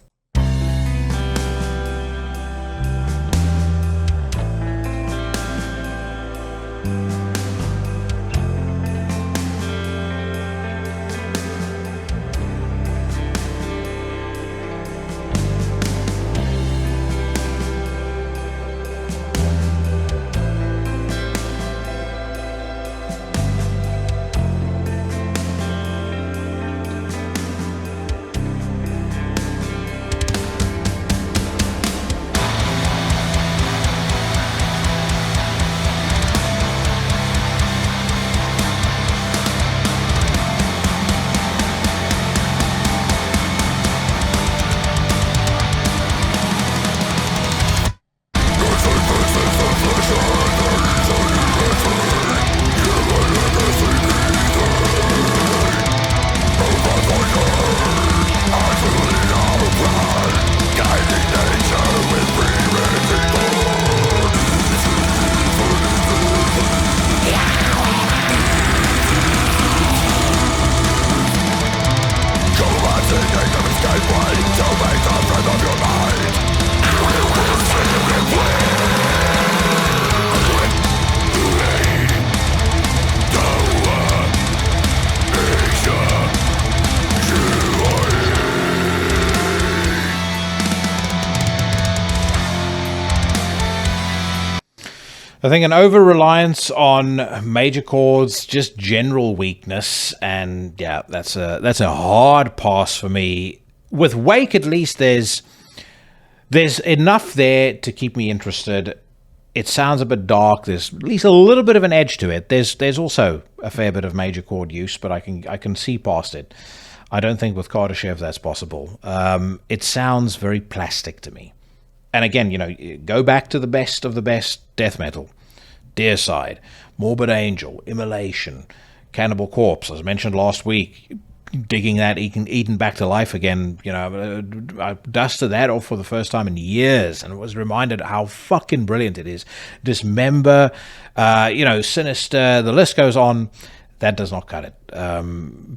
I think an over-reliance on major chords, just general weakness, and yeah, that's a hard pass for me. With Wake, at least there's enough there to keep me interested. It sounds a bit dark. There's at least a little bit of an edge to it. There's also a fair bit of major chord use, but I can see past it. I don't think with Kardashev that's possible. It sounds very plastic to me. And again, you know, go back to the best of the best death metal. Deicide, Morbid Angel, Immolation, Cannibal Corpse, as mentioned last week, digging that eaten back to life again. You know, I dusted that off for the first time in years and was reminded how fucking brilliant it is. Dismember, Sinister, the list goes on. That does not cut it.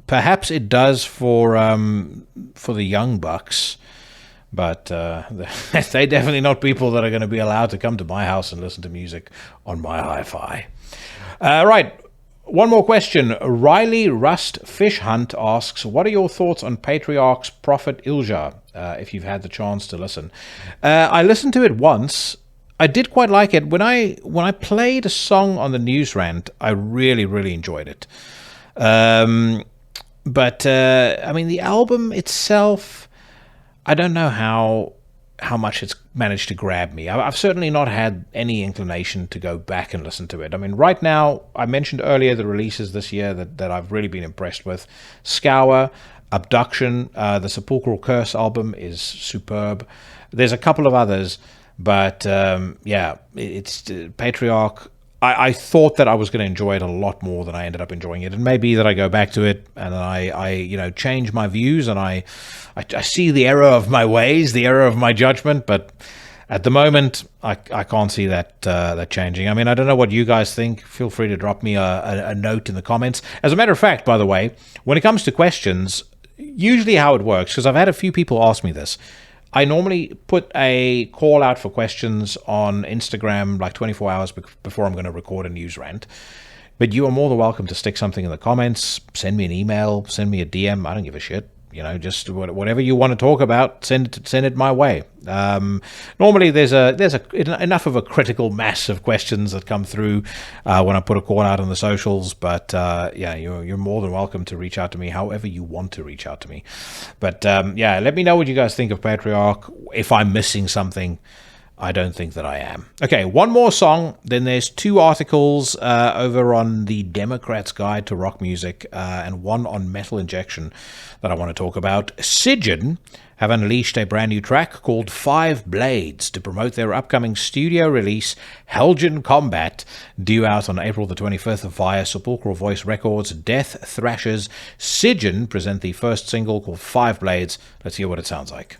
Perhaps it does for the young bucks. But they're definitely not people that are going to be allowed to come to my house and listen to music on my hi-fi. Right, one more question. Riley Rust Fish Hunt asks, what are your thoughts on Patriarch's Prophet Ilja, if you've had the chance to listen? I listened to it once. I did quite like it. When I played a song on the news rant, I really, really enjoyed it. But I mean, the album itself, I don't know how much it's managed to grab me. I've certainly not had any inclination to go back and listen to it. I mean, right now, I mentioned earlier the releases this year that I've really been impressed with. Scour, Abduction, the Sepulchral Curse album is superb. There's a couple of others, but it's Patriarch. I thought that I was going to enjoy it a lot more than I ended up enjoying it. And maybe that I go back to it and I change my views and I see the error of my ways, the error of my judgment. But at the moment, I can't see that changing. I mean, I don't know what you guys think. Feel free to drop me a note in the comments. As a matter of fact, by the way, when it comes to questions, usually how it works, because I've had a few people ask me this, I normally put a call out for questions on Instagram like 24 hours before I'm going to record a news rant. But you are more than welcome to stick something in the comments, send me an email, send me a DM. I don't give a shit. You know, just whatever you want to talk about, send it my way. Normally, there's enough of a critical mass of questions that come through when I put a call out on the socials. But you're more than welcome to reach out to me however you want to reach out to me. But let me know what you guys think of Patriarch. If I'm missing something, I don't think that I am. Okay, one more song. Then there's two articles over on the Democrat's Guide to Rock Music and one on Metal Injection that I want to talk about. Sijjin have unleashed a brand new track called Five Blades to promote their upcoming studio release, Helgen Combat, due out on April the 25th via Sepulchral Voice Records. Death Thrashers Sijjin present the first single called Five Blades. Let's hear what it sounds like.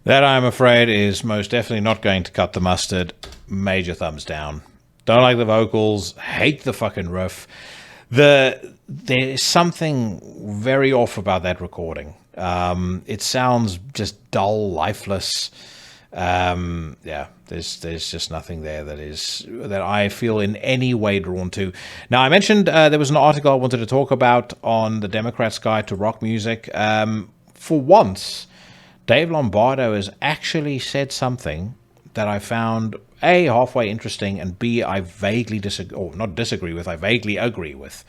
That, I'm afraid, is most definitely not going to cut the mustard. Major thumbs down. Don't like the vocals. Hate the fucking riff. There's something very off about that recording. It sounds just dull, lifeless. There's just nothing there that I feel in any way drawn to. Now, I mentioned there was an article I wanted to talk about on the Democrats' Guide to Rock Music. For once, Dave Lombardo has actually said something that I found A, halfway interesting, and B, I vaguely I vaguely agree with.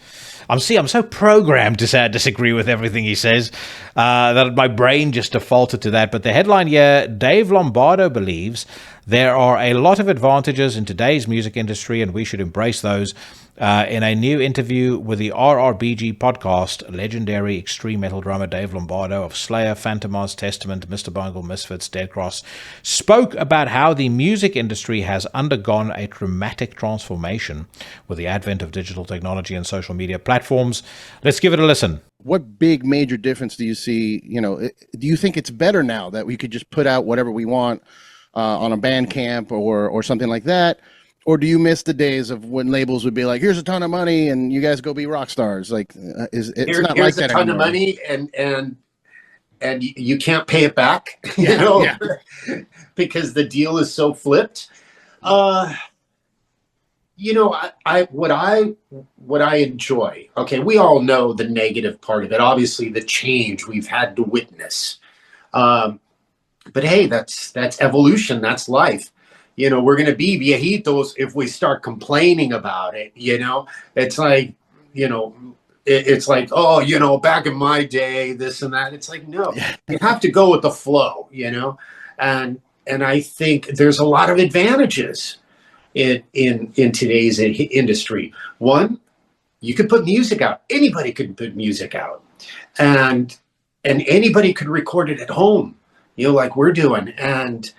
I'm so programmed to say I disagree with everything he says that my brain just defaulted to that. But the headline here, Dave Lombardo believes there are a lot of advantages in today's music industry, and we should embrace those. In a new interview with the RRBG podcast, legendary extreme metal drummer Dave Lombardo of Slayer, Phantomaz, Testament, Mr. Bungle, Misfits, Dead Cross spoke about how the music industry has undergone a dramatic transformation with the advent of digital technology and social media platforms. Let's give it a listen.
What big major difference do you see? Do you think it's better now that we could just put out whatever we want on a Bandcamp or something like that? Or do you miss the days of when labels would be like, here's a ton of money and you guys go be rock stars? Like, it's not like that anymore. Here's a ton
of money and you can't pay it back, because the deal is so flipped. What I enjoy, okay, we all know the negative part of it, obviously the change we've had to witness. But hey, that's evolution, that's life. We're going to be viejitos if we start complaining about it. It's like, it's like, back in my day, this and that. It's like, no, you have to go with the flow, and I think there's a lot of advantages in today's industry. One, you could put music out. Anybody could put music out, and anybody could record it at home, like we're doing. And,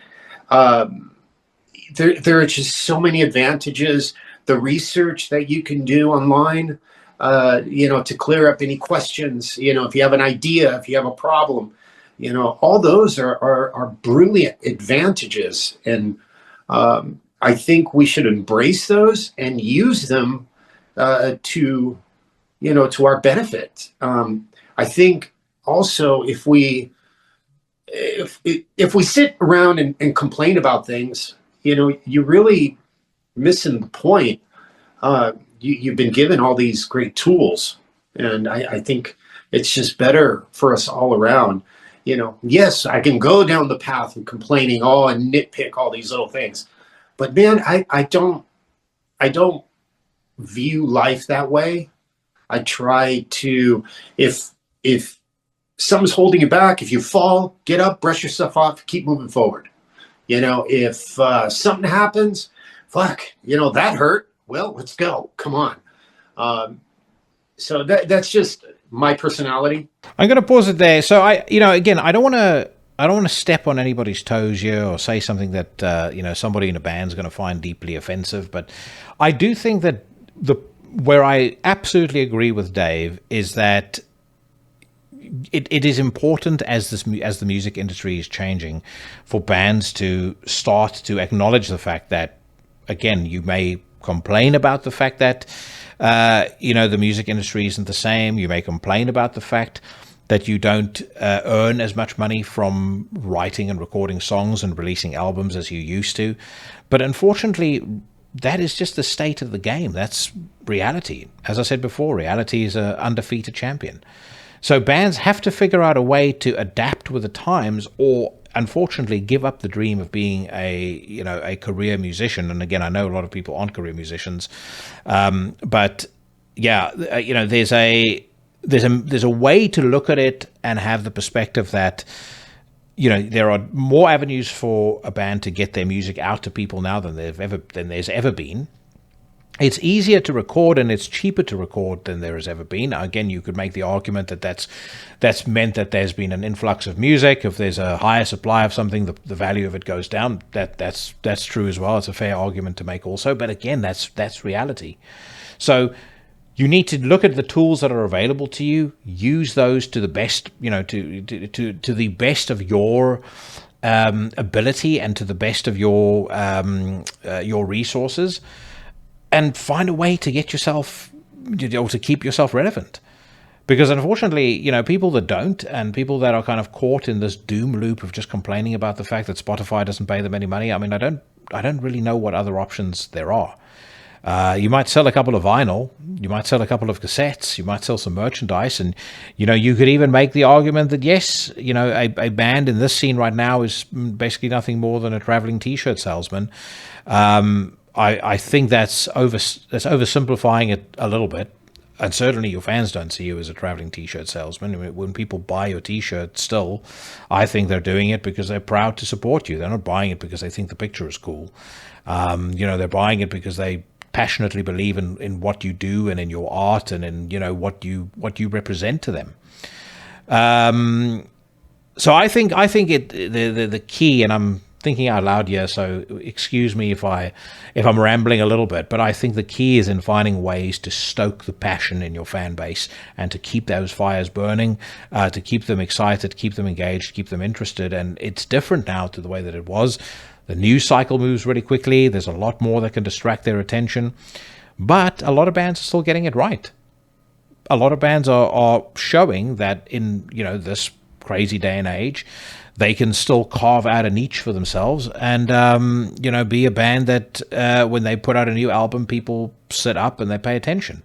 there are just so many advantages. The research that you can do online, to clear up any questions, if you have an idea, if you have a problem, all those are brilliant advantages. And I think we should embrace those and use them to our benefit. I think also if we sit around and complain about things, you're really missing the point. You've been given all these great tools, and I think it's just better for us all around. Yes, I can go down the path of complaining, and nitpick all these little things, but man, I don't view life that way. I try to, if something's holding you back, if you fall, get up, brush yourself off, keep moving forward. If something happens, that hurt. Well, let's go. Come on. So that's just my personality.
I'm going to pause it there. So I don't want to step on anybody's toes here or say something that somebody in a band's going to find deeply offensive. But I do think that where I absolutely agree with Dave is that it is important as the music industry is changing for bands to start to acknowledge the fact that, again, you may complain about the fact that the music industry isn't the same. You may complain about the fact that you don't earn as much money from writing and recording songs and releasing albums as you used to. But unfortunately, that is just the state of the game. That's reality. As I said before, reality is an undefeated champion. So bands have to figure out a way to adapt with the times, or unfortunately give up the dream of being a career musician. And again, I know a lot of people aren't career musicians, but there's a way to look at it and have the perspective that there are more avenues for a band to get their music out to people now than there's ever been. It's easier to record and it's cheaper to record than there has ever been. Now, again, you could make the argument that that's meant that there's been an influx of music. If there's a higher supply of something, the value of it goes down. That's true as well. It's a fair argument to make also. But again, that's reality. So you need to look at the tools that are available to you, use those to the best, to the best of your ability and to the best of your resources, and find a way to get yourself, to keep yourself relevant. Because unfortunately, people that don't, and people that are kind of caught in this doom loop of just complaining about the fact that Spotify doesn't pay them any money. I mean, I don't really know what other options there are. You might sell a couple of vinyl, you might sell a couple of cassettes, you might sell some merchandise, and you could even make the argument that yes, a band in this scene right now is basically nothing more than a traveling T-shirt salesman. I think that's oversimplifying it a little bit. And certainly your fans don't see you as a traveling T-shirt salesman. I mean, when people buy your T-shirt still, I think they're doing it because they're proud to support you. They're not buying it because they think the picture is cool. They're buying it because they passionately believe in what you do and in your art and in, what you represent to them. So I think the key, and I'm thinking out loud here, so excuse me if I'm rambling a little bit, but I think the key is in finding ways to stoke the passion in your fan base and to keep those fires burning, to keep them excited, keep them engaged, keep them interested. And it's different now to the way that it was. The news cycle moves really quickly. There's a lot more that can distract their attention, but a lot of bands are still getting it right. A lot of bands are showing that in this crazy day and age, they can still carve out a niche for themselves and, be a band that when they put out a new album, people sit up and they pay attention.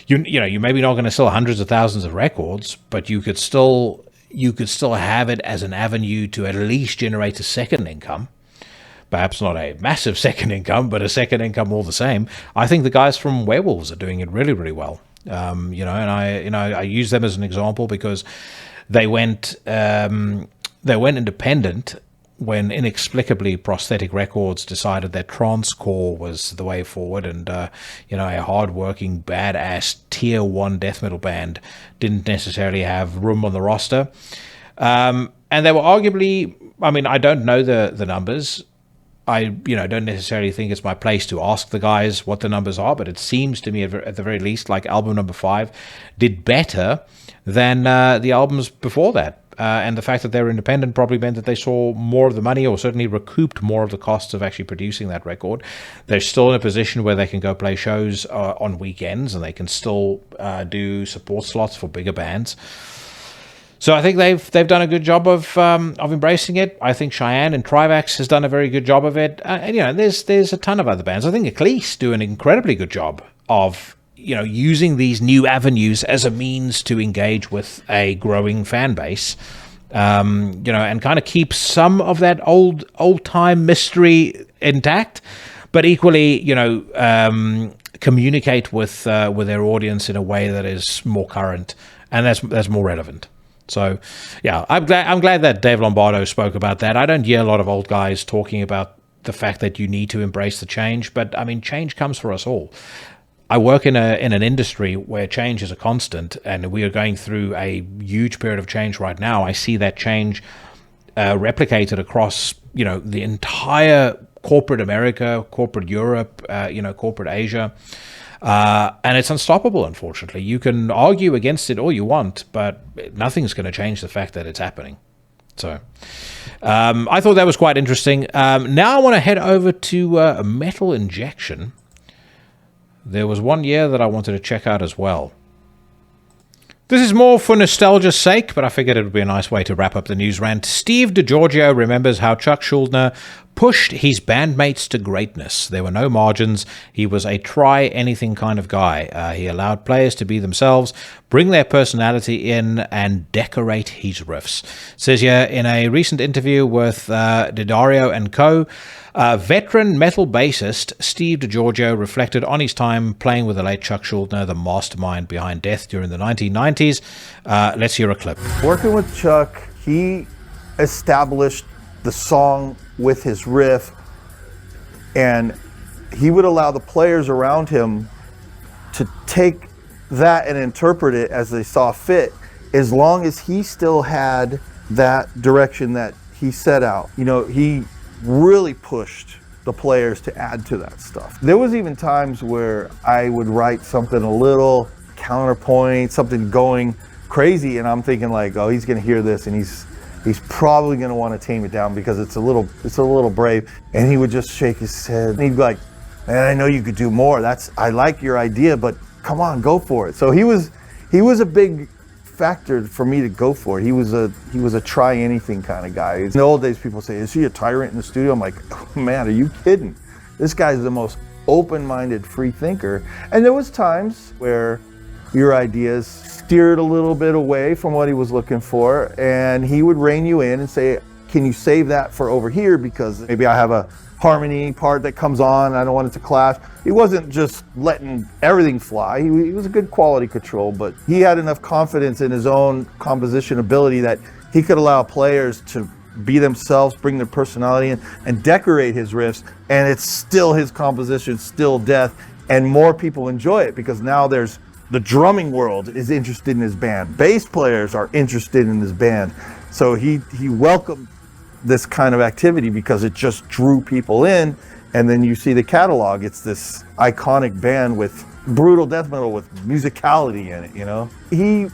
You're maybe not going to sell hundreds of thousands of records, but you could still have it as an avenue to at least generate a second income. Perhaps not a massive second income, but a second income all the same. I think the guys from Werewolves are doing it really, really well. And I use them as an example because they went independent when inexplicably Prosthetic Records decided that trancecore was the way forward, and a hard-working, badass tier 1 death metal band didn't necessarily have room on the roster. And they were arguably, I don't know the numbers. I don't necessarily think it's my place to ask the guys what the numbers are, but it seems to me at the very least like album number 5 did better than the albums before that. And the fact that they were independent probably meant that they saw more of the money, or certainly recouped more of the costs of actually producing that record. They're still in a position where they can go play shows on weekends, and they can still do support slots for bigger bands. So I think they've done a good job of embracing it. I think Cheyenne and Trivax has done a very good job of it. And there's a ton of other bands. I think Akhlys do an incredibly good job of using these new avenues as a means to engage with a growing fan base, and kind of keep some of that old time mystery intact, but equally, communicate with their audience in a way that is more current and that's more relevant. So, yeah, I'm glad that Dave Lombardo spoke about that. I don't hear a lot of old guys talking about the fact that you need to embrace the change, but change comes for us all. I work in an industry where change is a constant, and we are going through a huge period of change right now. I see that change replicated across, the entire corporate America, corporate Europe, corporate Asia. And it's unstoppable, unfortunately. You can argue against it all you want, but nothing's going to change the fact that it's happening. So I thought that was quite interesting. Now I want to head over to Metal Injection. There was one year that I wanted to check out as well. This is more for nostalgia's sake, but I figured it would be a nice way to wrap up the news rant. Steve DiGiorgio remembers how Chuck Schuldiner pushed his bandmates to greatness. There were no margins. He was a try-anything kind of guy. He allowed players to be themselves, bring their personality in, and decorate his riffs. Says here in a recent interview with Didario and Co., veteran metal bassist Steve DiGiorgio reflected on his time playing with the late Chuck Schuldiner, the mastermind behind Death during the 1990s. Let's hear a clip.
Working with Chuck, he established the song with his riff, and he would allow the players around him to take that and interpret it as they saw fit, as long as he still had that direction that he set out. He really pushed the players to add to that stuff. There was even times where I would write something a little counterpoint, something going crazy, and I'm thinking like, oh, he's gonna hear this and he's he's probably going to want to tame it down because it's a little brave. And he would just shake his head. And he'd be like, man, I know you could do more. I like your idea, but come on, go for it. So he was a big factor for me to go for it. He was a try anything kind of guy. In the old days, people say, is he a tyrant in the studio? I'm like, oh, man, are you kidding? This guy's the most open-minded free thinker. And there was times where your ideas steered a little bit away from what he was looking for, and he would rein you in and say, can you save that for over here, because maybe I have a harmony part that comes on, I don't want it to clash. He wasn't just letting everything fly. He was a good quality control, but he had enough confidence in his own composition ability that he could allow players to be themselves, bring their personality in, and decorate his riffs, and it's still his composition, still death, and more people enjoy it because now there's the drumming world is interested in his band. Bass players are interested in his band. So he welcomed this kind of activity because it just drew people in. And then you see the catalog, it's this iconic band with brutal death metal with musicality in it, you know? He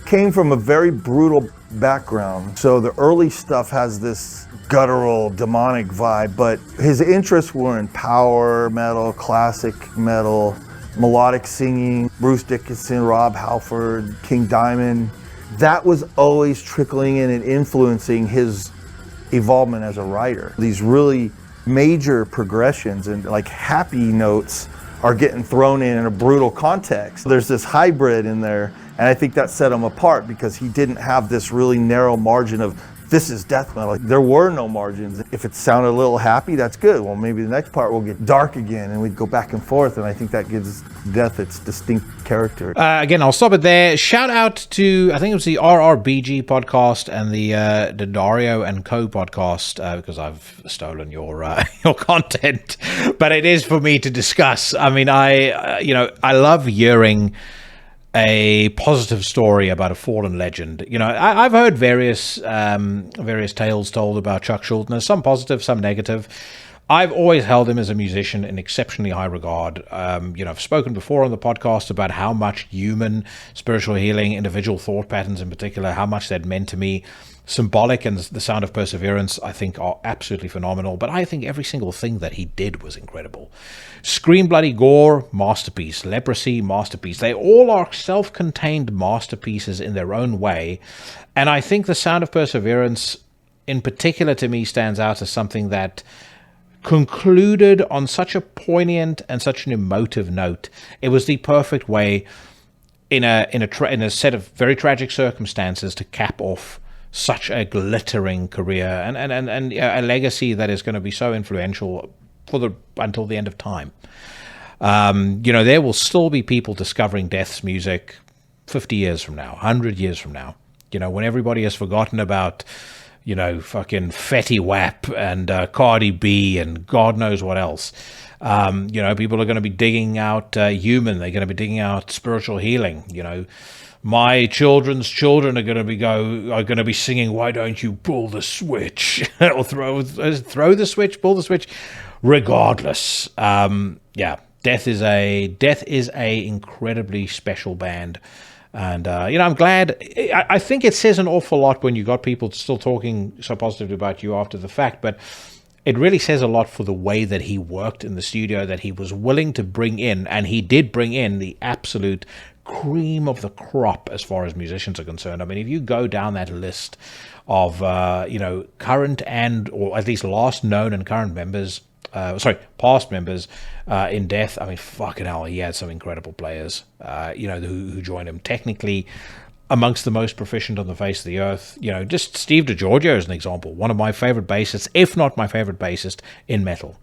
came from a very brutal background. So the early stuff has this guttural, demonic vibe, but his interests were in power metal, classic metal, melodic singing, Bruce Dickinson, Rob Halford, King Diamond. That was always trickling in and influencing his evolvement as a writer. These really major progressions and like happy notes are getting thrown in a brutal context. There's this hybrid in there, and I think that set him apart because he didn't have this really narrow margin of this is death metal. There were no margins. If it sounded a little happy, that's good. Well, maybe the next part will get dark again, and we'd go back and forth, and I think that gives death its distinct character.
Again, I'll stop it there. Shout out to, I think it was the RRBG podcast and the Dario and Co podcast, because I've stolen your content, but it is for me to discuss. I mean, I love hearing a positive story about a fallen legend. You know, I've heard various tales told about Chuck Schuldiner, some positive, some negative. I've always held him as a musician in exceptionally high regard. I've spoken before on the podcast about how much human spiritual healing, individual thought patterns in particular, how much that meant to me. Symbolic and the Sound of Perseverance, I think, are absolutely phenomenal. But I think every single thing that he did was incredible. Scream Bloody Gore, masterpiece. Leprosy, masterpiece. They all are self-contained masterpieces in their own way. And I think the Sound of Perseverance, in particular, to me, stands out as something that concluded on such a poignant and such an emotive note. It was the perfect way, in a set of very tragic circumstances, to cap off such a glittering career and a legacy that is going to be so influential until the end of time. There will still be people discovering Death's music 50 years from now, 100 years from now. When everybody has forgotten about, fucking Fetty Wap and Cardi B and God knows what else. People are going to be digging out human. They're going to be digging out spiritual healing. My children's children are going to be singing, "Why don't you pull the switch?" or throw the switch, pull the switch. Regardless, Death is a incredibly special band, and I'm glad. I think it says an awful lot when you got people still talking so positively about you after the fact, but it really says a lot for the way that he worked in the studio, that he was willing to bring in, and he did bring in the absolute cream of the crop as far as musicians are concerned. I mean, if you go down that list of current and or at least last known and current members, past members in Death, I mean, fucking hell, he had some incredible players who joined him. Technically amongst the most proficient on the face of the earth. Just Steve DiGiorgio is an example, one of my favorite bassists, if not my favorite bassist in metal.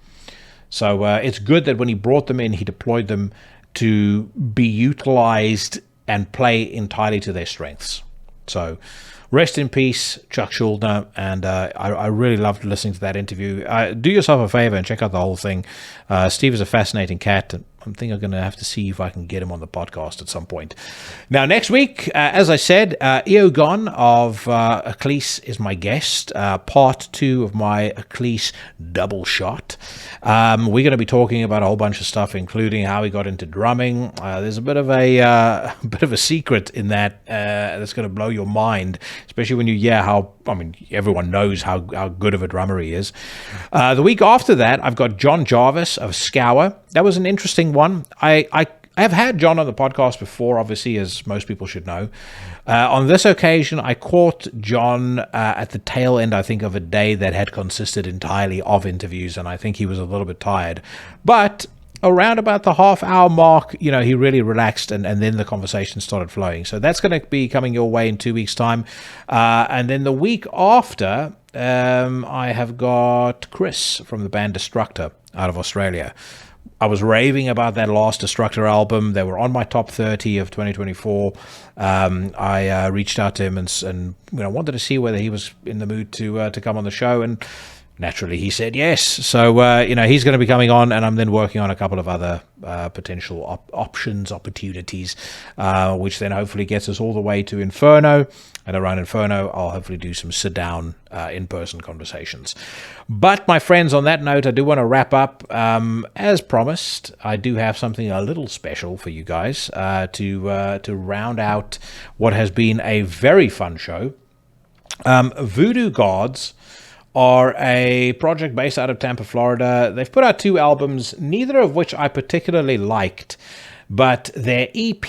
So it's good that when he brought them in, he deployed them to be utilized and play entirely to their strengths. So rest in peace, Chuck Schuldiner, and I really loved listening to that interview. Do yourself a favor and check out the whole thing. Steve is a fascinating cat, and I think I'm going to have to see if I can get him on the podcast at some point. Now, next week, as I said, Eogon of Akhlys is my guest, part 2 of my Akhlys double shot. We're going to be talking about a whole bunch of stuff, including how he got into drumming. There's a bit of a secret in that that's going to blow your mind, especially when you hear how I mean, everyone knows how good of a drummer he is. The week after that, I've got John Jarvis of Scour. That was an interesting one. I have had John on the podcast before, obviously, as most people should know. On this occasion, I caught John at the tail end, I think, of a day that had consisted entirely of interviews, and I think he was a little bit tired. But around about the half-hour mark, you know, he really relaxed, and then the conversation started flowing. So that's going to be coming your way in 2 weeks' time. And then the week after, I have got Chris from the band Destructor out of Australia. I was raving about that last Destructor album. They were on my top 30 of 2024. I reached out to him and wanted to see whether he was in the mood to come on the show, and naturally he said yes. So he's going to be coming on, and I'm then working on a couple of other potential opportunities, which then hopefully gets us all the way to Inferno. And around Inferno, I'll hopefully do some sit-down in-person conversations. But, my friends, on that note, I do want to wrap up. As promised, I do have something a little special for you guys to round out what has been a very fun show. Voodoo Gods are a project based out of Tampa, Florida. They've put out 2 albums, neither of which I particularly liked. But their EP,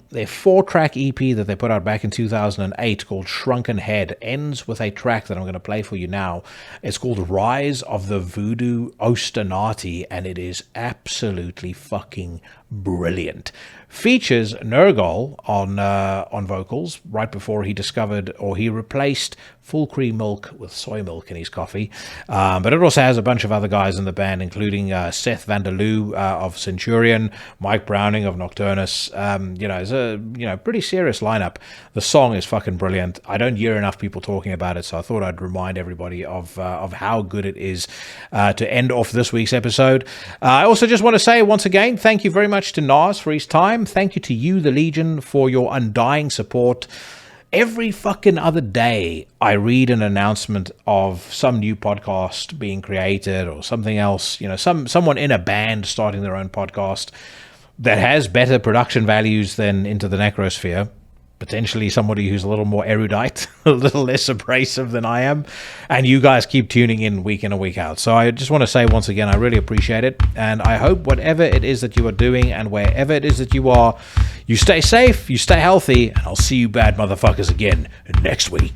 their 4-track EP that they put out back in 2008 called Shrunken Head, ends with a track that I'm going to play for you now. It's called Rise of the Voodoo Ostinati, and it is absolutely fucking brilliant. Features Nergal on vocals right before he discovered, or he replaced, full cream milk with soy milk in his coffee. But it also has a bunch of other guys in the band, including Seth Vanderloo of Centurion, Mike Browning of Nocturnus. It's a pretty serious lineup. The song is fucking brilliant. I don't hear enough people talking about it, so I thought I'd remind everybody of how good it is to end off this week's episode. I also just want to say once again, thank you very much to Naas for his time. Thank you to you, the Legion, for your undying support. Every fucking other day, I read an announcement of some new podcast being created or something else. Someone in a band starting their own podcast that has better production values than Into the Necrosphere. Potentially somebody who's a little more erudite, a little less abrasive than I am. And you guys keep tuning in and week out. So I just want to say once again, I really appreciate it. And I hope whatever it is that you are doing and wherever it is that you are, you stay safe, you stay healthy, and I'll see you bad motherfuckers again next week.